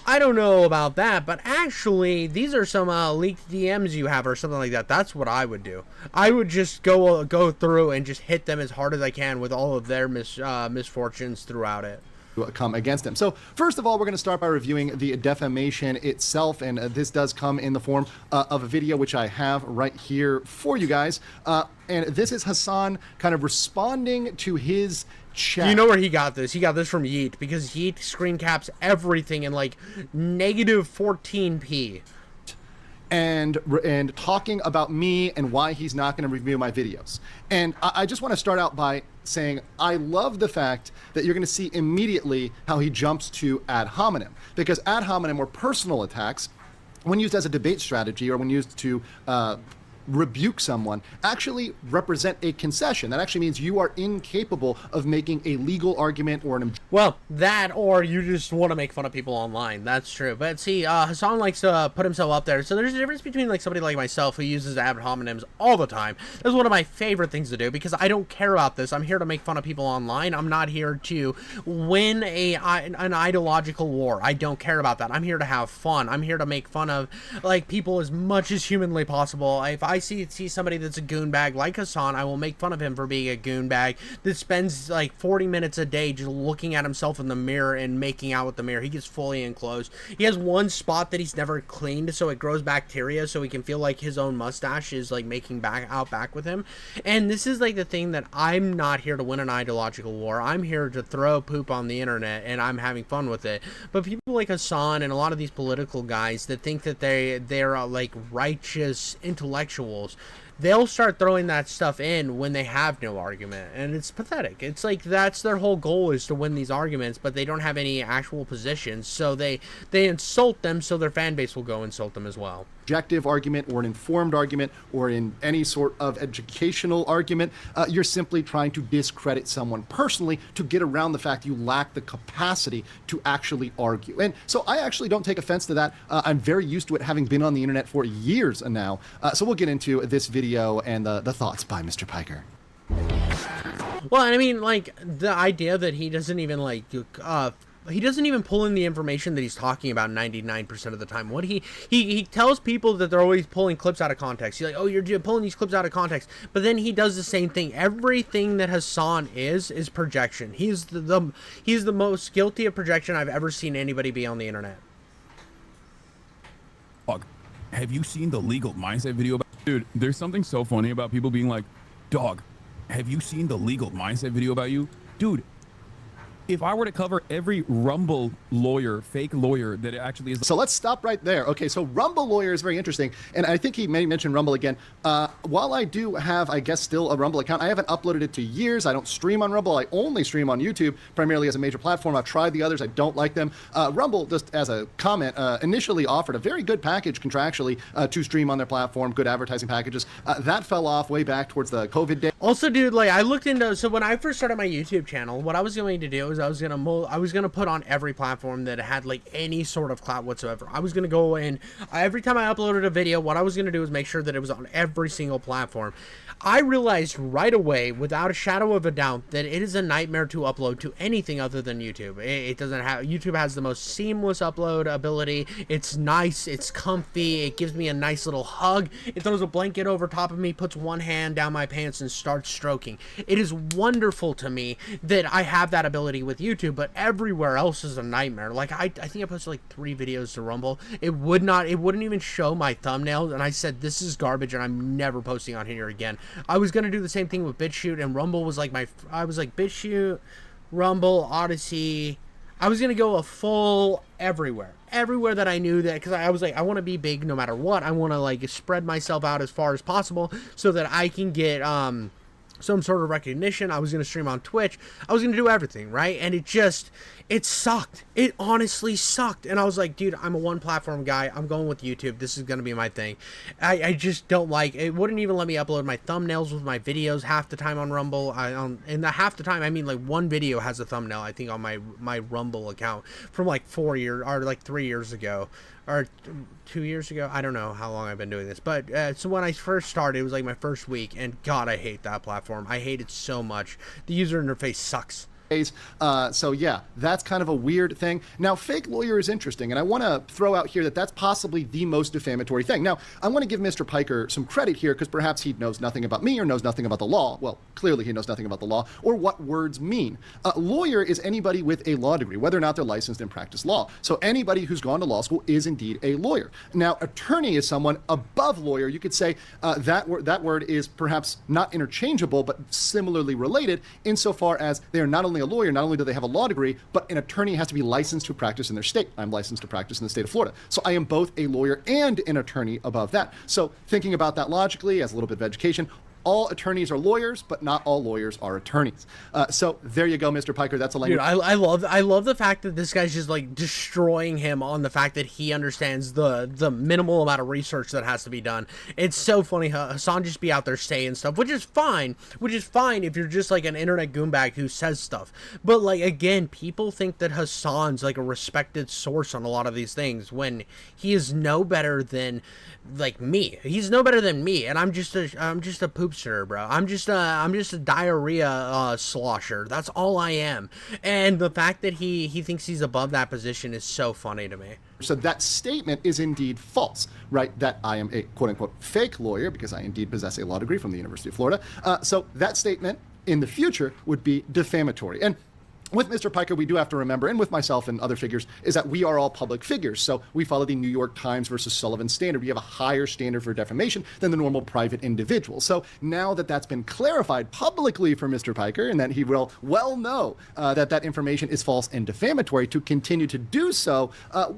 I don't know about that, but actually these are some leaked DMs you have, or something like that. That's what I would do. I would just go through and just hit them as hard as I can with all of their misfortunes throughout it. Come against him. So first of all, we're going to start by reviewing the defamation itself, and this does come in the form of a video which I have right here for you guys, and this is Hassan kind of responding to his chat. You know where he got this? He got this from Yeet, because Yeet screen caps everything in, like, -14p. and talking about me and why he's not going to review my videos. And I just want to start out by saying I love the fact that you're going to see immediately how he jumps to ad hominem, because ad hominem or personal attacks, when used as a debate strategy or when used to rebuke someone, actually represent a concession. That actually means you are incapable of making a legal argument or an... Well, that, or you just want to make fun of people online. That's true. But see, Hassan likes to put himself up there. So there's a difference between like somebody like myself who uses ad hominems all the time. That's one of my favorite things to do because I don't care about this. I'm here to make fun of people online. I'm not here to win an ideological war. I don't care about that. I'm here to have fun. I'm here to make fun of like people as much as humanly possible. If I see somebody that's a goonbag like Hassan, I will make fun of him for being a goonbag that spends like 40 minutes a day just looking at himself in the mirror and making out with the mirror. He gets fully enclosed. He has one spot that he's never cleaned, so it grows bacteria, so he can feel like his own mustache is like making back with him. And this is like the thing that I'm not here to win an ideological war. I'm here to throw poop on the internet, and I'm having fun with it. But people like Hassan and a lot of these political guys that think that they're like righteous intellectuals, they'll start throwing that stuff in when they have no argument, and it's pathetic. It's like that's their whole goal, is to win these arguments, but they don't have any actual positions, so they insult them so their fan base will go insult them as well. Objective argument or an informed argument or in any sort of educational argument, you're simply trying to discredit someone personally to get around the fact you lack the capacity to actually argue. And so I actually don't take offense to that. I'm very used to it, having been on the internet for years now. So we'll get into this video and the thoughts by Mr. Piker. Well, I mean, like, the idea that he doesn't even, like, he doesn't even pull in the information that he's talking about 99% of the time. What he tells people that they're always pulling clips out of context. He's like, oh, you're pulling these clips out of context. But then he does the same thing. Everything that Hassan is projection. He's the most guilty of projection I've ever seen anybody be on the internet. Dog, have you seen the legal mindset video? Dude, there's something so funny about people being like, dog, have you seen the legal mindset video about you? Dude, if I were to cover every Rumble lawyer, fake lawyer that actually is... So let's stop right there. Okay, so Rumble lawyer is very interesting, and I think he may mention Rumble again. While I do have, I guess, still a Rumble account, I haven't uploaded it to years. I don't stream on Rumble. I only stream on YouTube, primarily as a major platform. I've tried the others. I don't like them. Rumble, just as a comment, initially offered a very good package contractually to stream on their platform, good advertising packages. That fell off way back towards the COVID day. Also, dude, like, I looked into... So when I first started my YouTube channel, what I was going to do is I was gonna put on every platform that had like any sort of clout whatsoever. I was gonna go in every time I uploaded a video. What I was gonna do is make sure that it was on every single platform. I realized right away, without a shadow of a doubt, that it is a nightmare to upload to anything other than YouTube. It doesn't have... YouTube has the most seamless upload ability. It's nice, it's comfy, it gives me a nice little hug. It throws a blanket over top of me, puts one hand down my pants and starts stroking. It is wonderful to me that I have that ability with YouTube, but everywhere else is a nightmare. Like, I think I posted like 3 videos to Rumble. It wouldn't even show my thumbnails, and I said, this is garbage and I'm never posting on here again. I was going to do the same thing with BitChute, and Rumble was like I was like BitChute, Rumble, Odyssey. I was going to go a full everywhere that I knew that, because I was like, I want to be big no matter what. I want to like spread myself out as far as possible so that I can get some sort of recognition. I was going to stream on Twitch. I was going to do everything, right? And it sucked. It honestly sucked. And I was like, dude, I'm a one platform guy. I'm going with YouTube. This is going to be my thing. I just don't like, it wouldn't even let me upload my thumbnails with my videos half the time on Rumble. And the half the time, I mean, like, one video has a thumbnail, I think, on my Rumble account from like 4 years or like 3 years ago. Or 2 years ago. I don't know how long I've been doing this, but so when I first started, it was like my first week, and God, I hate that platform. I hate it so much. The user interface sucks. So yeah, that's kind of a weird thing. Now, fake lawyer is interesting, and I want to throw out here that that's possibly the most defamatory thing. Now, I want to give Mr. Piker some credit here, because perhaps he knows nothing about me or knows nothing about the law. Well, clearly he knows nothing about the law or what words mean. Lawyer is anybody with a law degree, whether or not they're licensed and practice law. So anybody who's gone to law school is indeed a lawyer. Now, attorney is someone above lawyer. You could say that word is perhaps not interchangeable, but similarly related insofar as they are not only a lawyer, not only do they have a law degree, but an attorney has to be licensed to practice in their state. I'm licensed to practice in the state of Florida. So I am both a lawyer and an attorney above that. So thinking about that logically, as a little bit of education, all attorneys are lawyers, but not all lawyers are attorneys. So there you go, Mr. Piker. That's a language. Dude, I love the fact that this guy's just like destroying him on the fact that he understands the minimal amount of research that has to be done. It's so funny. Hassan just be out there saying stuff, which is fine if you're just like an internet goombag who says stuff. But like, again, people think that Hassan's like a respected source on a lot of these things when he is no better than like me. He's no better than me, and I'm just a poopster, bro. I'm just a diarrhea slosher. That's all I am. And the fact that he thinks he's above that position is so funny to me. So that statement is indeed false, right? That I am a quote-unquote fake lawyer because I indeed possess a law degree from the University of Florida. So that statement in the future would be defamatory. And with Mr. Piker, we do have to remember, and with myself and other figures, is that we are all public figures. So we follow the New York Times versus Sullivan standard. We have a higher standard for defamation than the normal private individual. So now that that's been clarified publicly for Mr. Piker, and that he will well know that information is false and defamatory, to continue to do so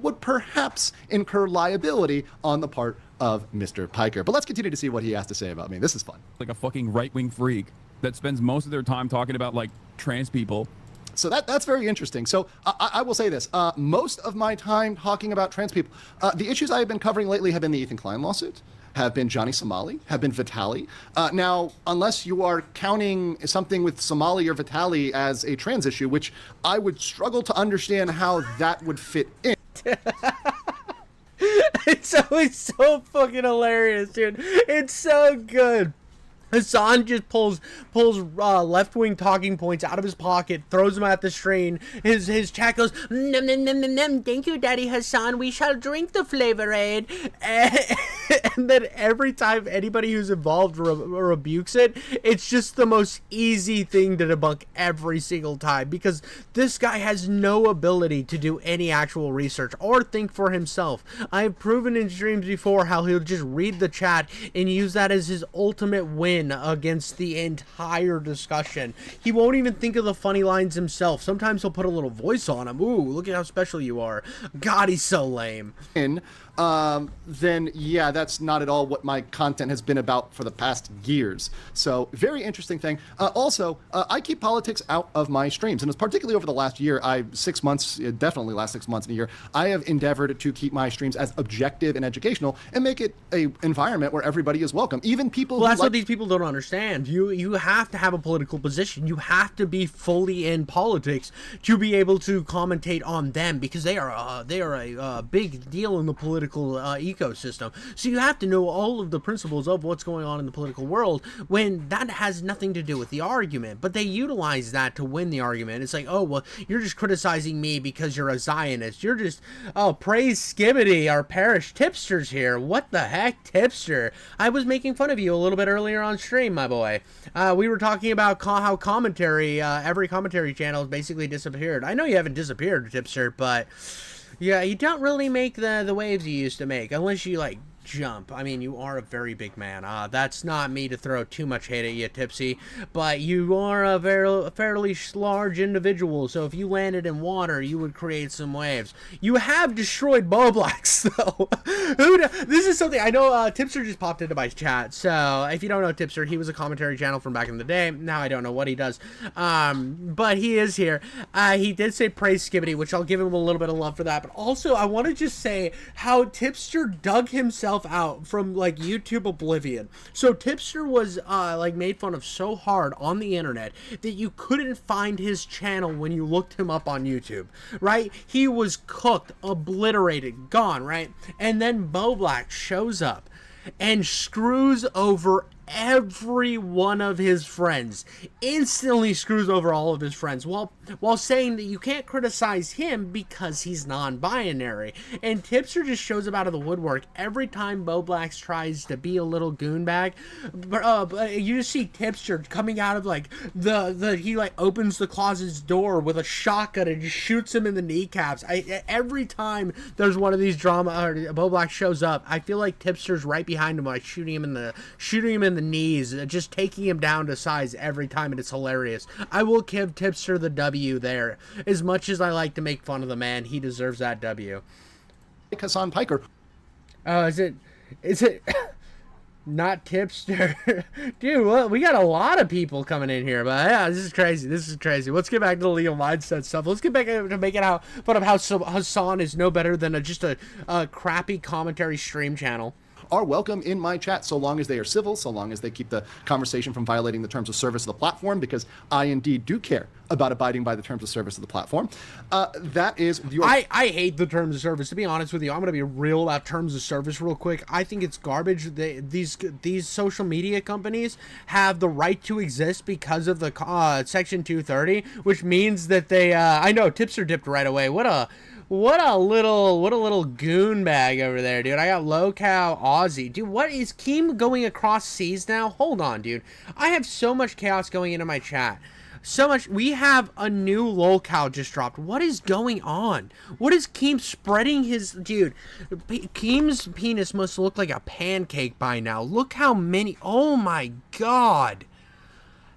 would perhaps incur liability on the part of Mr. Piker. But let's continue to see what he has to say about me. This is fun. Like a fucking right-wing freak that spends most of their time talking about like trans people. So that's very interesting. So I will say this. Most of my time talking about trans people, the issues I have been covering lately have been the Ethan Klein lawsuit, have been Johnny Somali, have been Vitali. Now, unless you are counting something with Somali or Vitali as a trans issue, which I would struggle to understand how that would fit in. It's always so fucking hilarious, dude. It's so good. Hassan just pulls left-wing talking points out of his pocket, throws them at the screen. His chat goes, "Nom, nom, nom, nom, nom. Thank you, Daddy Hassan. We shall drink the Flavor Aid." And then every time anybody who's involved rebukes it, it's just the most easy thing to debunk every single time, because this guy has no ability to do any actual research or think for himself. I have proven in streams before how he'll just read the chat and use that as his ultimate win against the entire discussion. He won't even think of the funny lines himself. Sometimes he'll put a little voice on them. Ooh, look at how special you are. God, he's so lame. Then yeah, that's not at all what my content has been about for the past years. So very interesting thing. Also, I keep politics out of my streams, and it's particularly over the last year, definitely last 6 months and a year, I have endeavored to keep my streams as objective and educational and make it a environment where everybody is welcome. Even people Well, that's what these people don't understand. You have to have a political position. You have to be fully in politics to be able to commentate on them, because they are a big deal in the political ecosystem. So you have to know all of the principles of what's going on in the political world, when that has nothing to do with the argument. But they utilize that to win the argument. It's like, oh, well, you're just criticizing me because you're a Zionist. You're just, praise Skibbity, our parish tipsters here. What the heck, tipster? I was making fun of you a little bit earlier on stream, my boy. We were talking about how commentary, every commentary channel has basically disappeared. I know you haven't disappeared, tipster, but yeah, you don't really make the waves you used to make, unless you, like, jump. I mean, you are a very big man. That's not me to throw too much hate at you, Tipsy, but you are a fairly large individual, so if you landed in water, you would create some waves. You have destroyed Bowblacks, though. This is something I know. Tipster just popped into my chat, so if you don't know Tipster, he was a commentary channel from back in the day. Now I don't know what he does, but he is here. He did say praise Skibbity, which I'll give him a little bit of love for that, but also I want to just say how Tipster dug himself out from like YouTube oblivion. So Tipster was like made fun of so hard on the internet that you couldn't find his channel when you looked him up on YouTube, right? He was cooked, obliterated, gone, right? And then Bowblack shows up and screws over every one of his friends, instantly screws over all of his friends, while saying that you can't criticize him because he's non-binary. And Tipster just shows up out of the woodwork every time Bowblacks tries to be a little goonbag. But you just see Tipster coming out of like he like opens the closet's door with a shotgun and just shoots him in the kneecaps. Every time there's one of these drama or Bowblack shows up, I feel like Tipster's right behind him, like shooting him in in the knees, just taking him down to size every time, and it's hilarious. I will give Tipster the W there. As much as I like to make fun of the man, he deserves that W. Hassan Piker. Oh, is it not Tipster? Dude, what? We got a lot of people coming in here, but yeah, this is crazy. This is crazy. Let's get back to the legal mindset stuff. Let's get back to making fun of how Hassan is no better than just a crappy commentary stream channel. Are welcome in my chat so long as they are civil, so long as they keep the conversation from violating the terms of service of the platform, because I indeed do care about abiding by the terms of service of the platform. That is your... I hate the terms of service. To be honest with you, I'm going to be real about terms of service real quick. I think it's garbage. These social media companies have the right to exist because of the Section 230, which means that they... I know, Tipster dipped right away. What a little goon bag over there, dude. I got Local Aussie. Dude, what is Keem going across seas now? Hold on, dude. I have so much chaos going into my chat. So much. We have a new lolcow just dropped. What is going on? What is Keem spreading his... Dude, Keem's penis must look like a pancake by now. Look how many... Oh my god.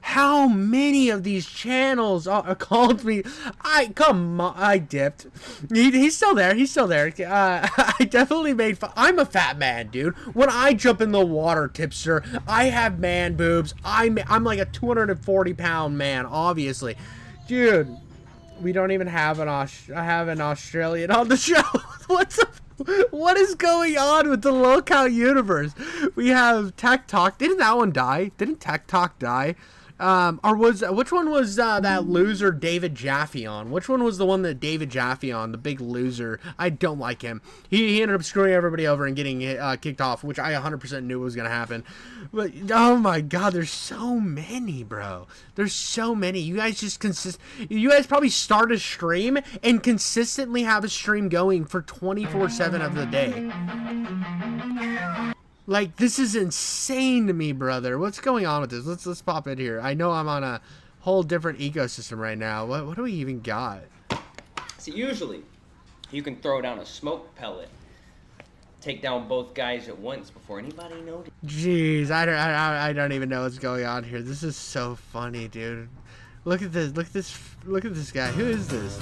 How many of these channels called me? I dipped. He's still there. He's still there. I definitely made fun. I'm a fat man, dude. When I jump in the water, Tipster, I have man boobs. I'm like a 240-pound man, obviously. Dude, we don't even have an Australian on the show. What is going on with the lolcow universe? We have Tech Talk. Didn't that one die? Didn't Tech Talk die? Which one was that loser David Jaffe on? Which one was the one that David Jaffe on, the big loser? I don't like him. He ended up screwing everybody over and getting kicked off, which I 100% knew was going to happen. But, oh my god, there's so many, bro. There's so many. You guys just you guys probably start a stream and consistently have a stream going for 24/7 of the day. Like, this is insane to me, brother. What's going on with this? Let's pop in here. I know I'm on a whole different ecosystem right now. What do we even got? See, usually, you can throw down a smoke pellet, take down both guys at once before anybody notices. Jeez, I don't even know what's going on here. This is so funny, dude. Look at this. Look at this guy. Who is this?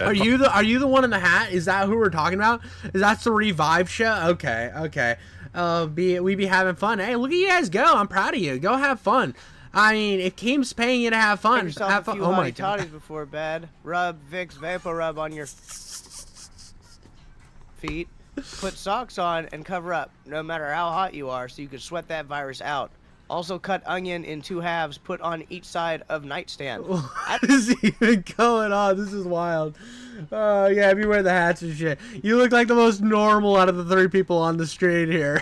Are you the one in the hat? Is that who we're talking about? Is that the Revive show? Okay. We be having fun. Hey, look at you guys go. I'm proud of you. Go have fun. I mean, if Keem's paying you to have fun, have fun. Oh my god. Before bed. Rub Vicks Vapor Rub on your feet. Put socks on and cover up, no matter how hot you are, so you can sweat that virus out. Also, cut onion in 2 halves. Put on each side of nightstand. What is even going on? This is wild. Oh, yeah, if you wear the hats and shit. You look like the most normal out of the 3 people on the street here.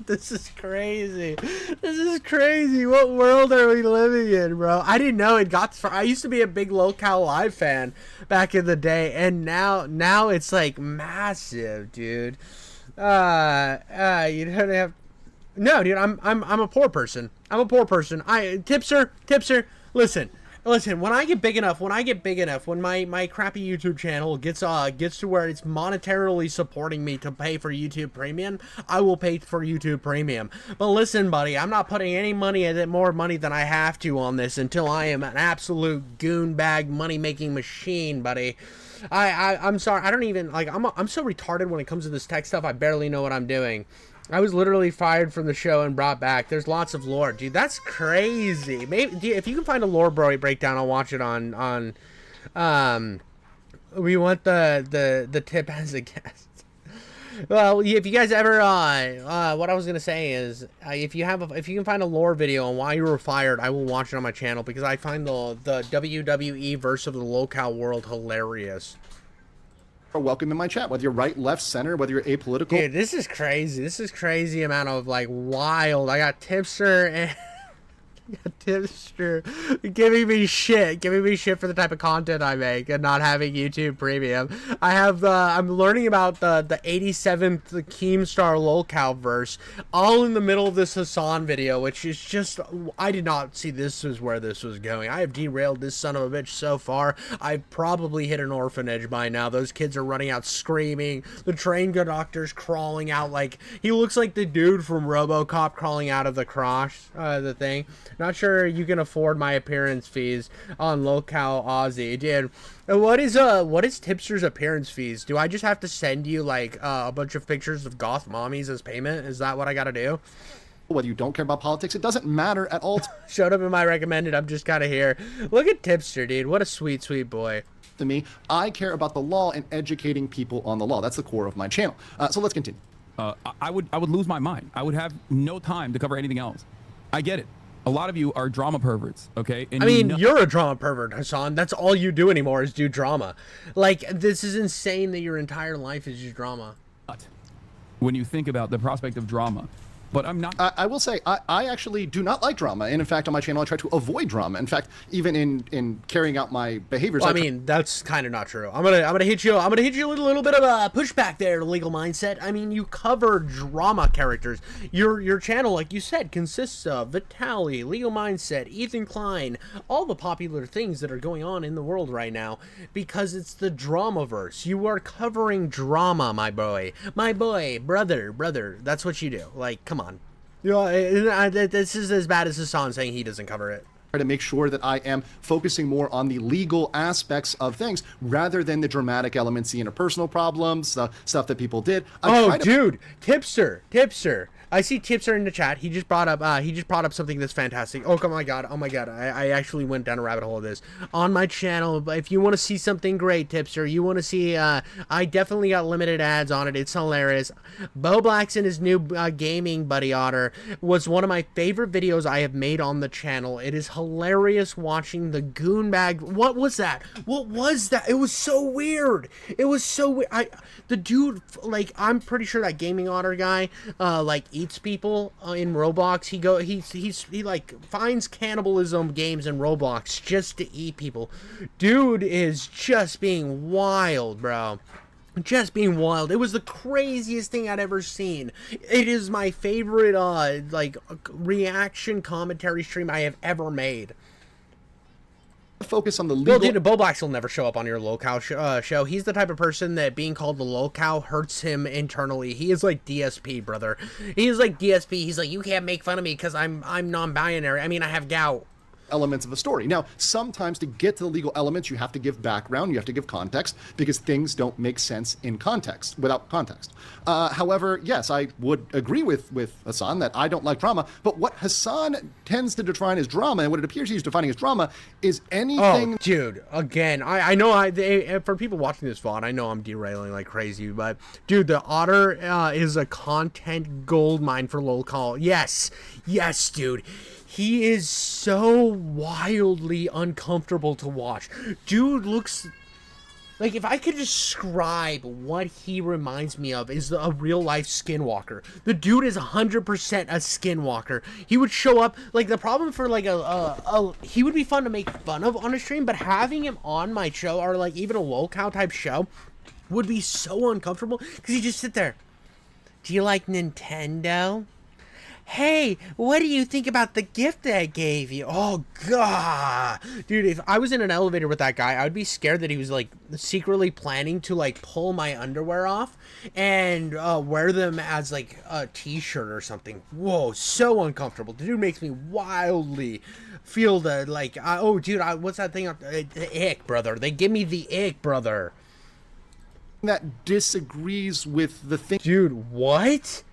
This is crazy. This is crazy. What world are we living in, bro? I didn't know it got far. I used to be a big Lolcow Live fan back in the day, and now it's like massive, dude. You don't have... No, dude, I'm a poor person. I'm a poor person. Tipster, listen, when I get big enough, when my crappy YouTube channel gets to where it's monetarily supporting me to pay for YouTube Premium, I will pay for YouTube Premium. But listen, buddy, I'm not putting any more money than I have to on this until I am an absolute goon bag money-making machine, buddy. I'm sorry, I don't even, like, I'm so retarded when it comes to this tech stuff, I barely know what I'm doing. I was literally fired from the show and brought back. There's lots of lore, dude. That's crazy. Maybe if you can find a lore breakdown, I'll watch it on. We want the tip as a guest. Well, if you guys ever, what I was gonna say is, if you can find a lore video on why you were fired, I will watch it on my channel because I find the WWE verse of the lolcow world hilarious. Are welcome in my chat, whether you're right, left, center, whether you're apolitical. Dude, this is crazy. This is crazy amount of like wild. I got Tipster and Tipster giving me shit for the type of content I make and not having YouTube Premium. I'm learning about the 87th Keemstar lolcow verse all in the middle of this Hassan video, which is just, I did not see this is where this was going. I have derailed this son of a bitch so far. I've probably hit an orphanage by now. Those kids are running out screaming. The train conductor's crawling out like, he looks like the dude from RoboCop crawling out of the the thing. Not sure you can afford my appearance fees on lolcow Aussie, dude. What is Tipster's appearance fees? Do I just have to send you like a bunch of pictures of goth mommies as payment? Is that what I gotta do? Whether you don't care about politics, it doesn't matter at all. Showed up in my recommended. I'm just kind of here. Look at Tipster, dude. What a sweet, sweet boy. To me, I care about the law and educating people on the law. That's the core of my channel. So let's continue. I would lose my mind. I would have no time to cover anything else. I get it. A lot of you are drama perverts, okay? And I mean, you're a drama pervert, Hassan. That's all you do anymore is do drama. Like, this is insane that your entire life is just drama. When you think about the prospect of drama, but I'm not. I will say, I actually do not like drama. And in fact, on my channel, I try to avoid drama. In fact, even in carrying out my behaviors. Well, I mean, that's kind of not true. I'm gonna hit you. I'm gonna hit you with a little bit of a pushback there, Legal Mindset. I mean, you cover drama characters. Your channel, like you said, consists of Vitaly, Legal Mindset, Ethan Klein, all the popular things that are going on in the world right now, because it's the dramaverse. You are covering drama, my boy, brother. That's what you do. Like, come on. You know, this is as bad as Hassan saying he doesn't cover it. Try to make sure that I am focusing more on the legal aspects of things rather than the dramatic elements, the interpersonal problems, stuff that people did. Dude, Tipster. I see Tipster in the chat. He just brought up something that's fantastic. Oh my god. I actually went down a rabbit hole of this on my channel. If you want to see something great, Tipster, you want to see, I definitely got limited ads on it. It's hilarious. Bo Blacks and his new gaming buddy Otter was one of my favorite videos I have made on the channel. It is hilarious watching the goon bag. What was that? It was so weird. The dude, like, I'm pretty sure that gaming Otter guy, like, eats people in Roblox. He like finds cannibalism games in Roblox just to eat people. Dude is just being wild, bro. Just being wild. It was the craziest thing I'd ever seen. It is my favorite like reaction commentary stream I have ever made. Focus on the legal. Well, dude, Bo Blacks will never show up on your lolcow show. He's the type of person that being called the lolcow hurts him internally. He is like DSP, brother. He is like DSP. He's like, you can't make fun of me because I'm non-binary. I mean, I have gout. Elements of a story. Now, sometimes to get to the legal elements, you have to give background, you have to give context, because things don't make sense in context, without context. However, yes, I would agree with Hassan that I don't like drama, but what Hassan tends to define as drama, and what it appears he's defining as drama, is anything... Oh, dude, again, I know for people watching this VOD, I know I'm derailing like crazy, but, dude, the Otter is a content gold mine for lolcow. Yes, dude. He is so wildly uncomfortable to watch. Dude looks... Like, if I could describe what he reminds me of is a real-life skinwalker. The dude is 100% a skinwalker. He would show up... Like, the problem for, like, he would be fun to make fun of on a stream, but having him on my show, or, like, even a lolcow type show, would be so uncomfortable. Because he'd just sit there. Do you like Nintendo? Hey, what do you think about the gift that I gave you? Oh, God. Dude, if I was in an elevator with that guy, I would be scared that he was, like, secretly planning to, like, pull my underwear off and wear them as, like, a t-shirt or something. Whoa, so uncomfortable. The dude makes me wildly feel the, like, oh, dude, what's that thing? The ick, brother. They give me the ick, brother. That disagrees with the thing. Dude, what?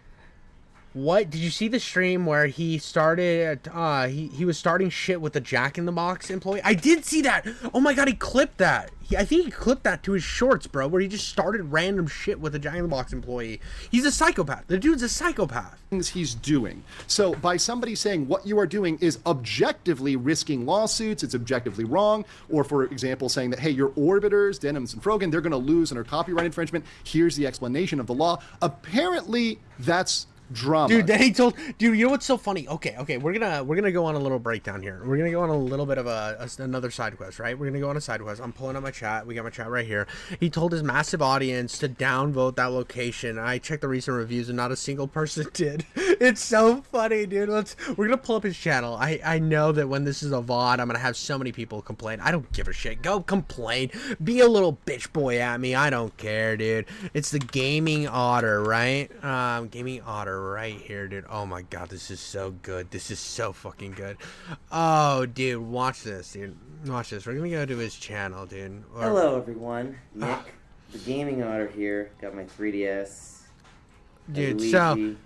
What did you see the stream where he started he was starting shit with the Jack in the Box employee? I did see that. Oh my god, he clipped that. I think he clipped that to his shorts, bro, where he just started random shit with a Jack in the Box employee. He's a psychopath. The dude's a psychopath. Things he's doing. So by somebody saying what you are doing is objectively risking lawsuits, it's objectively wrong, or for example saying that, hey, your orbiters, Denims and Frogan, they're going to lose under copyright infringement. Here's the explanation of the law. Apparently that's drama. Dude, then he told, dude, you know what's so funny? Okay, we're gonna go on a little breakdown here. We're gonna go on a little bit of another side quest, right? We're gonna go on a side quest. I'm pulling up my chat. We got my chat right here. He told his massive audience to downvote that location. I checked the recent reviews and not a single person did. It's so funny, dude. We're gonna pull up his channel. I know that when this is a VOD, I'm gonna have so many people complain. I don't give a shit. Go complain. Be a little bitch boy at me. I don't care, dude. It's the Gaming Otter, right? Gaming Otter right here, dude. Oh my god, this is so good. This is so fucking good. Oh, dude, watch this, dude. Watch this. We're gonna go to his channel, dude. Hello, everyone. Nick, the Gaming Otter here. Got my 3DS. Dude, Luigi, so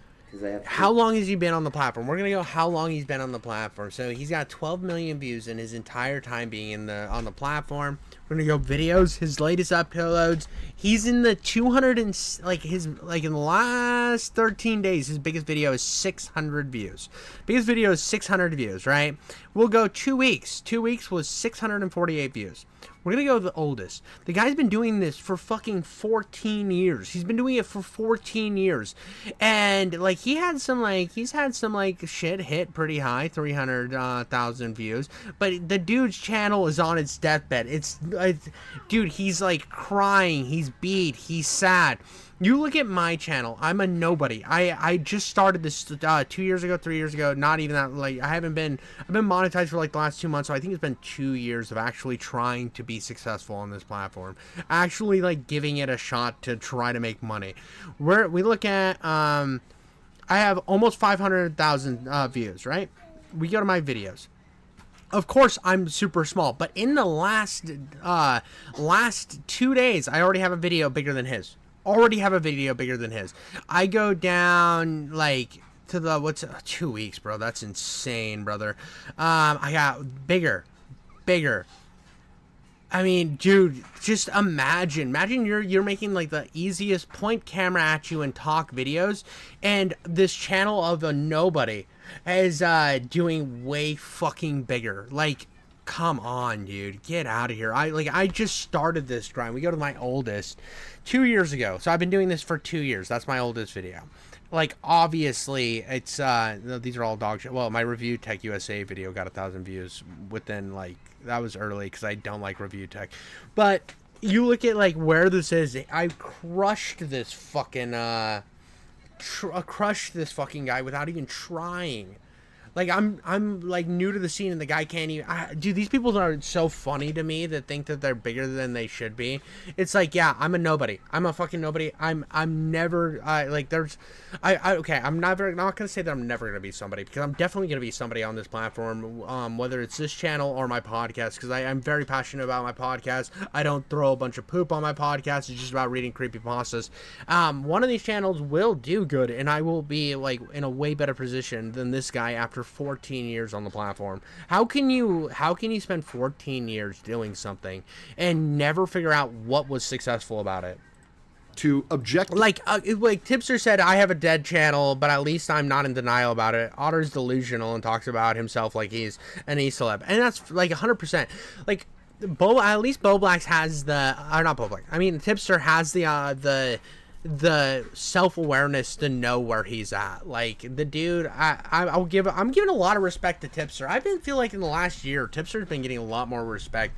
I have how long has he been on the platform? We're gonna go how long he's been on the platform. So he's got 12 million views in his entire time being on the platform. We're gonna go videos, his latest uploads. He's in the 200 and in the last 13 days, his biggest video is 600 views. Biggest video is 600 views, right? We'll go 2 weeks. 2 weeks was 648 views. We're gonna go to the oldest. The guy's been doing this for fucking 14 years. He's been doing it for 14 years. And like he's had some shit hit pretty high, 300,000 views. But the dude's channel is on its deathbed. Dude, he's like crying, he's beat, he's sad. You look at my channel, I'm a nobody. I just started this 2 years ago, 3 years ago, not even that, like, I've been monetized for like the last 2 months, so I think it's been 2 years of actually trying to be successful on this platform. Actually, like, giving it a shot to try to make money. We look at, I have almost 500,000 views, right? We go to my videos. Of course, I'm super small, but in the last 2 days, I already have a video bigger than his. I go down like to the 2 weeks, bro. That's insane, brother. I got bigger. I mean, dude, just imagine you're making like the easiest point camera at you and talk videos, and this channel of a nobody is doing way fucking bigger. Like, come on, dude, get out of here. I just started this grind. We go to my oldest 2 years ago, so I've been doing this for 2 years. That's my oldest video. Like, obviously, it's these are all dog shit. Well, my Review Tech USA video got 1,000 views within, like, that was early because I don't like Review Tech. But you look at like where this is. I crushed this fucking crushed this fucking guy without even trying. Like, I'm like new to the scene, and the guy can't even. Dude, these people are so funny to me that think that they're bigger than they should be. It's like, yeah, I'm a nobody. I'm a fucking nobody. I'm never like there's. Okay, I'm not gonna say that I'm never gonna be somebody, because I'm definitely gonna be somebody on this platform. Whether it's this channel or my podcast, because I'm very passionate about my podcast. I don't throw a bunch of poop on my podcast. It's just about reading creepypastas. One of these channels will do good, and I will be like in a way better position than this guy after 14 years on the platform. How can you spend 14 years doing something and never figure out what was successful about it? To object, like Tipster said, I have a dead channel, but at least I'm not in denial about it. Otter's delusional and talks about himself like he's an E-celeb, and that's like 100%. Like, at least Boblax has not Boblax. I mean, Tipster has the self-awareness to know where he's at. Like, the dude, I'm giving a lot of respect to Tipster. Feel like in the last year, Tipster's been getting a lot more respect,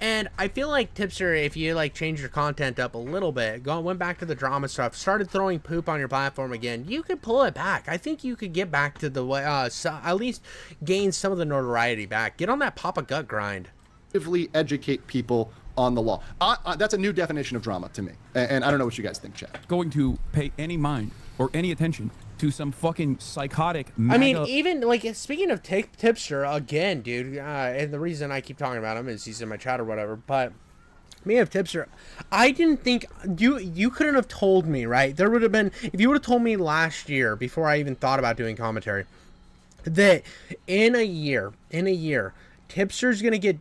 and I feel like Tipster, if you like change your content up a little bit, went back to the drama stuff, started throwing poop on your platform again, you could pull it back. I think you could get back to the way, at least gain some of the notoriety back. Get on that Papa Gut grind. Educate people on the law. That's a new definition of drama to me, and I don't know what you guys think, Chad. Going to pay any mind or any attention to some fucking psychotic I mean, even like, speaking of Tipster again, dude, and the reason I keep talking about him is he's in my chat or whatever, but me of Tipster, I didn't think you couldn't have told me, right? There would have been, if you would have told me last year, before I even thought about doing commentary, that in a year Tipster's gonna get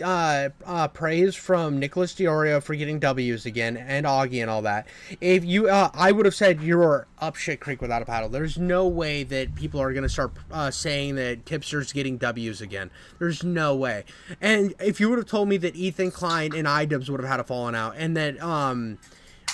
praise from Nicholas Diorio for getting W's again, and Augie and all that. If you, I would have said you're up shit creek without a paddle. There's no way that people are gonna start saying that Tipster's getting W's again. There's no way. And if you would have told me that Ethan Klein and iDubbbz would have had a falling out, and that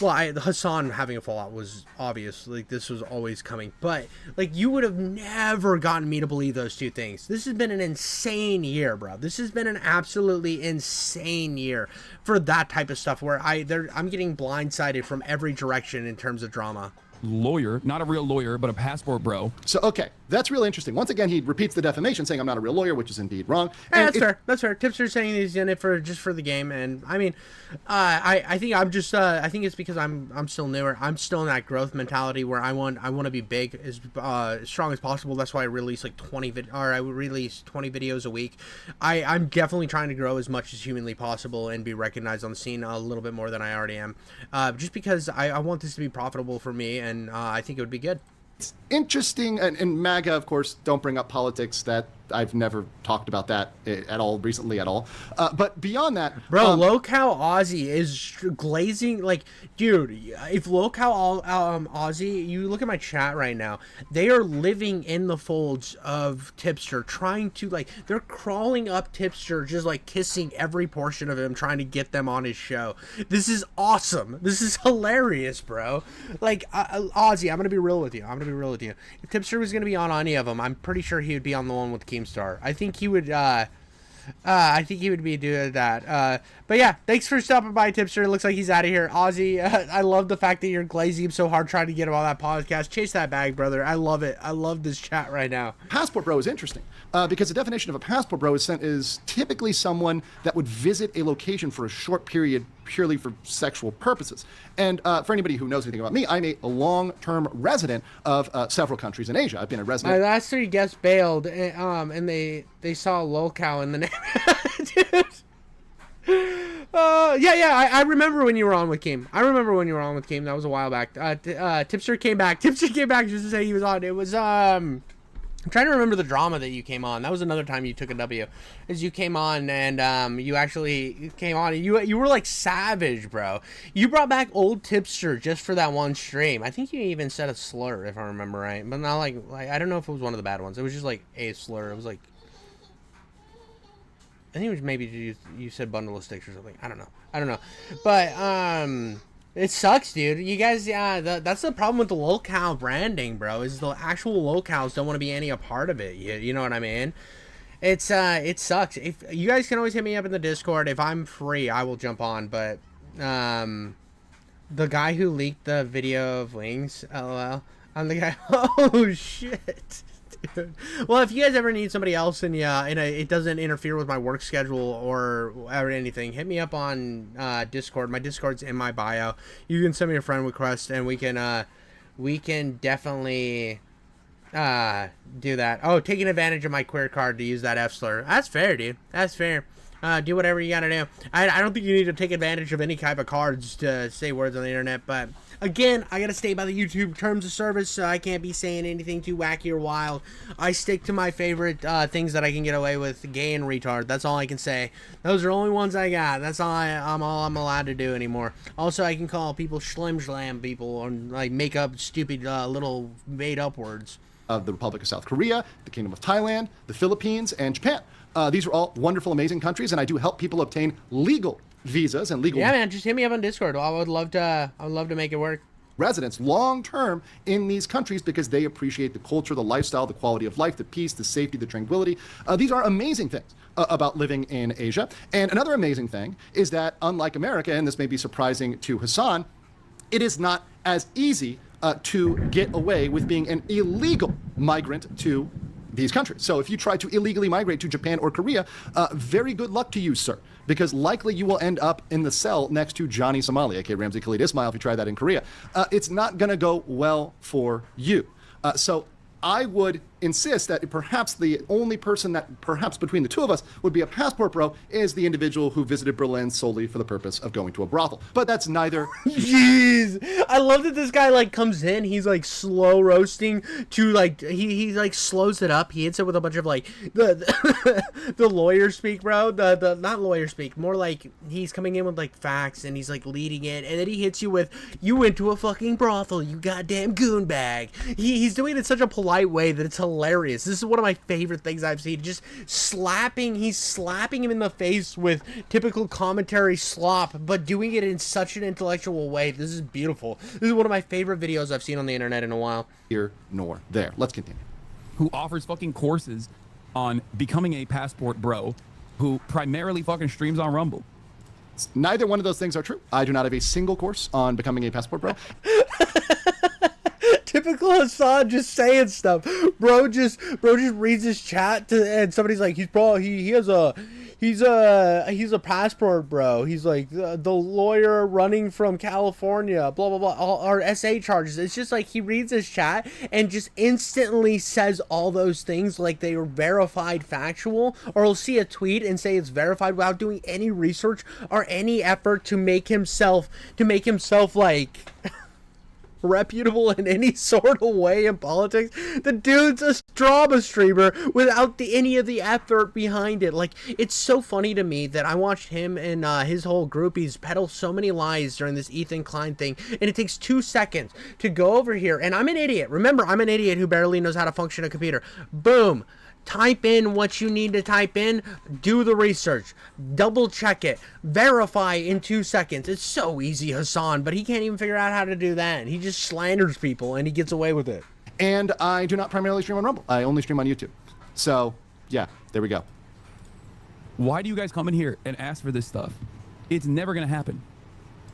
well, Hassan having a fallout was obvious. Like, this was always coming. But, like, you would have never gotten me to believe those two things. This has been an insane year, bro. This has been an absolutely insane year for that type of stuff where I'm getting blindsided from every direction in terms of drama. Lawyer, not a real lawyer, but a passport bro. So, okay, that's really interesting. Once again, he repeats the defamation, saying I'm not a real lawyer, which is indeed wrong. And that's fair. That's fair. Tipster's saying he's in it just for the game, and I mean, I think I'm just I think it's because I'm still newer. I'm still in that growth mentality where I want to be big, as strong as possible. That's why I release like 20 videos a week. I'm definitely trying to grow as much as humanly possible and be recognized on the scene a little bit more than I already am, just because I want this to be profitable for me. And I think it would be good. It's interesting, and MAGA, of course, don't bring up politics. That I've never talked about that at all recently at all. But beyond that, bro, Local Aussie is glazing. Like, dude, if Local Aussie, you look at my chat right now, they are living in the folds of Tipster, trying to, like, they're crawling up Tipster, just like kissing every portion of him, trying to get them on his show. This is awesome. This is hilarious, bro. Like, Aussie, I'm gonna be real with you. If Tipster was gonna be on any of them, I'm pretty sure he would be on the one with Keemstar. I think he would be doing that. But yeah, thanks for stopping by, Tipster. It looks like he's out of here. Aussie, I love the fact that you're glazing him so hard trying to get him on that podcast. Chase that bag, brother. I love it. I love this chat right now. Passport bro is interesting because the definition of a passport bro is typically someone that would visit a location for a short period purely for sexual purposes. And for anybody who knows anything about me, I'm a long-term resident of several countries in Asia. I've been a resident. My last 3 guests bailed, and they saw Local in the name. Dude. I remember when you were on with Keem. That was a while back. Tipster came back just to say he was on. It was I'm trying to remember the drama that you came on. That was another time you took a W. Is you came on and you actually came on and you were like savage, bro. You brought back old Tipster just for that one stream. I think you even said a slur, if I remember right. But not like I don't know if it was one of the bad ones. It was just like a slur. It was like, I think it was maybe you said bundle of sticks or something. I don't know. But it sucks, dude. You guys, that's the problem with the Local branding, bro. Is the actual locals don't want to be any a part of it. You know what I mean? It sucks. If you guys can always hit me up in the Discord. If I'm free, I will jump on. But the guy who leaked the video of wings, LOL. I'm the guy. Oh shit. Dude. Well, if you guys ever need somebody else and it doesn't interfere with my work schedule or anything, hit me up on Discord. My Discord's in my bio. You can send me a friend request and we can definitely do that. Oh, taking advantage of my queer card to use that F slur. That's fair, dude. That's fair. Do whatever you gotta do. I don't think you need to take advantage of any type of cards to say words on the internet, but again, I gotta stay by the YouTube terms of service, so I can't be saying anything too wacky or wild. I stick to my favorite things that I can get away with, gay and retard. That's all I can say. Those are the only ones I got. That's all I'm allowed to do anymore. Also, I can call people schlim people or like make up stupid little made up words. Of the Republic of South Korea, the Kingdom of Thailand, the Philippines, and Japan. These are all wonderful, amazing countries, and I do help people obtain legal visas and legal. Yeah, man, just hit me up on Discord. I would love to make it work. Residents long term in these countries because they appreciate the culture, the lifestyle, the quality of life, the peace, the safety, the tranquility. These are amazing things about living in Asia. And another amazing thing is that, unlike America, and this may be surprising to Hassan, it is not as easy to get away with being an illegal migrant to these countries. So if you try to illegally migrate to Japan or Korea, very good luck to you, sir, because likely you will end up in the cell next to Johnny Somali, aka Ramzi Khalid Ismail, if you try that in Korea. It's not going to go well for you. So I would insist that perhaps the only person that perhaps between the two of us would be a passport bro is the individual who visited Berlin solely for the purpose of going to a brothel. But that's neither. Jeez, I love that this guy like comes in, he's like slow roasting to like he like slows it up. He hits it with a bunch of like the lawyer speak, bro. The not lawyer speak, more like he's coming in with like facts and he's like leading it, and then he hits you with "You went to a fucking brothel, you goddamn goon bag." He's doing it in such a polite way that it's hilarious. hilarious. This is one of my favorite things I've seen. Just he's slapping him in the face with typical commentary slop, but doing it in such an intellectual way. This is beautiful. This is one of my favorite videos I've seen on the internet in a while. Here nor there. Let's continue. Who offers fucking courses on becoming a passport bro, who primarily fucking streams on Rumble. Neither one of those things are true. I do not have a single course on becoming a passport bro. Typical Hassan just saying stuff. Bro just reads his chat and somebody's like, he's a passport bro. He's like the lawyer running from California, blah blah blah, our SA charges. It's just like he reads his chat and just instantly says all those things like they are verified factual, or he'll see a tweet and say it's verified without doing any research or any effort to make himself like reputable in any sort of way in politics. The dude's a drama streamer without any of the effort behind it. Like, it's so funny to me that I watched him and his whole groupies peddle so many lies during this Ethan Klein thing, and it takes 2 seconds to go over here, and I'm an idiot. Remember, I'm an idiot who barely knows how to function a computer. Boom. Type in what you need to type in, do the research, double check it, verify in 2 seconds. It's so easy, Hassan, but he can't even figure out how to do that. He just slanders people and he gets away with it. And I do not primarily stream on Rumble. I only stream on YouTube. So, yeah, there we go. Why do you guys come in here and ask for this stuff? It's never going to happen.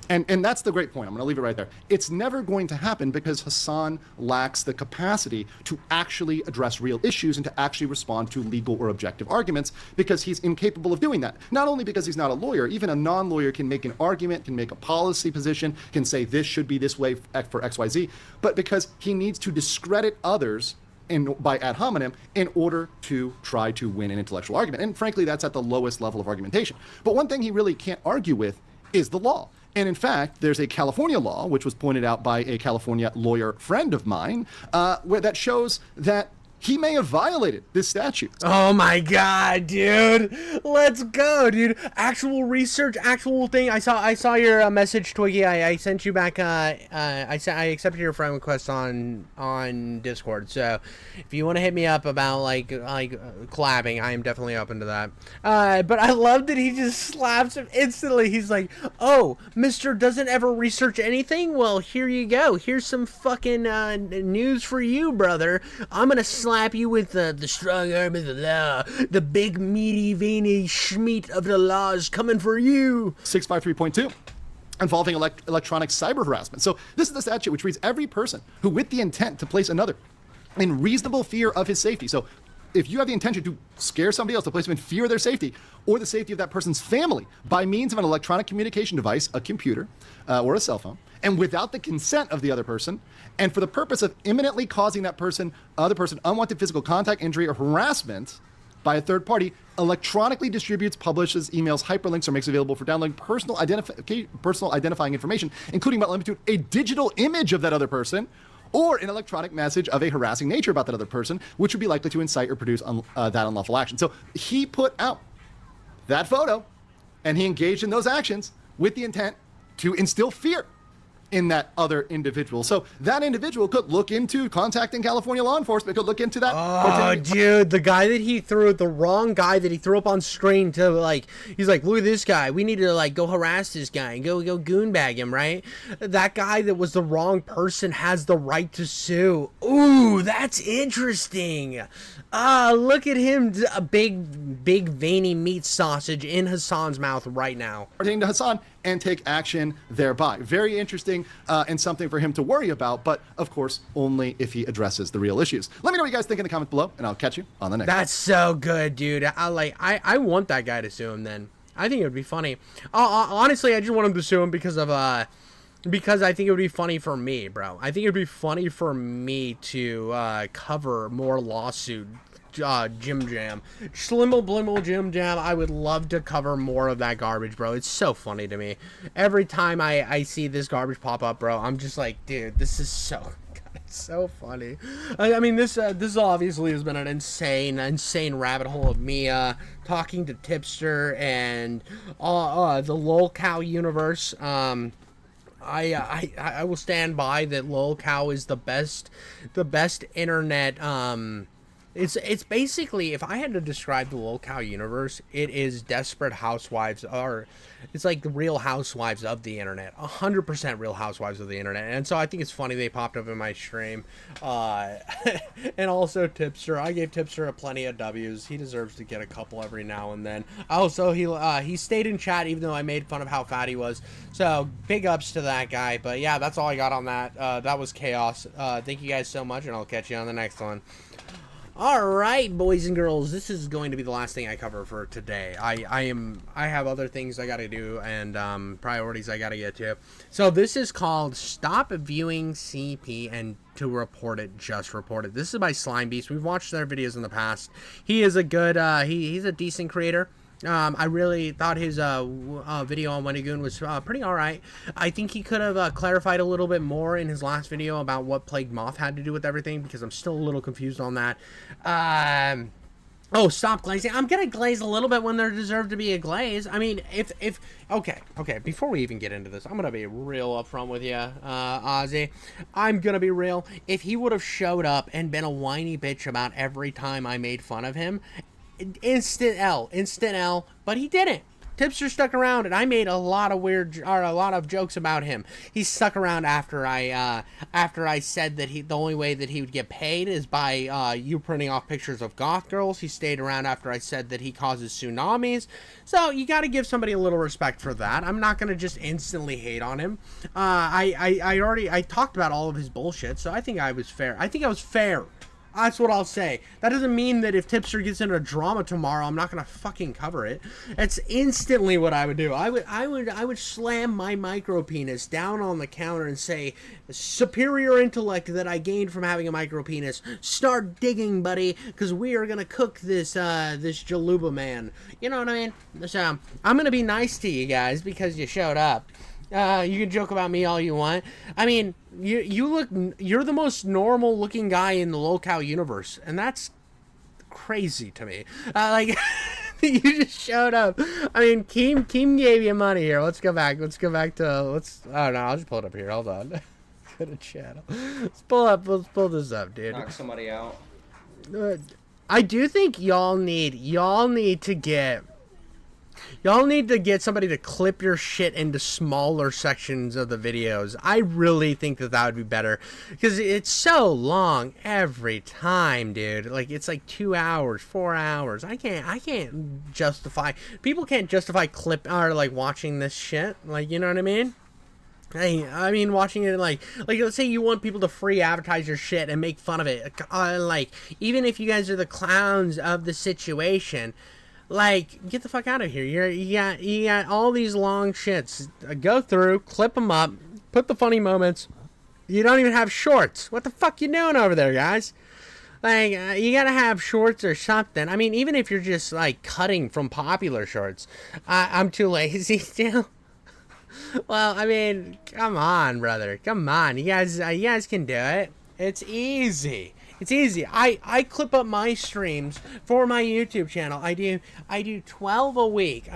And that's the great point. I'm going to leave it right there. It's never going to happen because Hassan lacks the capacity to actually address real issues and to actually respond to legal or objective arguments, because he's incapable of doing that. Not only because he's not a lawyer, even a non-lawyer can make an argument, can make a policy position, can say this should be this way for XYZ, but because he needs to discredit others by ad hominem in order to try to win an intellectual argument. And frankly, that's at the lowest level of argumentation. But one thing he really can't argue with is the law. And in fact, there's a California law, which was pointed out by a California lawyer friend of mine, that shows that he may have violated this statute. Oh my god, dude. Let's go, dude. Actual research, actual thing. I saw your message, Twiggy. I sent you back I accepted your friend request on Discord. So if you want to hit me up about like collabing, I am definitely open to that. But I love that he just slaps him instantly. He's like, "Oh, Mr. doesn't ever research anything? Well, here you go. Here's some fucking news for you, brother. I'm going to slap you with the strong arm of the law. The big meaty veiny schmeat of the law is coming for you." 653.2 involving electronic cyber harassment. So this is the statute which reads, every person who with the intent to place another in reasonable fear of his safety. So if you have the intention to scare somebody else, to place them in fear of their safety or the safety of that person's family by means of an electronic communication device, a computer or a cell phone, and without the consent of the other person, and for the purpose of imminently causing that other person unwanted physical contact, injury, or harassment by a third party, electronically distributes, publishes, emails, hyperlinks, or makes available for downloading personal identifying information, including but limited to a digital image of that other person, or an electronic message of a harassing nature about that other person, which would be likely to incite or produce that unlawful action. So he put out that photo, and he engaged in those actions with the intent to instill fear in that other individual. So that individual could look into contacting California law enforcement, could look into that. Oh, dude, the wrong guy that he threw up on screen to, like, he's like, look at this guy. We need to, like, go harass this guy and go goonbag him, right? That guy that was the wrong person has the right to sue. Ooh, that's interesting. Look at him, a big veiny meat sausage in Hassan's mouth right now. Pertaining to Hassan and take action thereby. Very interesting and something for him to worry about, but of course, only if he addresses the real issues. Let me know what you guys think in the comments below, and I'll catch you on the next. That's so good, dude. I want that guy to sue him then. I think it would be funny. Honestly, I just want him to sue him because I think it would be funny for me, bro. I think it would be funny for me to cover more lawsuit Jim Jam. Schlimble Blimble Jim Jam. I would love to cover more of that garbage, bro. It's so funny to me. Every time I see this garbage pop up, bro, I'm just like, dude, this is so... It's so funny. I mean, this obviously has been an insane rabbit hole of me talking to Tipster and the LolCow universe. I will stand by that LolCow is the best internet It's basically, if I had to describe the locale universe, it is Desperate Housewives, or it's like the Real Housewives of the internet, 100% Real Housewives of the internet. And so I think it's funny they popped up in my stream. And also Tipster, I gave Tipster plenty of W's. He deserves to get a couple every now and then. Also, he stayed in chat even though I made fun of how fat he was. So big ups to that guy. But yeah, that's all I got on that. That was chaos. Thank you guys so much, and I'll catch you on the next one. Alright, boys and girls, this is going to be the last thing I cover for today. I have other things I gotta do and priorities I gotta get to. So this is called Stop Viewing CP and to Report It, Just Report It. This is by Slime Beast. We've watched their videos in the past. He is a good, he's a decent creator. I really thought his video on Wendigoon was pretty alright. I think he could have clarified a little bit more in his last video about what Plague Moth had to do with everything, because I'm still a little confused on that. Oh, stop glazing. I'm gonna glaze a little bit when there deserve to be a glaze. I mean, okay, before we even get into this, I'm gonna be real upfront with you, Ozzy. I'm gonna be real. If he would have showed up and been a whiny bitch about every time I made fun of him, instant L, but he didn't. Tipster stuck around, and I made a lot of jokes about him. He stuck around after I said that the only way that he would get paid is by you printing off pictures of goth girls. He stayed around after I said that he causes tsunamis. So you got to give somebody a little respect for that. I'm not gonna just instantly hate on him. I talked about all of his bullshit, so I think I was fair. That's what I'll say. That doesn't mean that if Tipster gets into a drama tomorrow, I'm not gonna fucking cover it. That's instantly what I would do. I would slam my micro penis down on the counter and say, superior intellect that I gained from having a micro penis, start digging, buddy, because we are gonna cook this Jaluba man. You know what I mean? So I'm gonna be nice to you guys because you showed up. You can joke about me all you want. I mean, you're the most normal looking guy in the locale universe, and that's crazy to me. Like, you just showed up. I mean, Keem gave you money here. Let's go back to, oh no, I'll just pull it up here. Hold on. Go to channel. Let's pull this up, dude. Knock somebody out. I do think y'all need to get somebody to clip your shit into smaller sections of the videos. I really think that would be better, because it's so long every time, dude. Like, it's like 2 hours, 4 hours. I can't justify. People can't justify like watching this shit. Like, you know what I mean? I mean, watching it like let's say you want people to free advertise your shit and make fun of it. Like, even if you guys are the clowns of the situation, like, get the fuck out of here. You got all these long shits. Go through, clip them up, put the funny moments. You don't even have shorts. What the fuck you doing over there, guys? Like, you gotta have shorts or something. I mean, even if you're just, like, cutting from popular shorts. I'm too lazy still. Well, I mean, come on, brother. Come on. You guys can do it. It's easy. It's easy. I clip up my streams for my YouTube channel. I do 12 a week.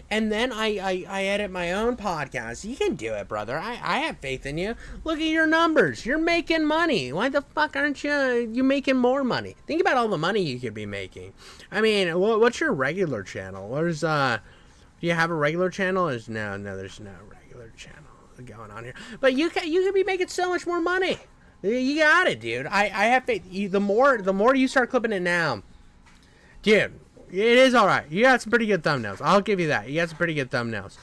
And then I edit my own podcast. You can do it, brother. I have faith in you. Look at your numbers. You're making money. Why the fuck aren't you making more money? Think about all the money you could be making. I mean, what's your regular channel? Do you have a regular channel? There's no regular channel going on here. But you could be making so much more money. You got it, dude. I have faith. The more you start clipping it now, dude, it is all right. You got some pretty good thumbnails. I'll give you that. You got some pretty good thumbnails.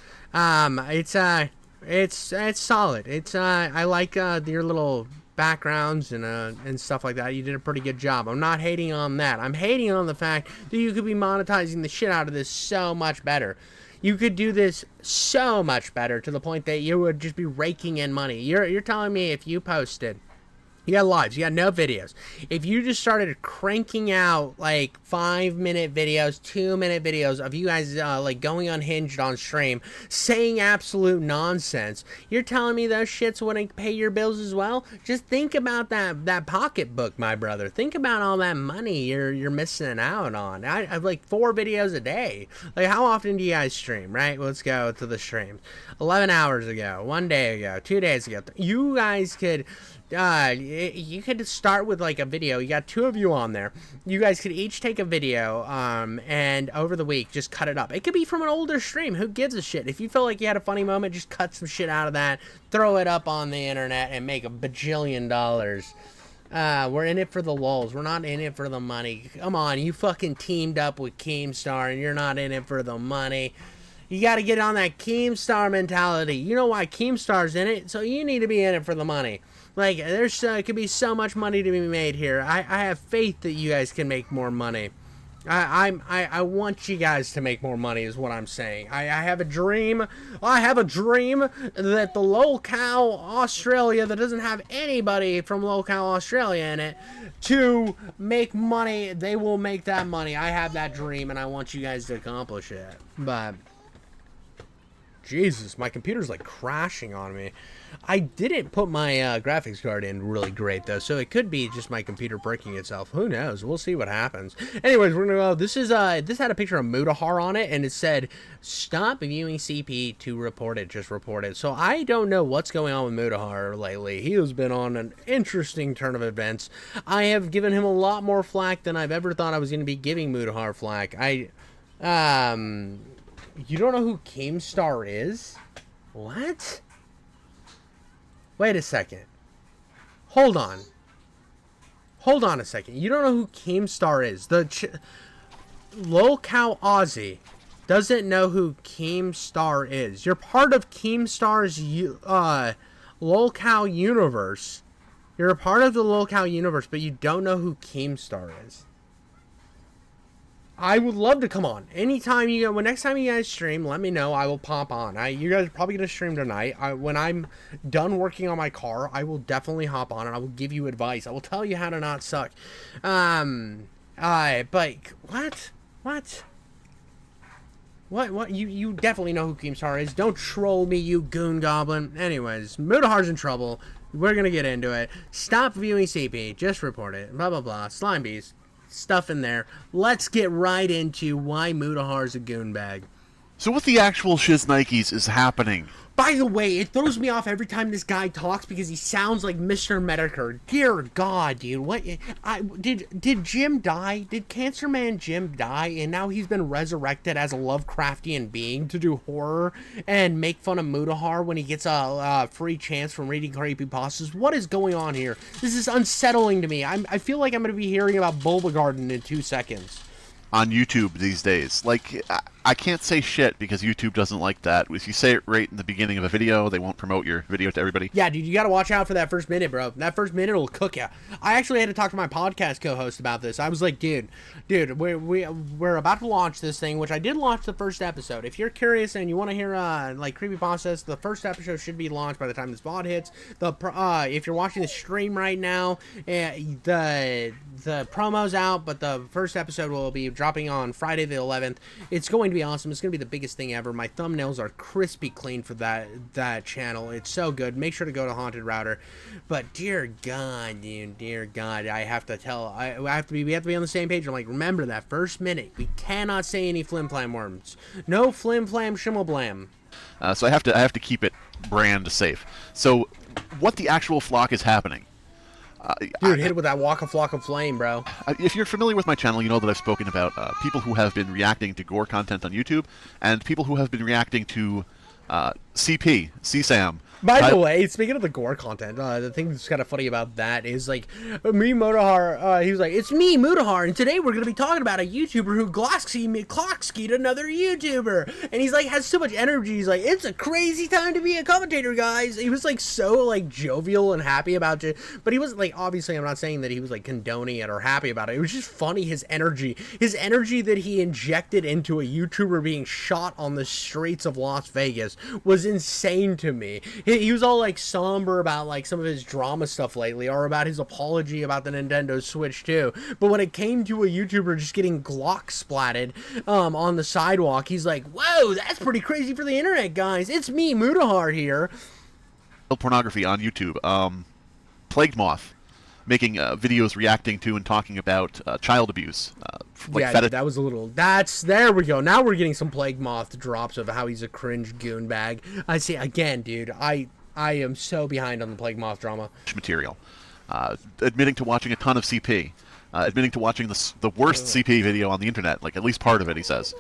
It's solid. I like your little backgrounds and stuff like that. You did a pretty good job. I'm not hating on that. I'm hating on the fact that you could be monetizing the shit out of this so much better. You could do this so much better to the point that you would just be raking in money. You're telling me if you posted, you got lives, you got no videos, if you just started cranking out like 5-minute videos, 2-minute videos of you guys like going unhinged on stream, saying absolute nonsense, you're telling me those shits wouldn't pay your bills as well? Just think about that pocketbook, my brother. Think about all that money you're missing out on. I have like 4 videos a day. Like, how often do you guys stream, right? Let's go to the streams. 11 hours ago, 1 day ago, 2 days ago. You guys could You could start with like a video. You got 2 of you on there. You guys could each take a video, and over the week just cut it up. It could be from an older stream. Who gives a shit? If you feel like you had a funny moment, just cut some shit out of that, throw it up on the internet, and make $1 bajillion. We're in it for the lulz. We're not in it for the money. Come on, you fucking teamed up with Keemstar, and you're not in it for the money. You got to get on that Keemstar mentality. You know why Keemstar's in it, so you need to be in it for the money. Like, there's could be so much money to be made here. I have faith that you guys can make more money. I want you guys to make more money is what I'm saying. I have a dream. I have a dream that the locale Australia that doesn't have anybody from locale Australia in it to make money. They will make that money. I have that dream and I want you guys to accomplish it. But Jesus, my computer's like crashing on me. I didn't put my graphics card in really great though, so it could be just my computer breaking itself. Who knows? We'll see what happens. Anyways, we're gonna go. This had a picture of Mutahar on it, and it said, "Stop viewing CP to report it. Just report it." So I don't know what's going on with Mutahar lately. He has been on an interesting turn of events. I have given him a lot more flack than I've ever thought I was gonna be giving Mutahar flack. You don't know who Keemstar is? What? Wait a second. Hold on. Hold on a second. You don't know who Keemstar is. The locale Aussie doesn't know who Keemstar is. You're part of Keemstar's locale universe. You're a part of the locale universe, but you don't know who Keemstar is. I would love to come on anytime you go. Next time you guys stream, let me know. I will pop on. You guys are probably gonna stream tonight. When I'm done working on my car, I will definitely hop on and I will give you advice. I will tell you how to not suck. But what? You definitely know who Keemstar is. Don't troll me, you goon goblin. Anyways, Mutahar's in trouble. We're gonna get into it. Stop viewing CP. Just report it. Blah blah blah. Slime bees. Stuff in there. Let's get right into why Mutahar's a goon bag. So what the actual shiznikes is happening? By the way, it throws me off every time this guy talks because he sounds like Mr. Medicare. Dear God, dude, what? Did Jim die? Did Cancer Man Jim die? And now he's been resurrected as a Lovecraftian being to do horror and make fun of Mutahar when he gets a free chance from reading creepypastas. What is going on here? This is unsettling to me. I feel like I'm going to be hearing about Bulba Garden in 2 seconds. On YouTube these days. Like, I can't say shit because YouTube doesn't like that. If you say it right in the beginning of a video, they won't promote your video to everybody. Yeah, dude, you gotta watch out for that first minute, bro. That first minute will cook you. I actually had to talk to my podcast co-host about this. I was like, dude, we're about to launch this thing, which I did launch the first episode. If you're curious and you want to hear like creepypastas, the first episode should be launched by the time this VOD hits. If you're watching the stream right now, the promo's out, but the first episode will be dropping on Friday the 11th. It's going to be awesome. It's going to be the biggest thing ever. My thumbnails are crispy clean for that channel. It's so good. Make sure to go to Haunted Router. But dear God, dude, dear God, I have to tell. We have to be on the same page. I'm like, remember that first minute. We cannot say any flim flam words. No flim flam shimmel blam. So I have to keep it brand safe. So what the actual flock is happening? Dude, hit it with that Waka Flocka Flame, bro. If you're familiar with my channel, you know that I've spoken about people who have been reacting to gore content on YouTube, and people who have been reacting to CP, CSAM. By the way, speaking of the gore content, the thing that's kind of funny about that is, like, me, Mutahar, he was like, it's me, Mutahar, and today we're going to be talking about a YouTuber who clock-skied another YouTuber. And he's, like, has so much energy. He's like, it's a crazy time to be a commentator, guys. He was, like, so, like, jovial and happy about it. But he wasn't, like, obviously, I'm not saying that he was, like, condoning it or happy about it. It was just funny, his energy. His energy that he injected into a YouTuber being shot on the streets of Las Vegas was insane to me. He was all like somber about like some of his drama stuff lately, or about his apology about the Nintendo Switch 2. But when it came to a YouTuber just getting Glock splatted on the sidewalk, he's like, whoa, that's pretty crazy for the internet, guys. It's me, Mutahar here. Pornography on YouTube. Plague Moth making videos reacting to and talking about child abuse. That was a little. There we go. Now we're getting some Plague Moth drops of how he's a cringe goon bag. I see again, dude. I am so behind on the Plague Moth drama. Material. Admitting to watching a ton of CP. Admitting to watching the worst CP video on the internet, like at least part of it, he says.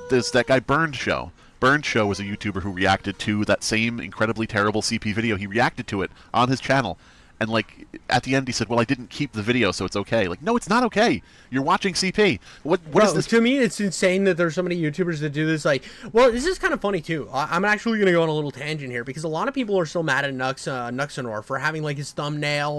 There's that guy Burned Show. Burned Show was a YouTuber who reacted to that same incredibly terrible CP video. He reacted to it on his channel. And, like, at the end he said, well, I didn't keep the video, so it's okay. Like, no, it's not okay. You're watching CP. What is this? To me, it's insane that there's so many YouTubers that do this. Like, well, this is kind of funny, too. I'm actually going to go on a little tangent here, because a lot of people are still mad at Nuxanor for having, like, his thumbnail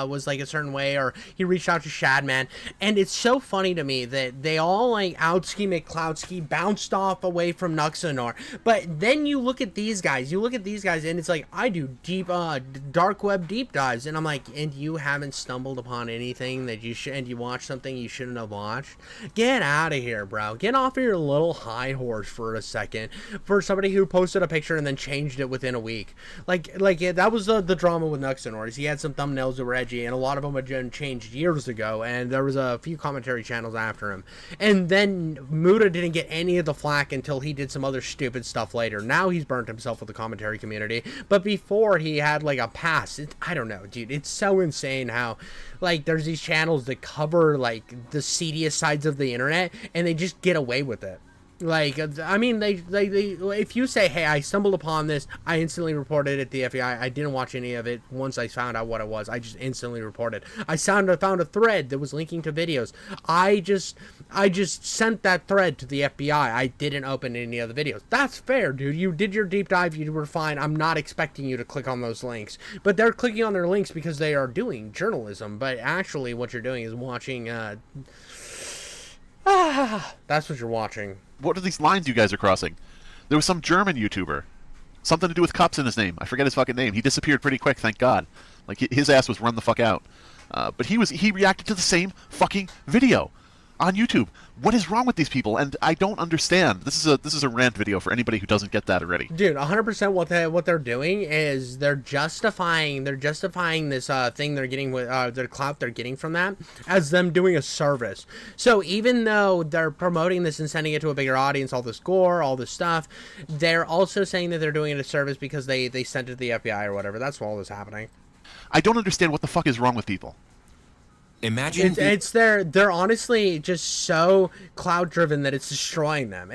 was, like, a certain way, or he reached out to Shadman. And it's so funny to me that they all, like, Outski, McCloudski, bounced off away from Nuxanor. But then you look at these guys. And it's like, I do deep, dark web deep dives. And I'm like, and you haven't stumbled upon anything that you should, and you watched something you shouldn't have watched? Get out of here, bro. Get off of your little high horse for a second. For somebody who posted a picture and then changed it within a week. Yeah, that was the drama with Nuxanor. He had some thumbnails that were edgy, and a lot of them had been changed years ago, and there was a few commentary channels after him. And then Muta didn't get any of the flack until he did some other stupid stuff later. Now he's burnt himself with the commentary community. But before, he had, like, a pass. I don't know, dude. It's so insane how, like, there's these channels that cover, like, the seediest sides of the internet, and they just get away with it. Like, I mean, they if you say, hey, I stumbled upon this, I instantly reported it to the FBI. I didn't watch any of it. Once I found out what it was, I just instantly reported. I found a thread that was linking to videos. I just sent that thread to the FBI. I didn't open any of the videos. That's fair, dude. You did your deep dive. You were fine. I'm not expecting you to click on those links. But they're clicking on their links because they are doing journalism. But actually, what you're doing is watching... that's what you're watching. What are these lines you guys are crossing? There was some German YouTuber. Something to do with cups in his name. I forget his fucking name. He disappeared pretty quick, thank God. Like, his ass was run the fuck out. But he reacted to the same fucking video on YouTube. What is wrong with these people? And I don't understand. This is a rant video for anybody who doesn't get that already. Dude, 100% what they're doing is they're justifying this thing they're getting with their clout they're getting from that as them doing a service. So even though they're promoting this and sending it to a bigger audience, all this gore, all this stuff, they're also saying that they're doing it a service because they sent it to the FBI or whatever. That's all that's happening. I don't understand what the fuck is wrong with people. Imagine they're honestly just so cloud driven that it's destroying them.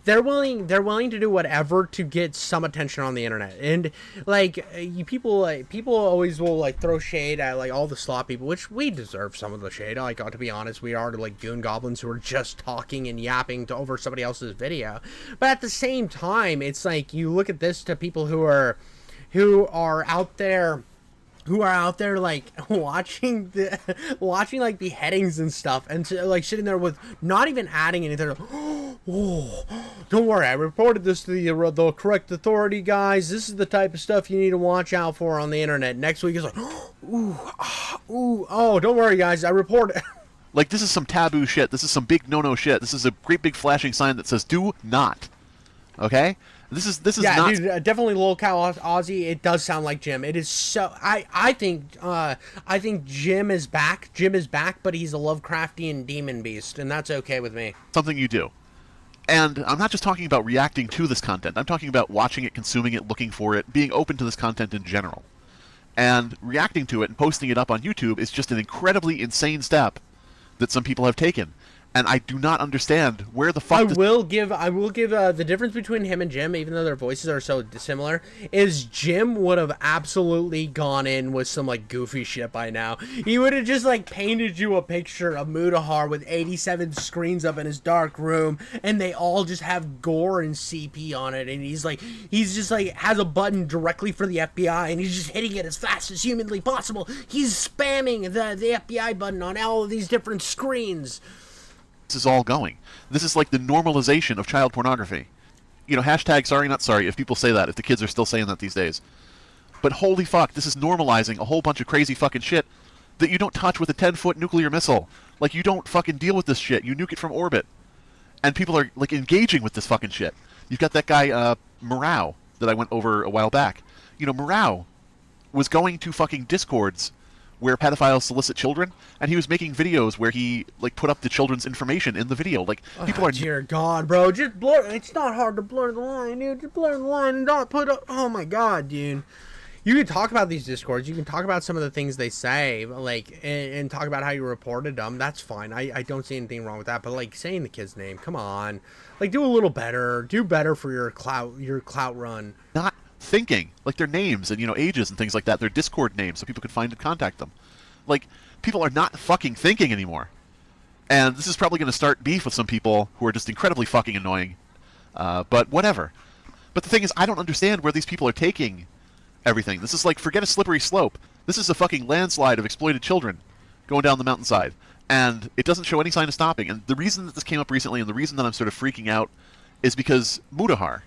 They're willing to do whatever to get some attention on the internet. And like people always will like throw shade at like all the slop people, which we deserve some of the shade. Like, to be honest, we are like goon goblins who are just talking and yapping over somebody else's video. But at the same time, it's like you look at this to people who are out there like watching like beheadings and stuff, and like sitting there with not even adding anything. Like, oh, don't worry, I reported this to the correct authority, guys. This is the type of stuff you need to watch out for on the internet. Next week is like, oh, don't worry, guys, I reported. Like, this is some taboo shit. This is some big no-no shit. This is a great big flashing sign that says "Do not." Okay. This is yeah, not... dude, definitely lolcow Aussie. It does sound like Jim. It is so. I think Jim is back. Jim is back, but he's a Lovecraftian demon beast, and that's okay with me. Something you do. And I'm not just talking about reacting to this content. I'm talking about watching it, consuming it, looking for it, being open to this content in general. And reacting to it and posting it up on YouTube is just an incredibly insane step that some people have taken. And I do not understand where the fuck... I will give the difference between him and Jim, even though their voices are so dissimilar, is Jim would have absolutely gone in with some, like, goofy shit by now. He would have just, like, painted you a picture of Mutahar with 87 screens up in his dark room, and they all just have gore and CP on it, and he's just, like, has a button directly for the FBI, and he's just hitting it as fast as humanly possible. He's spamming the FBI button on all of these different screens. This is all going. This is like the normalization of child pornography. You know, hashtag sorry not sorry if people say that, if the kids are still saying that these days. But holy fuck, this is normalizing a whole bunch of crazy fucking shit that you don't touch with a 10-foot nuclear missile. Like, you don't fucking deal with this shit. You nuke it from orbit. And people are, like, engaging with this fucking shit. You've got that guy, Morau, that I went over a while back. You know, Morau was going to fucking Discords where pedophiles solicit children, and he was making videos where he like put up the children's information in the video. Like people are dear God, bro, just blur. It's not hard to blur the line, dude. Just blur the line and not put up. Oh my God, dude. You can talk about these discords. You can talk about some of the things they say, like, and talk about how you reported them. That's fine. I don't see anything wrong with that. But like saying the kid's name, come on, like do a little better. Do better for your clout run. not thinking, like their names and ages and things like that. Their Discord names, so people could find and contact them. Like people are not fucking thinking anymore, and this is probably going to start beef with some people who are just incredibly fucking annoying. But whatever. But the thing is, I don't understand where these people are taking everything. This is like, forget a slippery slope. This is a fucking landslide of exploited children going down the mountainside, and it doesn't show any sign of stopping. And the reason that this came up recently, and the reason that I'm sort of freaking out, is because Mutahar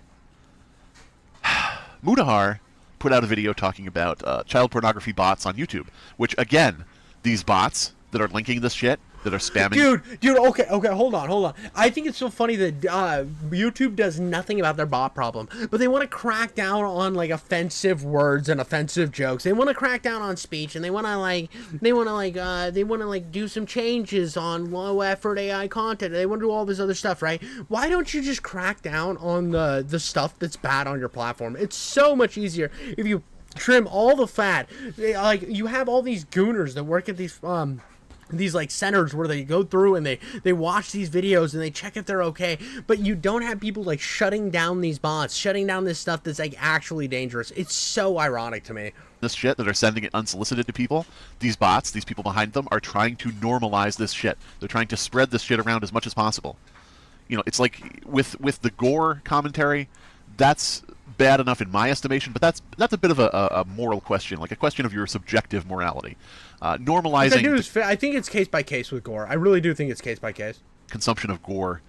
put out a video talking about child pornography bots on YouTube, which, again, these bots that are linking this shit, that are spamming... Dude, okay, hold on. I think it's so funny that YouTube does nothing about their bot problem, but they want to crack down on, like, offensive words and offensive jokes. They want to crack down on speech, and they want to do some changes on low-effort AI content, and they want to do all this other stuff, right? Why don't you just crack down on the stuff that's bad on your platform? It's so much easier if you trim all the fat. Like, you have all these gooners that work at these like centers where they go through and they watch these videos and they check if they're okay, but you don't have people like shutting down these bots, shutting down this stuff that's like actually dangerous. It's so ironic to me. This shit, that are sending it unsolicited to people. These bots, these people behind them, are trying to normalize this shit. They're trying to spread this shit around as much as possible. It's like with the gore commentary, that's bad enough in my estimation, but that's a bit of a moral question, like a question of your subjective morality. Normalizing... I think it's case by case with gore. I really do think it's case by case. Consumption of gore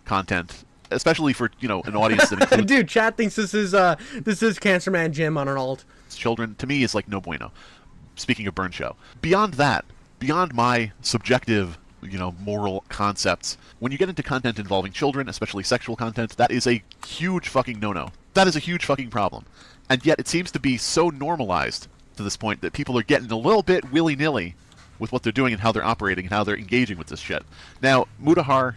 content, especially for an audience that includes... Dude, chat thinks this is Cancer Man Jim on an alt. Children, to me, is like no bueno. Speaking of Burn Show. Beyond that, beyond my subjective, moral concepts, when you get into content involving children, especially sexual content, that is a huge fucking no-no. That is a huge fucking problem. And yet it seems to be so normalized to this point that people are getting a little bit willy-nilly with what they're doing and how they're operating and how they're engaging with this shit. Now, Mutahar,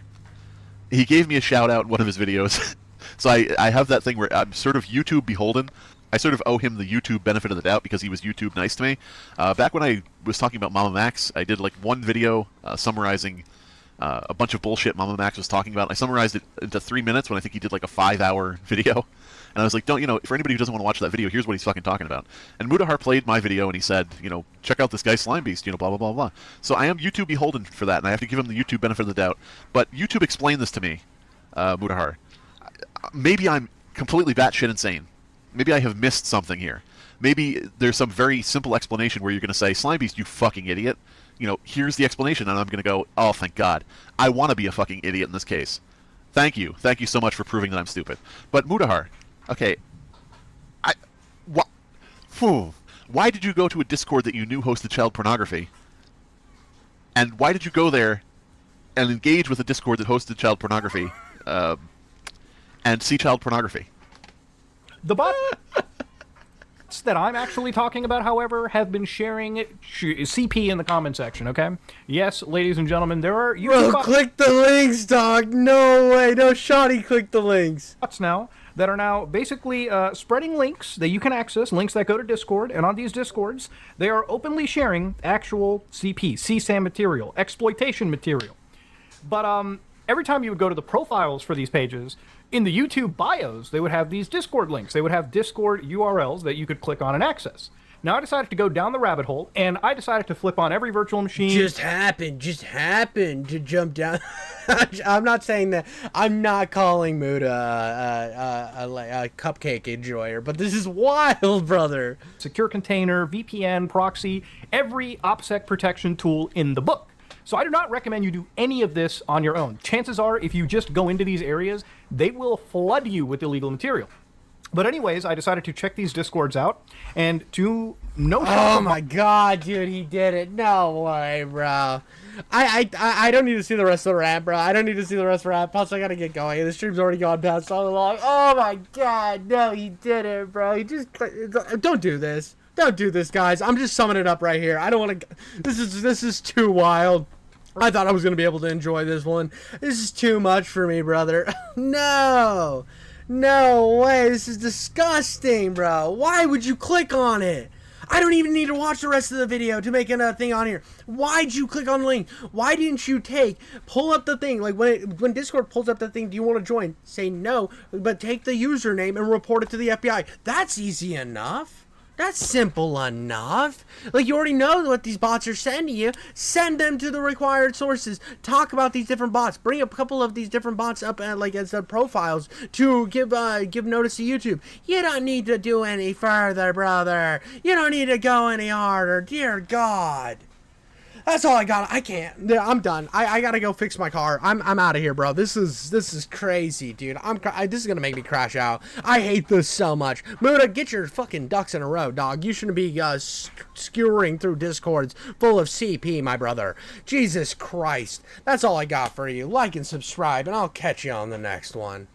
he gave me a shout-out in one of his videos. So I have that thing where I'm sort of YouTube beholden. I sort of owe him the YouTube benefit of the doubt because he was YouTube nice to me. Back when I was talking about Mama Max, I did like one video summarizing a bunch of bullshit Mama Max was talking about. I summarized it into 3 minutes when I think he did like a 5-hour video. And I was like, for anybody who doesn't want to watch that video, here's what he's fucking talking about. And Mutahar played my video and he said, check out this guy Slime Beast, blah, blah, blah, blah. So I am YouTube beholden for that, and I have to give him the YouTube benefit of the doubt. But YouTube explained this to me, Mutahar. Maybe I'm completely batshit insane. Maybe I have missed something here. Maybe there's some very simple explanation where you're going to say, Slime Beast, you fucking idiot. Here's the explanation, and I'm going to go, oh, thank God. I want to be a fucking idiot in this case. Thank you. Thank you so much for proving that I'm stupid. But Mutahar, okay, why did you go to a Discord that you knew hosted child pornography? And why did you go there and engage with a Discord that hosted child pornography and see child pornography? The bots that I'm actually talking about, however, have been sharing CP in the comment section, okay? Yes, ladies and gentlemen, there are... Bro, click the links, dog! No way! No shoddy, click the links! Bots now that are now basically spreading links that you can access, links that go to Discord, and on these Discords, they are openly sharing actual CP, CSAM material, exploitation material. But every time you would go to the profiles for these pages, in the YouTube bios, they would have these Discord links. They would have Discord URLs that you could click on and access. Now I decided to go down the rabbit hole, and I decided to flip on every virtual machine. Just happened to jump down. I'm not saying that. I'm not calling Muda a cupcake enjoyer, but this is wild, brother. Secure container, VPN, proxy, every OPSEC protection tool in the book. So I do not recommend you do any of this on your own. Chances are, if you just go into these areas, they will flood you with illegal material. But anyways, I decided to check these Discords out, and to no... Oh my God, dude, he did it. No way, bro. I don't need to see the rest of the rap, bro. I don't need to see the rest of the rap. Plus, I gotta get going. The stream's already gone past so long. Oh my God, no, he did it, bro. He just... Don't do this. Don't do this, guys. I'm just summing it up right here. I don't want to. This is too wild. I thought I was gonna be able to enjoy this one. This is too much for me, brother. No, no way. This is disgusting, bro. Why would you click on it? I don't even need to watch the rest of the video to make a thing on here. Why'd you click on the link? Why didn't you pull up the thing? Like when Discord pulls up the thing, do you want to join? Say no, but take the username and report it to the FBI. That's easy enough. That's simple enough. Like, you already know what these bots are sending you. Send them to the required sources. Talk about these different bots. Bring a couple of these different bots up as profiles to give notice to YouTube. You don't need to do any further, brother. You don't need to go any harder. Dear God. That's all I got. I can't. I'm done. I gotta go fix my car. I'm out of here, bro. This is crazy, dude. This is gonna make me crash out. I hate this so much. Muta, get your fucking ducks in a row, dog. You shouldn't be skewering through Discords full of CP, my brother. Jesus Christ. That's all I got for you. Like and subscribe, and I'll catch you on the next one.